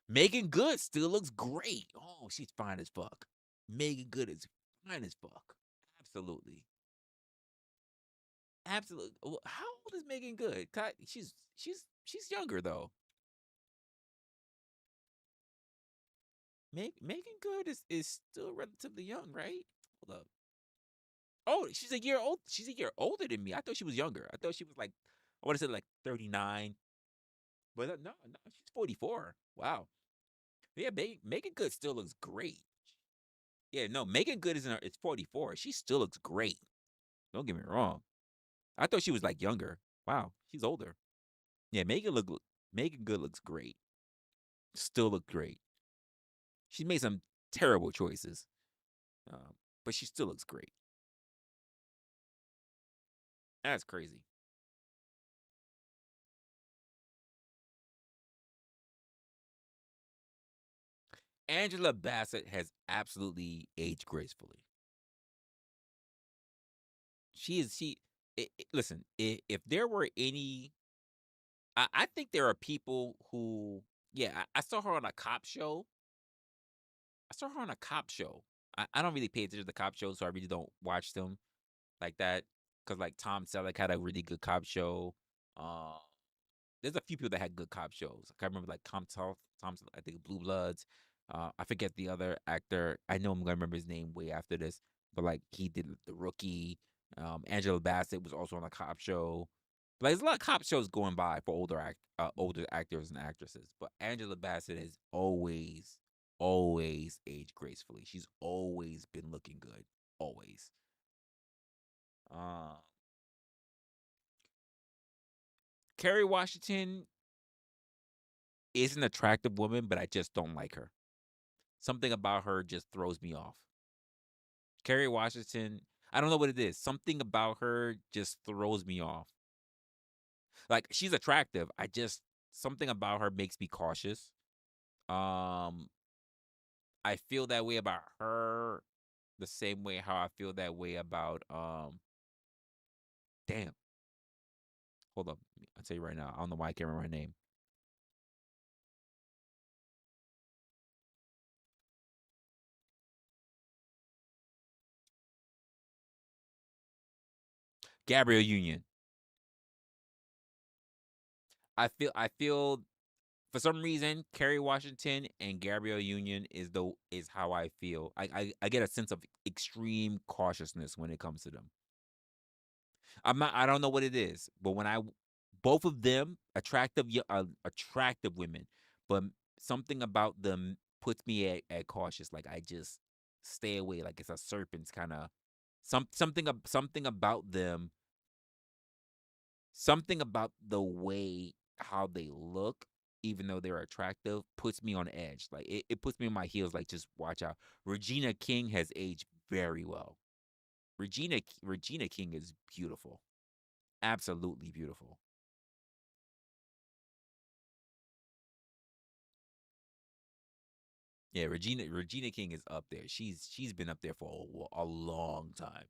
Megan Good still looks great. Oh, she's fine as fuck. Megan Good is fine as fuck. Absolutely. Absolutely. How old is Megan Good? She's younger though. Megan Good is still relatively young, right? Hold up. Oh, she's a year old. She's a year older than me. I thought she was younger. I thought she was like, I want to say like 39. But no, she's 44. Wow. Yeah, Megan Good still looks great. Yeah, no, Megan Good is 44. She still looks great. Don't get me wrong. I thought she was like younger. Wow, she's older. Yeah, Megan Good looks great. Still look great. She made some terrible choices, but she still looks great. That's crazy. Angela Bassett has absolutely aged gracefully. She is she. Listen, if there were any, I think there are people who, yeah, I saw her on a cop show. I saw her on a cop show. I don't really pay attention to the cop shows, so I really don't watch them like that. Cause like Tom Selleck had a really good cop show. Uh, there's a few people that had good cop shows. I can't remember like Tom, I think Blue Bloods. I forget the other actor. I know I'm gonna remember his name way after this, but like he did The Rookie. Angela Bassett was also on a cop show. Like there's a lot of cop shows going by for older actors and actresses. But Angela Bassett has always aged gracefully. She's always been looking good. Always. Uh, Kerry Washington is an attractive woman, but I just don't like her. Something about her just throws me off. Kerry Washington, I don't know what it is. Something about her just throws me off. Like she's attractive. Something about her makes me cautious. Um I feel that way about her the same way how I feel that way about damn. Hold up. I'll tell you right now. I don't know why I can't remember her name. Gabrielle Union. I feel for some reason Kerry Washington and Gabrielle Union is how I feel. I get a sense of extreme cautiousness when it comes to them. I don't know what it is, but both of them attractive women, but something about them puts me at cautious. Like I just stay away. Like it's a serpent's kind of something about them. Something about the way how they look, even though they're attractive, puts me on edge. Like it puts me on my heels. Like just watch out. Regina King has aged very well. Regina King is beautiful. Absolutely beautiful. Yeah, Regina King is up there. She's been up there for a long time.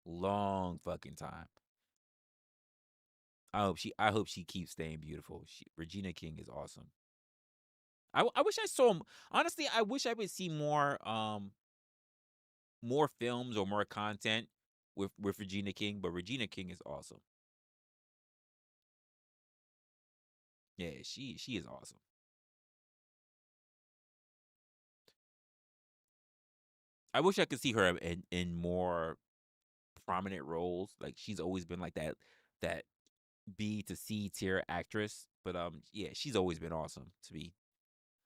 Long fucking time. I hope she keeps staying beautiful. Regina King is awesome. I wish I saw honestly, I wish I would see more films or more content with Regina King, but Regina King is awesome. Yeah, she is awesome. I wish I could see her in more prominent roles. Like she's always been like that B to C tier actress, but yeah, she's always been awesome to me.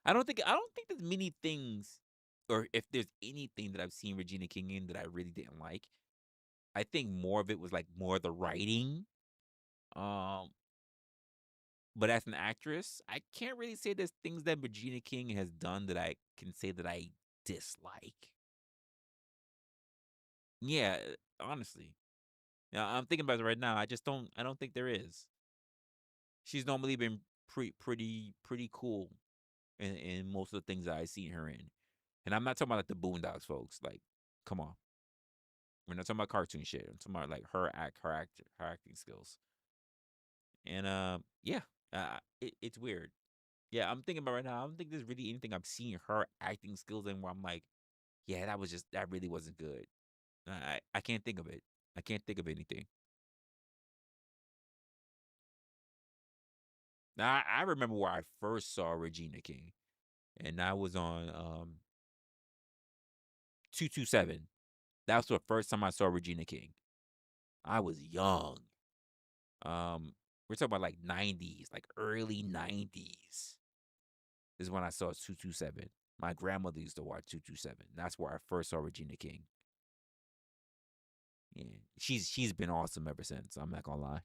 I don't think there's many things or if there's anything that I've seen Regina King in that I really didn't like. I think more of it was like more the writing. Um but as an actress, I can't really say there's things that Regina King has done that I can say that I dislike. Yeah, honestly. Yeah, I'm thinking about it right now. I don't think there is. She's normally been pretty cool in most of the things that I've seen her in. And I'm not talking about like the Boondocks folks. Like, come on. We're not talking about cartoon shit. I'm talking about like her acting skills. And yeah, it's weird. Yeah, I'm thinking about right now. I don't think there's really anything I've seen her acting skills in where I'm like, yeah, that really wasn't good. I can't think of it. I can't think of anything. Now I remember where I first saw Regina King, and I was on 227. That was the first time I saw Regina King. I was young. We're talking about like 90s, like early 90s. Is when I saw 227. My grandmother used to watch 227. That's where I first saw Regina King. Yeah, she's been awesome ever since. I'm not gonna lie.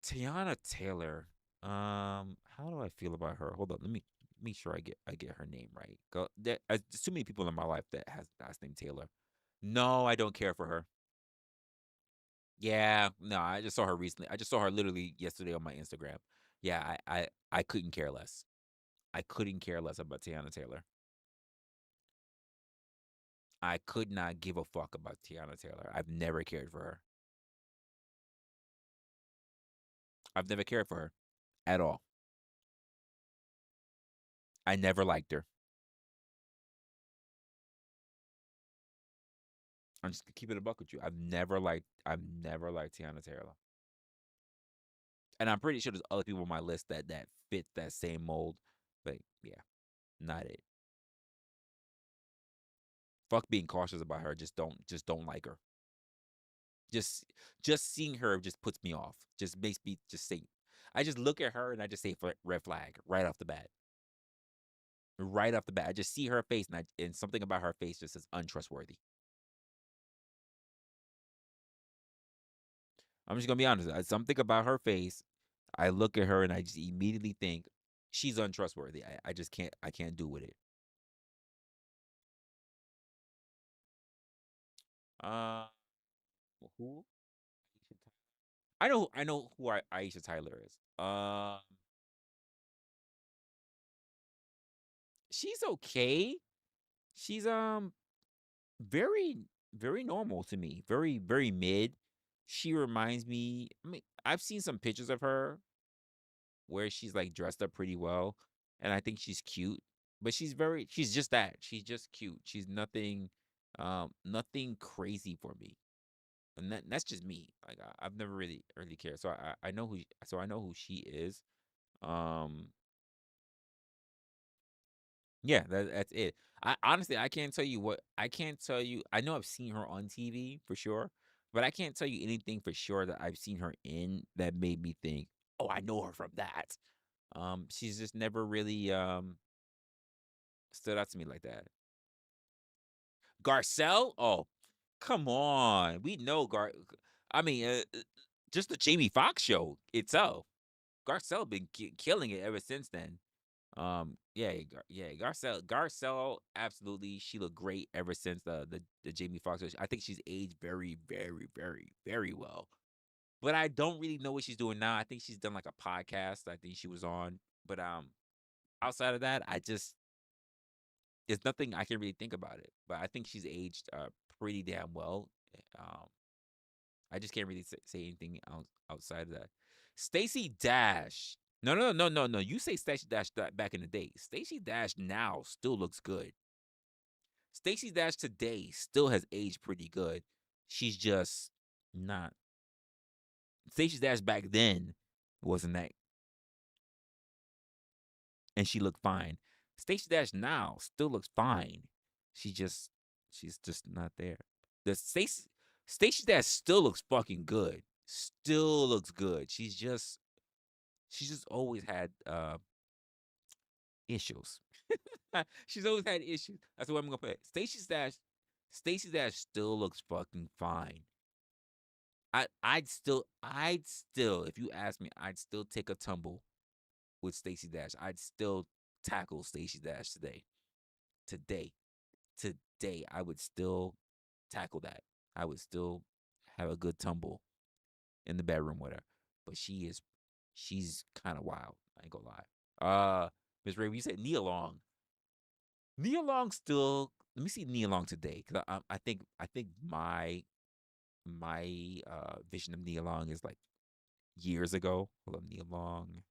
Tiana Taylor. How do I feel about her? Hold on, let me make sure I get her name right. There's too many people in my life that has last name Taylor. No, I don't care for her. Yeah, no, I just saw her recently. I just saw her literally yesterday on my Instagram. Yeah, I couldn't care less. I couldn't care less about Tiana Taylor. I could not give a fuck about Tiana Taylor. I've never cared for her. I've never cared for her at all. I never liked her. I'm just keeping it a buck with you. I've never liked Tiana Taylor. And I'm pretty sure there's other people on my list that fit that same mold. But yeah, not it. Fuck being cautious about her. Just don't like her. Just seeing her just puts me off. Just makes me just say I just look at her and I just say red flag right off the bat. Right off the bat. I just see her face and something about her face just says untrustworthy. I'm just gonna be honest. Something about her face, I look at her and I just immediately think she's untrustworthy. I just can't do with it. Uh, who? I know who Aisha Tyler is. She's okay. She's very very normal to me. Very mid. She reminds me. I mean, I've seen some pictures of her where she's like dressed up pretty well, and I think she's cute. But she's just that. She's just cute. She's nothing crazy for me. And that's just me. Like I've never really cared. So I know I know who she is. Um yeah, that's it. I honestly I can't tell you what I can't tell you. I know I've seen her on TV for sure, but I can't tell you anything for sure that I've seen her in that made me think, "Oh, I know her from that." She's just never really stood out to me like that. Garcelle? Oh, come on. We know I mean, just the Jamie Foxx show itself. Garcelle been killing it ever since then. Yeah, Garcelle, absolutely. She looked great ever since the Jamie Foxx. I think she's aged very, very, very, very well. But I don't really know what she's doing now. I think she's done like a podcast. I think she was on. But outside of that, I just there's nothing I can really think about it. But I think she's aged pretty damn well. Um, I just can't really say anything outside of that. Stacey Dash. No. You say Stacey Dash back in the day. Stacey Dash now still looks good. Stacey Dash today still has aged pretty good. She's just not. Stacey Dash back then wasn't that, and she looked fine. Stacey Dash now still looks fine. She's just not there. The Stacey Dash still looks fucking good. Still looks good. She's just always had issues. She's always had issues. That's what I'm gonna put. Stacey Dash still looks fucking fine. I'd still, if you ask me, I'd still take a tumble with Stacey Dash. I'd still tackle Stacey Dash today. Today. Today, I would still tackle that. I would still have a good tumble in the bedroom with her. But she's kind of wild. I ain't gonna lie. Miss Ray, you said Nia Long. Nia Long still. Let me see Nia Long today, because I think my vision of Nia Long is like years ago. Hold on, Nia Long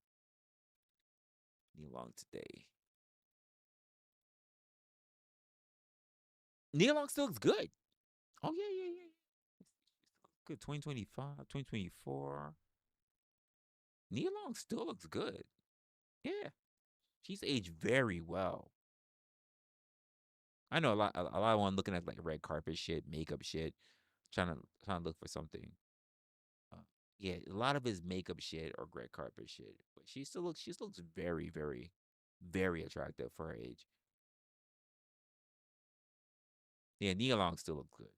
today. Nia Long still looks good. Oh yeah. good. 2025, 2024. Nia Long still looks good. Yeah, she's aged very well. I know a lot of one looking at like red carpet shit, makeup shit, trying to look for something. Uh, yeah, a lot of his makeup shit or red carpet shit, but she still looks very, very, very attractive for her age. Yeah, Nia Long still looks good.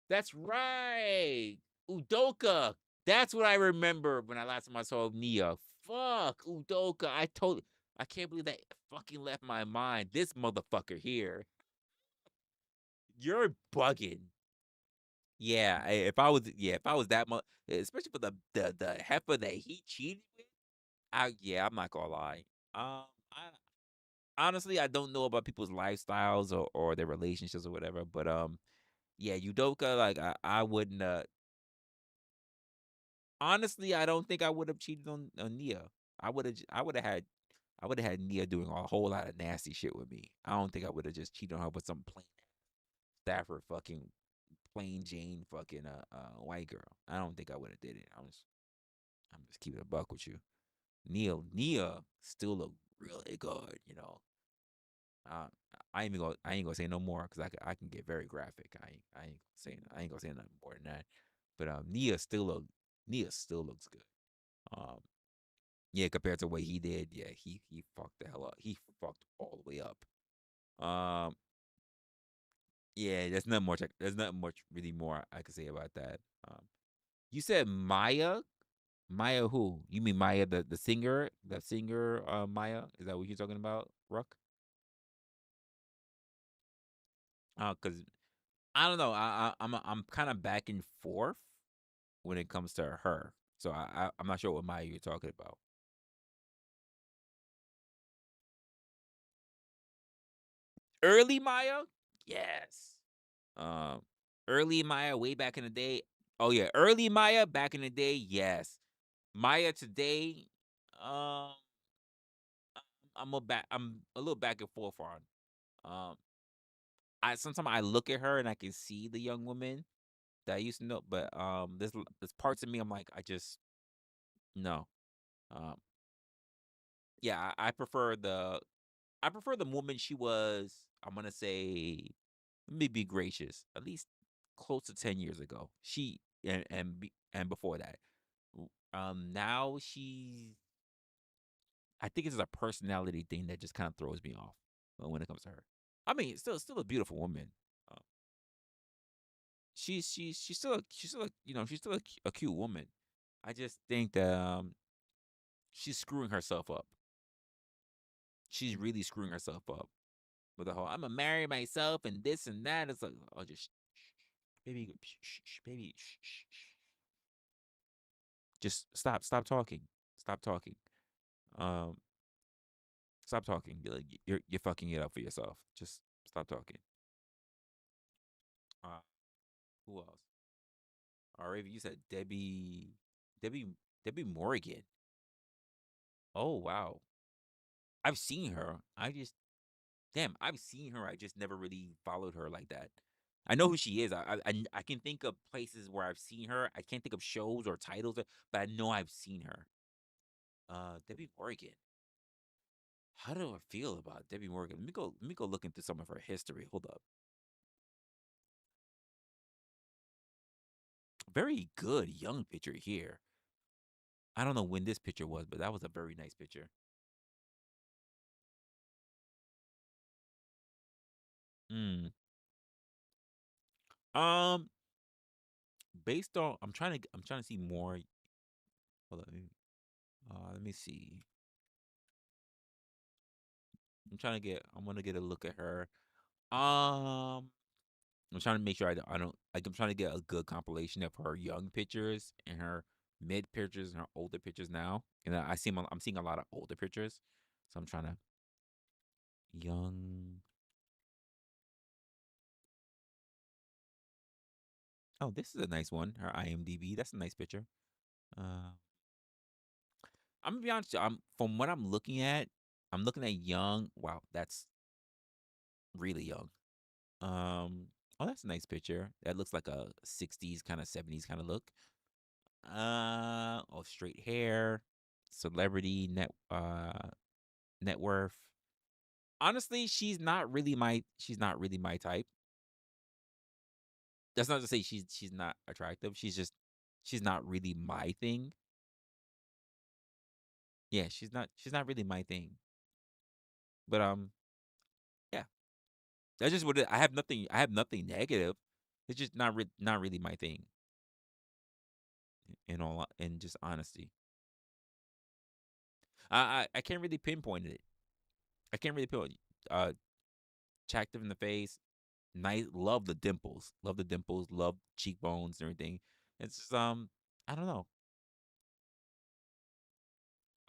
That's right, Udoka. That's what I remember when I last time I saw Nia. Fuck Udoka. I can't believe that fucking left my mind. This motherfucker here. You're bugging. Yeah, if I was that much, especially for the heifer that he cheated with, I'm not gonna lie. I honestly I don't know about people's lifestyles or their relationships or whatever, but yeah, Udoka, like I wouldn't. Honestly, I don't think I would have cheated on Nia. I would have had Nia doing a whole lot of nasty shit with me. I don't think I would have just cheated on her with some plain Stafford fucking plain Jane fucking white girl. I don't think I would have did it. I'm just keeping a buck with you. Nia still look really good, you know. Uh, I ain't gonna say no more because I can get very graphic. I ain't gonna say nothing more than that. But Nia still looks good. Um, yeah, compared to what he did, yeah, he fucked the hell up. He fucked all the way up. Um, yeah, there's nothing much really more I could say about that. Um, you said Maya. Maya who? You mean Maya the singer? The singer Maya? Is that what you're talking about, Ruck? Cuz I don't know. I'm kind of back and forth when it comes to her. So I'm not sure what Maya you're talking about. Early Maya? Yes. Um early Maya way back in the day. Oh yeah, early Maya back in the day. Yes. Maya today um I'm a little back and forth on. Um I sometimes I look at her and I can see the young woman that I used to know, but there's parts of me I'm like I just no. Um yeah, I prefer the woman she was. I'm gonna say let me be gracious, at least close to 10 years ago. And before that, now I think it's a personality thing that just kind of throws me off when it comes to her. I mean, still a beautiful woman. Uh, she's still a cute woman. I just think that she's screwing herself up. She's really screwing herself up with the whole "I'm gonna marry myself" and this and that. It's like, oh, just baby, baby, just stop talking, stop talking, um, stop talking. You're fucking it up for yourself. Just stop talking. Uh, who else? Raven, you said Debbie, Debbie Morgan. Oh wow, I've seen her. I've seen her. I just never really followed her like that. I know who she is. I can think of places where I've seen her. I can't think of shows or titles, but I know I've seen her. Debbie Morgan. How do I feel about Debbie Morgan? Let me go look into some of her history. Hold up. Very good young picture here. I don't know when this picture was, but that was a very nice picture. Hmm. Um, based on I'm trying to see more. Hold on. Let me see. I'm gonna get a look at her. Um, I'm trying to make sure I don't like I'm trying to get a good compilation of her young pictures and her mid pictures and her older pictures now. And I'm seeing a lot of older pictures. So I'm trying to young. Oh, this is a nice one. Her IMDb. That's a nice picture. Uh, I'm gonna be honest. I'm from what I'm looking at. I'm looking at young. Wow, that's really young. Um, Oh, that's a nice picture. That looks like a 60s kind of 70s kind of look. Oh, straight hair, celebrity net worth. Honestly, she's not really my type. That's not to say she's not attractive. She's not really my thing. Yeah, she's not really my thing. But yeah. That's just what I have nothing negative. It's just not really my thing in just honesty. I can't really pinpoint it. I can't really pinpoint uh attractive in the face. Nice, love the dimples. Love the dimples, love cheekbones and everything. It's just, I don't know.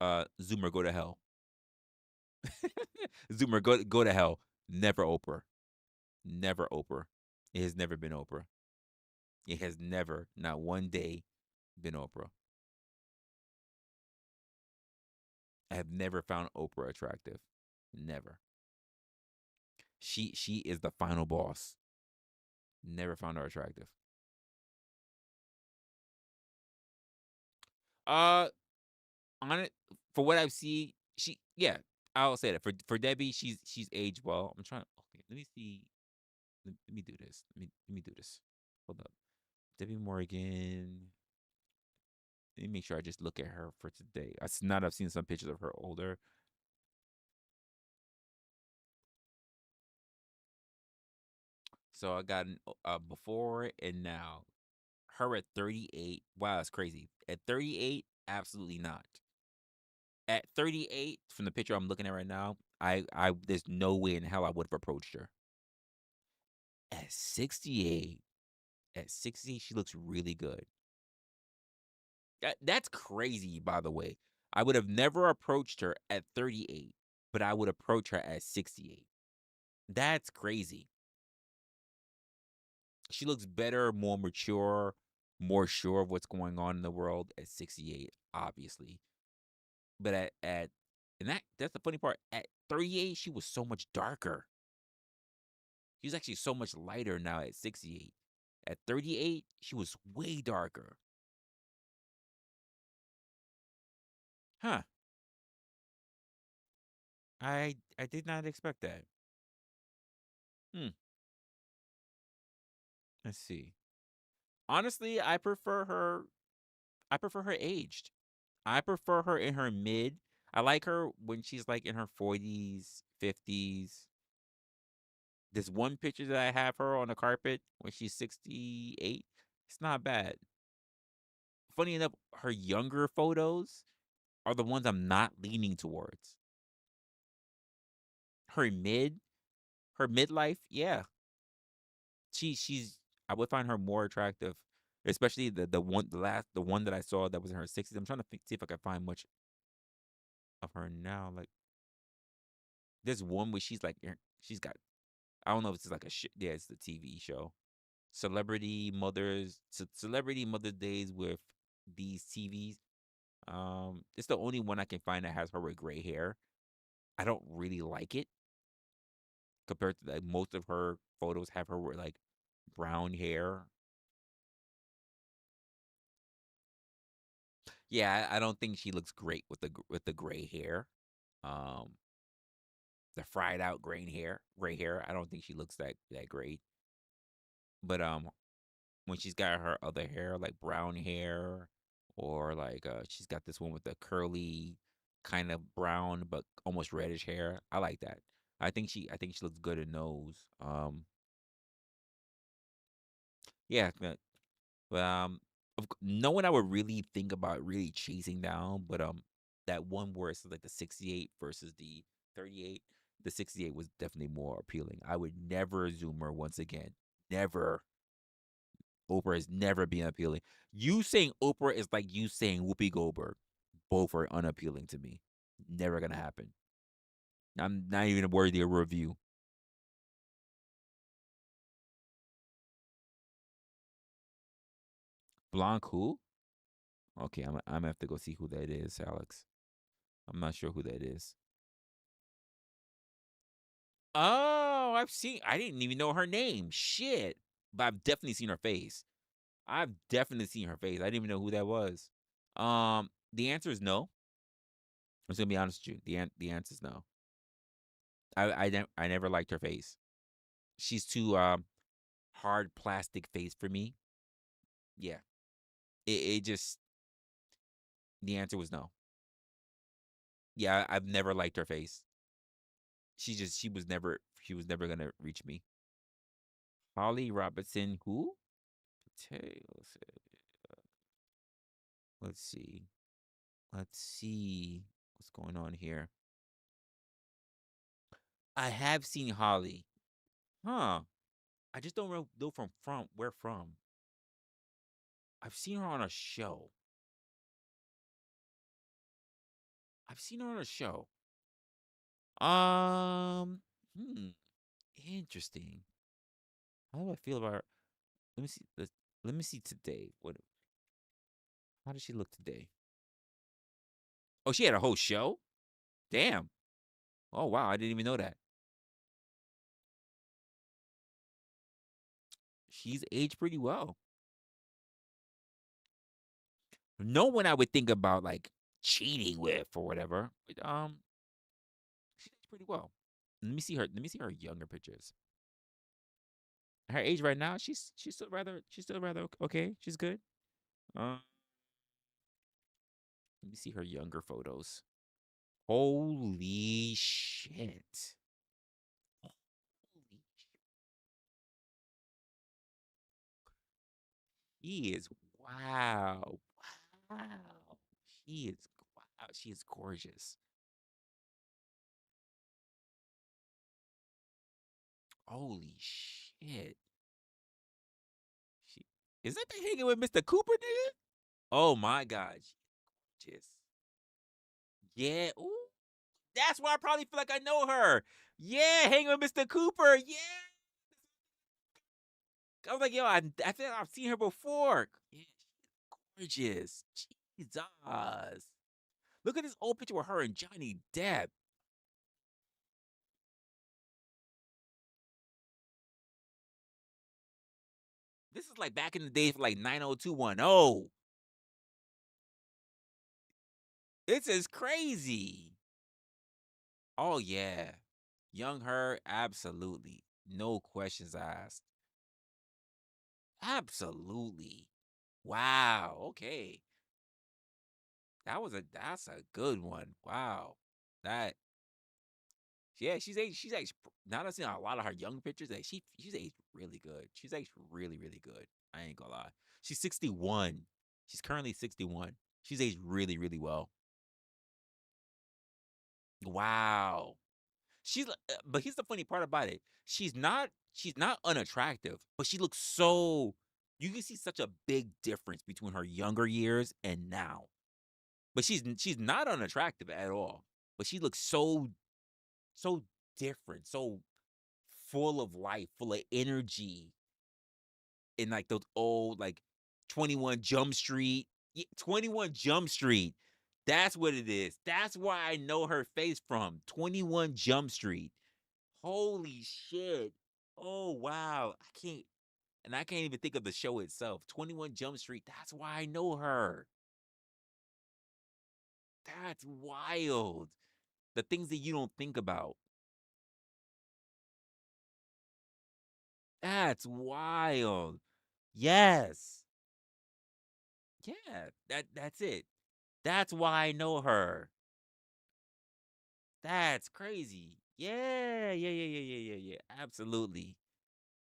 Zoomer, go to hell. Zoomer, go to hell. Never Oprah. Never Oprah. It has never been Oprah. It has never, not one day, been Oprah. I have never found Oprah attractive. Never. She is the final boss. Never found her attractive. Uh on it for what I've seen, I'll say that for Debbie, she's aged well. I'm trying. Okay, let me see. Let me do this. Let me do this. Hold up, Debbie Morgan. Let me make sure I just look at her for today. Not I've seen some pictures of her older. So I got before and now. Her at 38. Wow, that's crazy. At 38, absolutely not. At 38, from the picture I'm looking at right now, I there's no way in hell I would have approached her. At 68, she looks really good. That's crazy, by the way. I would have never approached her at 38, but I would approach her at 68. That's crazy. She looks better, more mature, more sure of what's going on in the world at 68, obviously. But at and that's the funny part. At 38, she was so much darker. She was actually so much lighter now at 68. At 38, she was way darker. Huh. I did not expect that. Hmm. Let's see. Honestly, I prefer her aged. I prefer her in her mid. I like her when she's like in her 40s, 50s. This one picture that I have her on the carpet when she's 68, it's not bad. Funny enough, her younger photos are the ones I'm not leaning towards. Her midlife, yeah. She's I would find her more attractive, especially the one that I saw that was in her 60s. I'm trying to see if I can find much of her now. Like there's one where she's got I don't know if it's like a shit. Yeah, it's the TV show. Celebrity Mother Days with these TVs. It's the only one I can find that has her with gray hair. I don't really like it compared to like most of her photos have her with like brown hair. Yeah, I don't think she looks great with the gray hair. Um, the fried out gray hair. I don't think she looks that great. But when she's got her other hair, like brown hair, or like she's got this one with the curly kind of brown but almost reddish hair. I like that. I think she looks good in those. Yeah, but no one I would really think about really chasing down, but that one where it's like the 68 versus the 38, the 68 was definitely more appealing. I would never zoom her once again. Never. Oprah has never been appealing. You saying Oprah is like you saying Whoopi Goldberg. Both are unappealing to me. Never gonna happen. I'm not even worthy of a review. Blanc who? Okay, I'm gonna have to go see who that is, Alex. I'm not sure who that is. Oh, I didn't even know her name. Shit. But I've definitely seen her face. I've definitely seen her face. I didn't even know who that was. The answer is no. I'm just gonna be honest with you. The answer is no. I never liked her face. She's too hard plastic face for me. Yeah. It just the answer was no. Yeah, I've never liked her face. She was never gonna reach me. Holly Robinson, who? Let's let's see. Let's see what's going on here. I have seen Holly. Huh. I just don't know from where from. I've seen her on a show. I've seen her on a show. Um, hmm, interesting. How do I feel about her? Let me see. Let me see today. How does she look today? Oh, she had a whole show? Damn. Oh wow, I didn't even know that. She's aged pretty well. No one I would think about like cheating with or whatever. But, she aged pretty well. Let me see her younger pictures. Her age right now, she's still rather okay. She's good. Uh, let me see her younger photos. Holy shit. Holy sh- He is wow. Wow. She is wow. She is gorgeous. Holy shit. She is that the hanging with Mr. Cooper, nigga? Oh my god. She gorgeous. Yeah. Ooh. That's why I probably feel like I know her. Yeah, hanging with Mr. Cooper. Yeah. I was like, yo, I think I've seen her before. Yeah, she's gorgeous. Jesus. Look at this old picture with her and Johnny Depp. This is like back in the days for like 90210. This is crazy. Oh yeah. Young her, absolutely. No questions asked. Absolutely. Wow. Okay. That's a good one. Wow. That yeah, she's aged now that I've seen a lot of her young pictures, like she's aged really good. She's aged really, really good. I ain't gonna lie. She's 61. She's currently 61. She's aged really, really well. Wow. But here's the funny part about it. She's not unattractive, but she looks so you can see such a big difference between her younger years and now. But she's not unattractive at all. But she looks so different, so full of life, full of energy in like those old like 21 Jump Street. 21 Jump Street. That's what it is. That's why I know her face from 21 Jump Street. Holy shit. Oh wow. I can't even think of the show itself. 21 Jump Street. That's why I know her. That's wild. The things that you don't think about. That's wild. Yes. Yeah, that's it. That's why I know her. That's crazy. Yeah, yeah. Absolutely.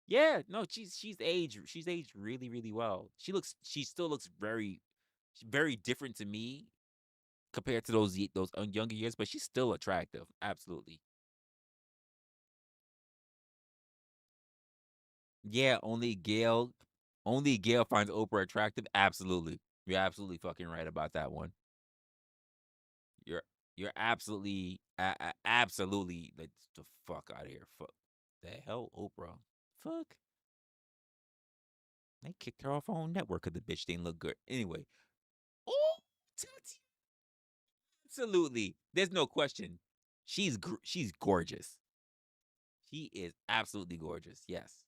Yeah, no, she's aged really, really well. She still looks very different to me compared to those younger years, but she's still attractive. Absolutely. Yeah, only Gail finds Oprah attractive. Absolutely. You're absolutely fucking right about that one. You're you're absolutely absolutely like the fuck out of here. Fuck the hell, Oprah. Fuck. They kicked her off her own network because the bitch didn't look good. Anyway. Oh, Tati. Absolutely. There's no question. She's gorgeous. She is absolutely gorgeous. Yes.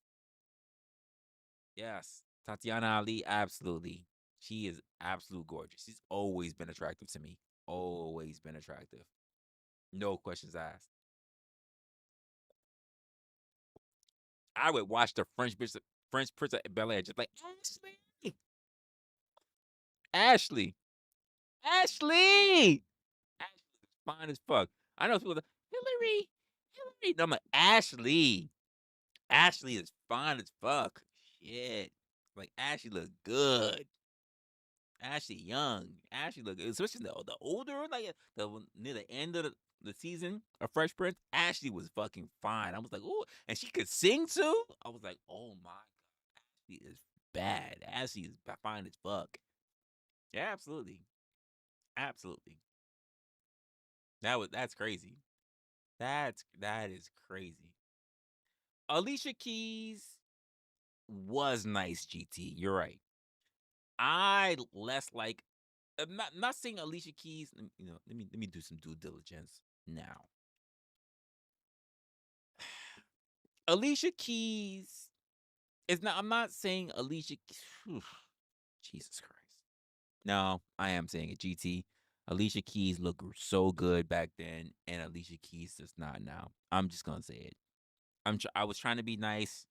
Yes. Tatiana Ali, absolutely. She is absolute gorgeous. She's always been attractive to me. Always been attractive. No questions asked. I would watch the French Prince of Bel Air just like Ashley. Ashley. Ashley. Ashley is fine as fuck. I know people like Hillary. Hillary. No, I'm like Ashley. Ashley is fine as fuck. Shit. Like Ashley looks good. Ashley Young. Ashley look good. Especially the older, like near the end of the season of Fresh Prince. Ashley was fucking fine. I was like, ooh, and she could sing too. I was like, oh my god, Ashley is bad. Ashley is fine as fuck. Yeah, absolutely, absolutely. That's crazy. That is crazy. Alicia Keys was nice. GT, you're right. I less like. I'm not saying Alicia Keys. Let me do some due diligence now. Alicia Keys is not. I'm not saying Alicia. Jesus Christ. No, I am saying it. GT. Alicia Keys looked so good back then, and Alicia Keys does not now. I'm just gonna say it. I was trying to be nice.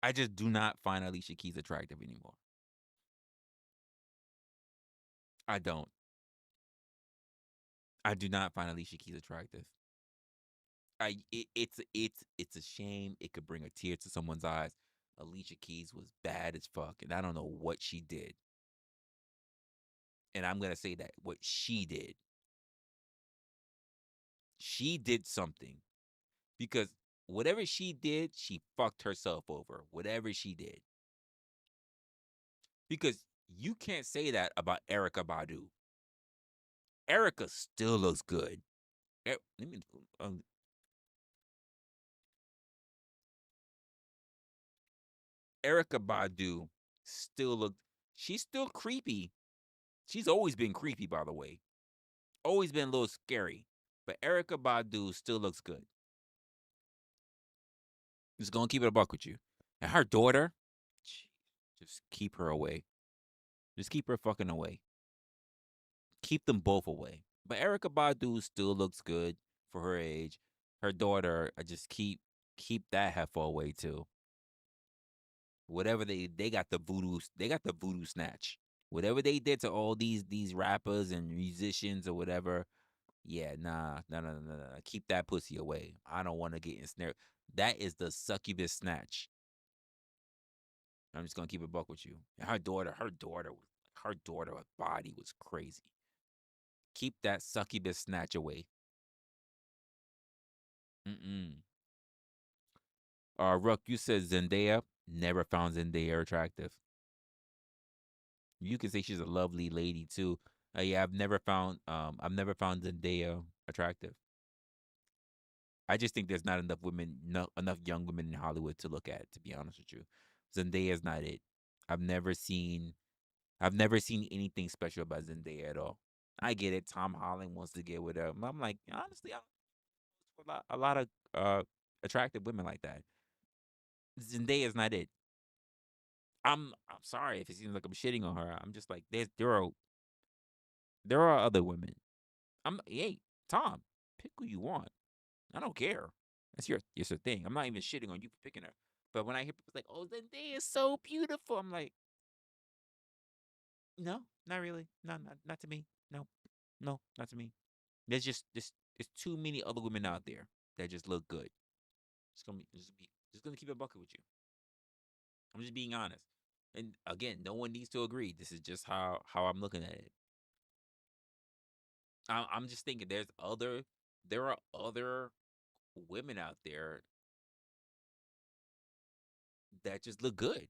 I just do not find Alicia Keys attractive anymore. I don't. I do not find Alicia Keys attractive. It's a shame. It could bring a tear to someone's eyes. Alicia Keys was bad as fuck, and I don't know what she did. And I'm gonna say that what she did something, because whatever she did, she fucked herself over. Whatever she did, because you can't say that about Erica Badu. Erica still looks good. Let me. Erica Badu still look. She's still creepy. She's always been creepy, by the way. Always been a little scary. But Erica Badu still looks good. Just gonna keep it a buck with you. And her daughter, just keep her away. Just keep her fucking away. Keep them both away. But Erica Badu still looks good for her age. Her daughter, I just keep that heifer away too. Whatever they got the voodoo snatch. Whatever they did to all these rappers and musicians or whatever, yeah, nah. Keep that pussy away. I don't want to get ensnared. That is the succubus snatch. I'm just gonna keep a buck with you. And her daughter body was crazy. Keep that succubus snatch away. Ruck, you said Zendaya. Never found Zendaya attractive. You can say she's a lovely lady too. Yeah, I've never found Zendaya attractive. I just think there's not enough women, enough young women in Hollywood to look at. To be honest with you, Zendaya is not it. I've never seen anything special about Zendaya at all. I get it. Tom Holland wants to get with her. I'm like, honestly, a lot of attractive women like that. Zendaya is not it. I'm sorry if it seems like I'm shitting on her. I'm just like there are other women. Hey, Tom, pick who you want. I don't care. That's your thing. I'm not even shitting on you for picking her. But when I hear people like, "Oh, Zendaya is so beautiful," I'm like, no, not really. No, not to me. No, not to me. There's too many other women out there that just look good. Just gonna keep it bucket with you. I'm just being honest. And again, no one needs to agree. This is just how I'm looking at it. I'm just thinking there are other women out there that just look good.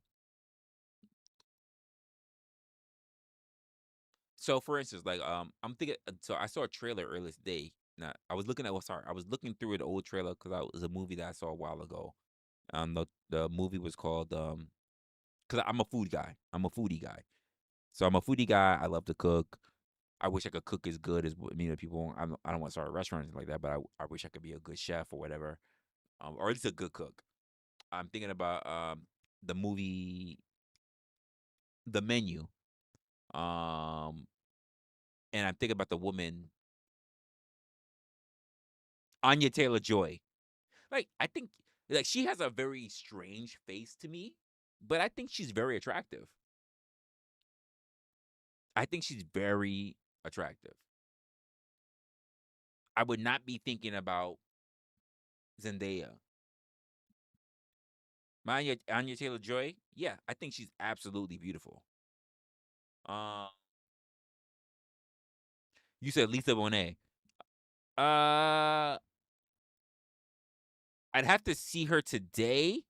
So for instance, like I'm thinking. So I saw a trailer earlier today. Now I was looking through an old trailer because it was a movie that I saw a while ago. The movie was called because I'm a food guy. I'm a foodie guy. So I'm a foodie guy. I love to cook. I wish I could cook as good as people. I don't want to start a restaurant or anything like that, but I wish I could be a good chef or whatever. or at least a good cook. I'm thinking about the movie The Menu. Um, and I'm thinking about the woman Anya Taylor Joy. Like I think like she has a very strange face to me, but I think she's very attractive. I think she's very attractive. I would not be thinking about Zendaya. Anya Taylor Joy, yeah, I think she's absolutely beautiful. Um, you said Lisa Bonet. Uh, I'd have to see her today,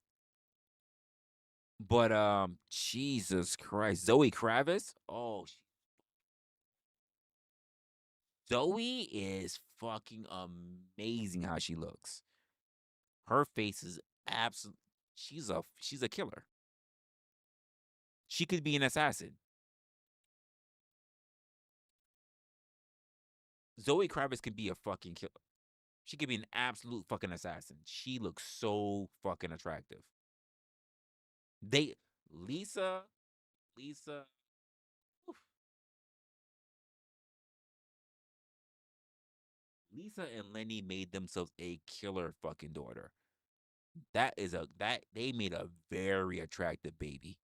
but Jesus Christ, Zoe Kravitz. Oh, Zoe is fucking amazing how she looks. Her face is absolute. She's a killer. She could be an assassin. Zoe Kravitz could be a fucking killer. She could be an absolute fucking assassin. She looks so fucking attractive. They Lisa, Lisa, oof. Lisa and Lenny made themselves a killer fucking daughter. That they made a very attractive baby.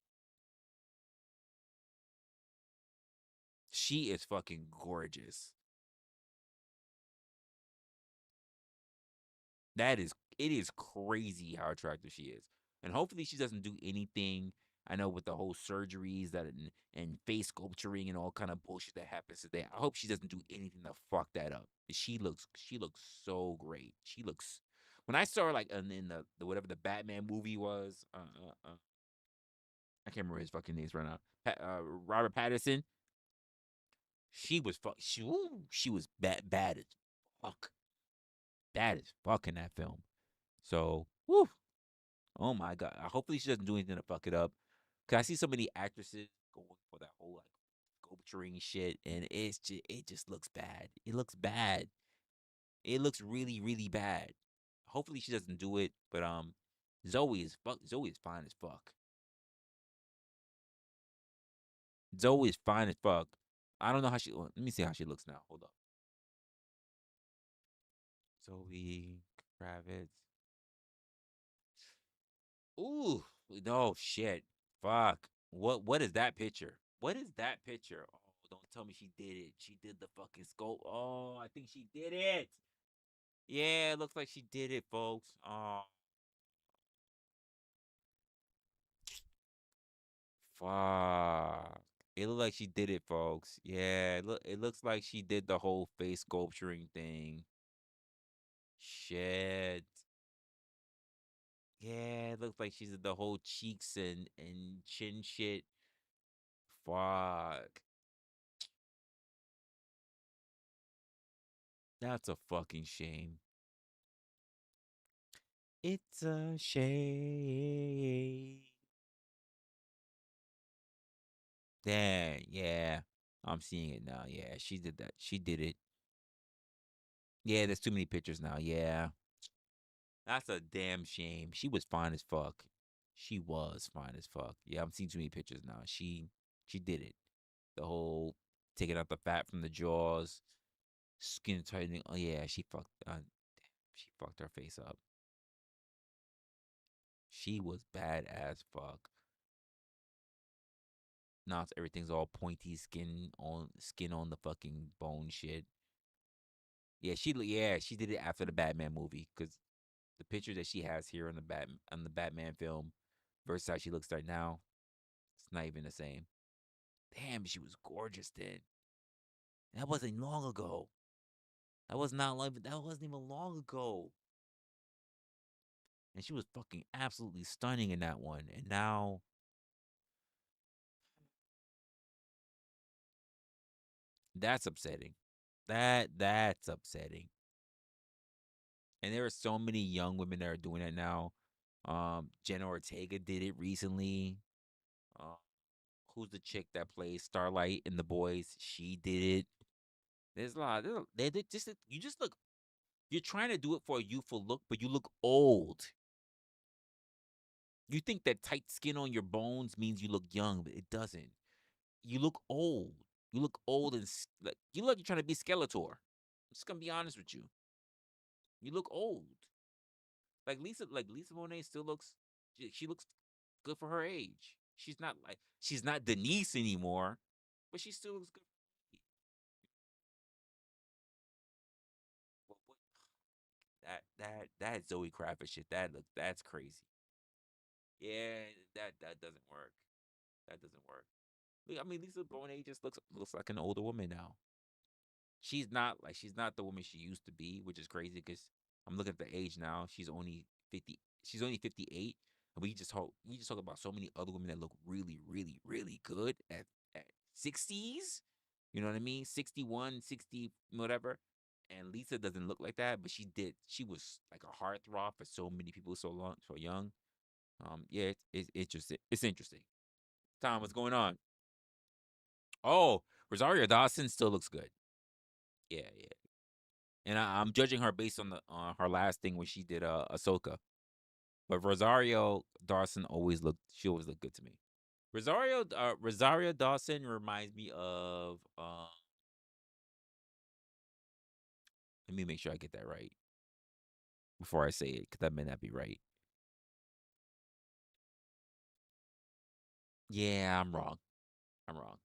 She is fucking gorgeous. It is crazy how attractive she is. And hopefully she doesn't do anything. I know with the whole surgeries and face sculpturing and all kind of bullshit that happens today. I hope she doesn't do anything to fuck that up. She looks so great. She looks when I saw her like in the whatever the Batman movie was, I can't remember his fucking names right now. Robert Pattinson. She was bad as fuck. Bad as fuck in that film. So, woo. Oh my god. Hopefully she doesn't do anything to fuck it up. Cause I see so many actresses going for that whole like sculpturing shit, and it just looks bad. It looks bad. It looks really, really bad. Hopefully she doesn't do it. But Zoe is fine as fuck. Zoe is fine as fuck. I don't know how she let me see how she looks now. Hold up. Zoe Kravitz. Ooh, no shit. Fuck. What is that picture? What is that picture? Oh, don't tell me she did it. She did the fucking sculpt. Oh, I think she did it. Yeah, it looks like she did it, folks. Oh, fuck. It looked like she did it, folks. Yeah, it looks like she did the whole face sculpturing thing. Shit. Yeah, it looks like she did the whole cheeks and chin shit. Fuck. That's a fucking shame. It's a shame. Dang, yeah. I'm seeing it now. Yeah, she did that. She did it. Yeah, there's too many pictures now. Yeah. That's a damn shame. She was fine as fuck. She was fine as fuck. Yeah, I'm seeing too many pictures now. She did it. The whole taking out the fat from the jaws, skin tightening. Oh yeah, she fucked her face up. She was bad as fuck. Now everything's all pointy skin on the fucking bone shit. Yeah, she did it after the Batman movie because the picture that she has here on the Batman film versus how she looks right now, it's not even the same. Damn, she was gorgeous then. That wasn't long ago. That wasn't even long ago. And she was fucking absolutely stunning in that one. And now that's upsetting. That's upsetting. And there are so many young women that are doing that now. Jenna Ortega did it recently. Uh, who's the chick that plays Starlight in The Boys? She did it. There's a lot. They just you just look. You're trying to do it for a youthful look, but you look old. You think that tight skin on your bones means you look young, but it doesn't. You look old. You look old and like you look. You're trying to be Skeletor. I'm just gonna be honest with you. You look old. Like Lisa Bonet still looks. She looks good for her age. She's not Denise anymore, but she still looks good. What that Zoe Kravitz shit. That's crazy. Yeah, that doesn't work. That doesn't work. I mean, Lisa Bonet just looks like an older woman now. She's not the woman she used to be, which is crazy because I'm looking at the age now. She's only 50. She's only 58. And we just talk about so many other women that look really, really, really good at 60s. You know what I mean? 61, 60, whatever. And Lisa doesn't look like that, but she did. She was like a heartthrob for so many people so long, so young. Yeah, it's interesting. It's interesting. Tom, what's going on? Oh, Rosario Dawson still looks good. Yeah, yeah. And I'm judging her based on the her last thing when she did Ahsoka. But Rosario Dawson she always looked good to me. Rosario Dawson reminds me of let me make sure I get that right before I say it because that may not be right. Yeah, I'm wrong. I'm wrong.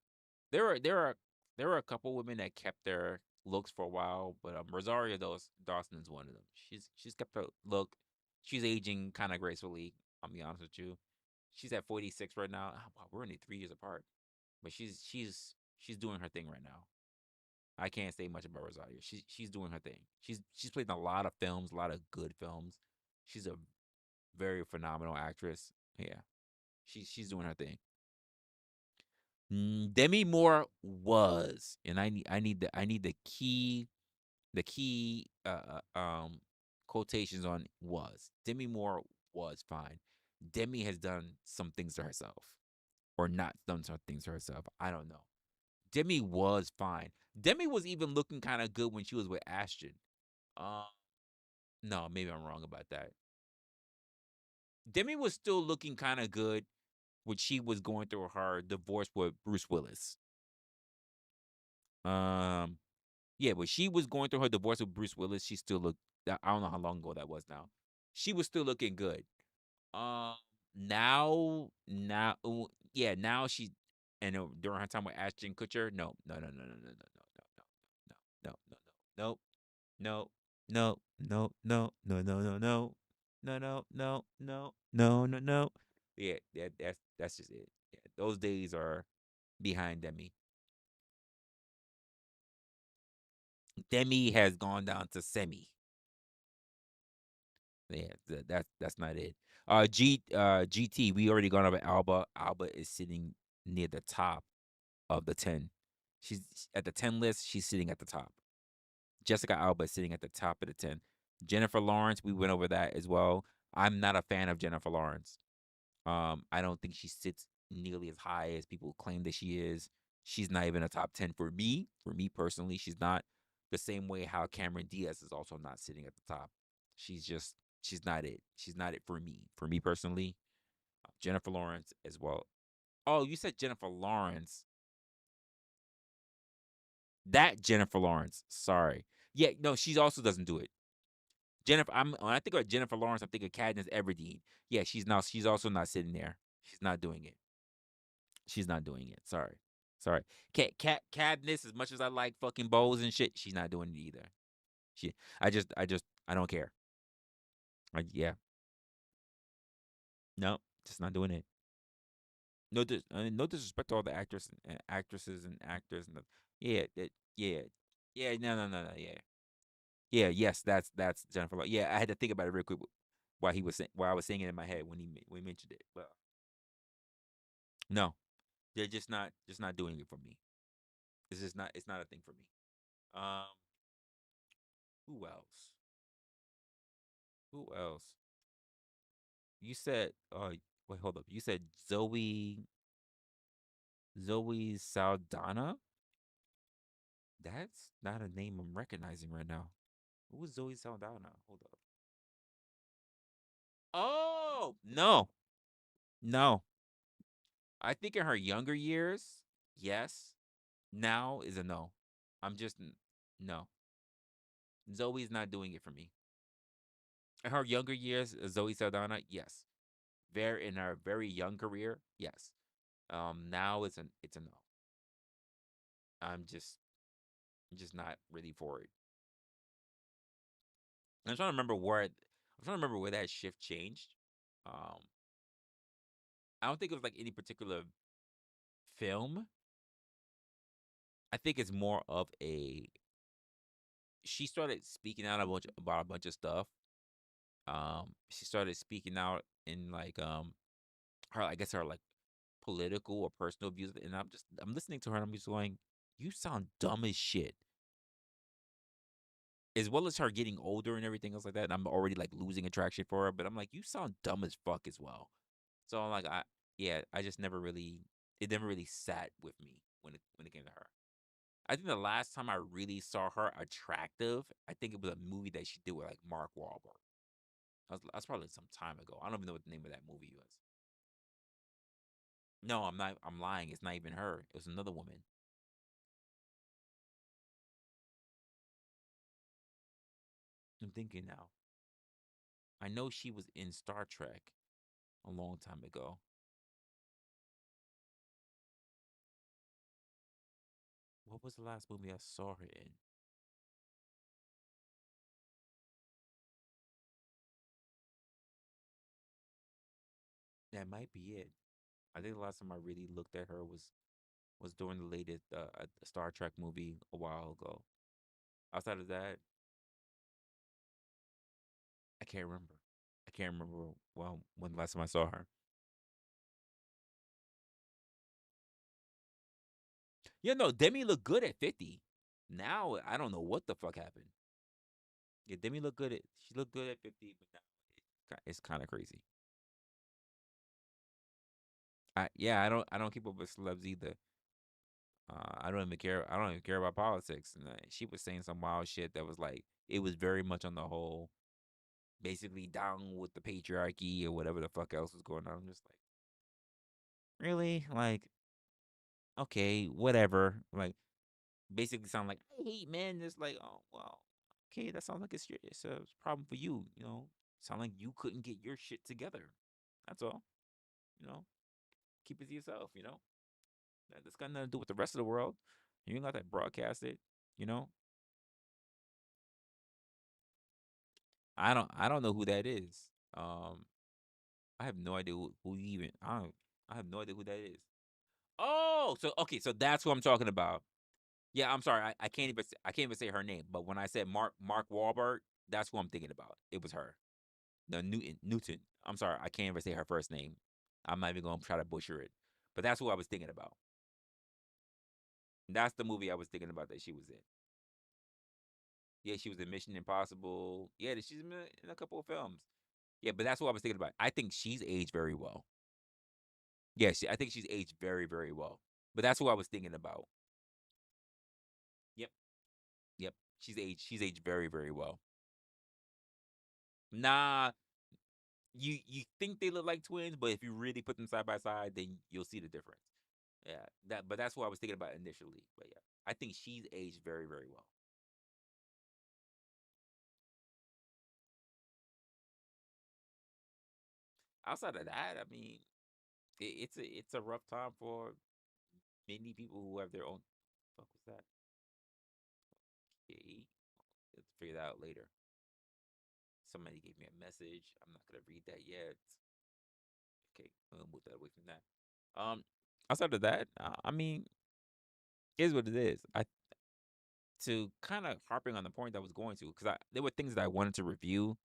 There are there are there are a couple women that kept their looks for a while, but Dawson is one of them. She's kept her look. She's aging kind of gracefully. I'll be honest with you. She's at 46 right now. Oh, wow, we're only 3 years apart, but she's doing her thing right now. I can't say much about Rosario. She's doing her thing. She's played in a lot of films, a lot of good films. She's a very phenomenal actress. Yeah, she's doing her thing. Demi Moore was, and I need the key quotations on was. Demi Moore was fine. Demi has done some things to herself, or not done some things to herself. I don't know. Demi was fine. Demi was even looking kind of good when she was with Ashton. Um, no, maybe I'm wrong about that. Demi was still looking kind of good when she was going through her divorce with Bruce Willis. Um, Yeah, but she was going through her divorce with Bruce Willis. She still looked. I don't know how long ago that was now. She was still looking good. Um, yeah, now she, and during her time with Ashton Kutcher, no, no, no, no, no, no, no, no, no, no, no, no, no, no, no, no, no. Yeah, that's just it. Yeah, those days are behind Demi. Demi has gone down to semi. Yeah, that's not it. GT, we already gone over Alba. Alba is sitting near the top of the 10. She's at the 10 list, she's sitting at the top. Jessica Alba is sitting at the top of the 10. Jennifer Lawrence, we went over that as well. I'm not a fan of Jennifer Lawrence. I don't think she sits nearly as high as people claim that she is. She's not even a top 10 for me. For me personally, she's not the same way how Cameron Diaz is also not sitting at the top. She's not it. She's not it for me. For me personally, Jennifer Lawrence as well. Oh, you said Jennifer Lawrence. That Jennifer Lawrence. Sorry. Yeah, no, she also doesn't do it. When I think of Jennifer Lawrence, I'm thinking Katniss Everdeen. Yeah, she's also not sitting there. She's not doing it. She's not doing it. Sorry. Sorry. Cadness, as much as I like fucking bows and shit, she's not doing it either. She I don't care. Yeah. No, just not doing it. No disrespect to all the actresses and actors and yeah, yeah. Yeah, no, yeah. Yeah, yes, that's Jennifer Yeah, I had to think about it real quick while I was saying it in my head when he mentioned it. But no, they're just not doing it for me. It's not a thing for me. Um who else? Who else? You said, wait, hold up. You said Zoe Saldana? That's not a name I'm recognizing right now. Who was Zoe Saldana? Hold up. Oh no, no. I think in her younger years, yes. Now is a no. I'm just no. Zoe's not doing it for me. In her younger years, Zoe Saldana, yes. Very in her very young career, yes. Now it's a no. I'm just not really for it. I'm trying to remember where that shift changed. Um, I don't think it was like any particular film. I think it's more of a she started speaking out about a bunch of stuff. She started speaking out in like her I guess her like political or personal views, and I'm listening to her and I'm just going, you sound dumb as shit. As well as her getting older and everything else like that, and I'm already like losing attraction for her, but I'm like, you sound dumb as fuck as well. So I'm like, I just never really it never really sat with me when it came to her. I think the last time I really saw her attractive, I think it was a movie that she did with like Mark Wahlberg. That's probably some time ago. I don't even know what the name of that movie was. No, I'm not. I'm lying. It's not even her. It was another woman. I'm thinking now. I know she was in Star Trek a long time ago. What was the last movie I saw her in? That might be it. I think the last time I really looked at her was during the latest Star Trek movie a while ago. Outside of that, I can't remember. I can't remember well when the last time I saw her. Yeah, no, Demi looked good at 50. Now I don't know what the fuck happened. Yeah, Demi looked good at she looked good at 50, but now it's kind of crazy. I don't keep up with celebs either. I don't even care. I don't even care about politics. And she was saying some wild shit that was like it was very much on the whole, basically down with the patriarchy or whatever the fuck else was going on. I'm just like, really, like, okay, whatever. Like, basically sound like I hate men. Just like, oh well, okay, that sounds like it's a problem for you. Sound like you couldn't get your shit together. That's all. You know, keep it to yourself. That's got nothing to do with the rest of the world. You ain't got to broadcast it. You know, I don't know who that is. Um, I have no idea who even. I have no idea who that is. Oh, so okay, so that's who I'm talking about. Yeah, I'm sorry. I can't even say her name. But when I said Mark Wahlberg, that's who I'm thinking about. It was her. The Newton. I'm sorry. I can't even say her first name. I'm not even gonna try to butcher it. But that's who I was thinking about. That's the movie I was thinking about that she was in. Yeah, she was in Mission Impossible. Yeah, she's in a couple of films. Yeah, but that's what I was thinking about. I think she's aged very well. Yeah, I think she's aged very, very well. But that's what I was thinking about. Yep, yep. She's aged very, very well. Nah, you think they look like twins, but if you really put them side by side, then you'll see the difference. Yeah, but that's what I was thinking about initially. But yeah, I think she's aged very, very well. Outside of that, I mean, it's a rough time for many people who have their own. What was that? Okay, let's figure that out later. Somebody gave me a message. I'm not gonna read that yet. Okay, we'll move that away from that. Outside of that, I mean, it is what it is. I to kind of harping on the point I was going to, because there were things that I wanted to review,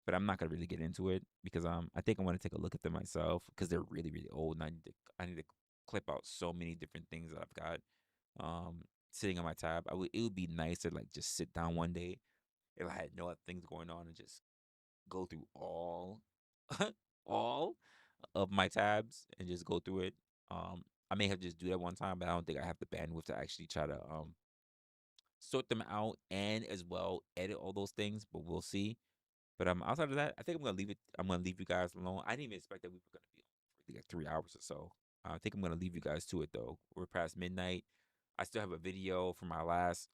but I'm not gonna really get into it because I think I want to take a look at them myself because they're really really old, and I need to clip out so many different things that I've got sitting on my tab. It would be nice to like just sit down one day if I had no other things going on and just go through all of my tabs and just go through it. I may have just do that one time, but I don't think I have the bandwidth to actually try to sort them out and as well edit all those things, but we'll see. But outside of that, I think I'm gonna leave it. I'm gonna leave you guys alone. I didn't even expect that we were gonna be on for like 3 hours or so. I think I'm gonna leave you guys to it though. We're past midnight. I still have a video from my last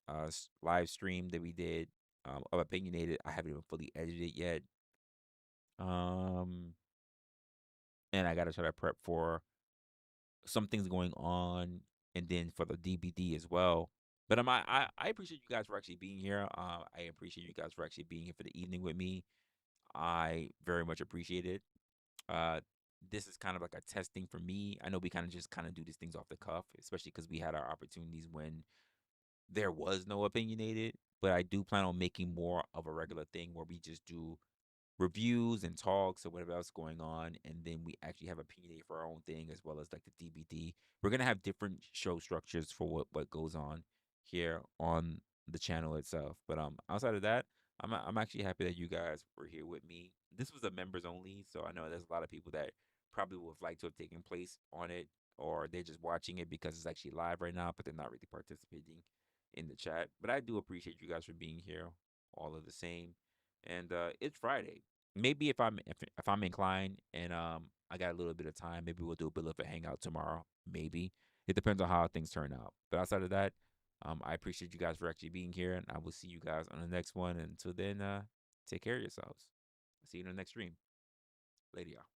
live stream that we did of opinionated. I haven't even fully edited it yet. Um, and I gotta try to prep for some things going on, and then for the DBD as well. But I appreciate you guys for actually being here. I appreciate you guys for actually being here for the evening with me. I very much appreciate it. Uh, this is kind of like a testing for me. I know we kind of just kind of do these things off the cuff, especially because we had our opportunities when there was no opinionated. But I do plan on making more of a regular thing where we just do reviews and talks or whatever else going on, and then we actually have opinionated for our own thing as well as like the DVD. We're gonna have different show structures for what goes on here on the channel itself. But outside of that, I'm actually happy that you guys were here with me. This was a members only, so I know there's a lot of people that probably would have liked to have taken place on it, or they're just watching it because it's actually live right now, but they're not really participating in the chat. But I do appreciate you guys for being here, all of the same. And it's Friday. Maybe if I'm inclined and I got a little bit of time, maybe we'll do a bit of a hangout tomorrow. Maybe it depends on how things turn out. But outside of that, I appreciate you guys for actually being here, and I will see you guys on the next one. Until then, take care of yourselves. See you in the next stream. Later, y'all.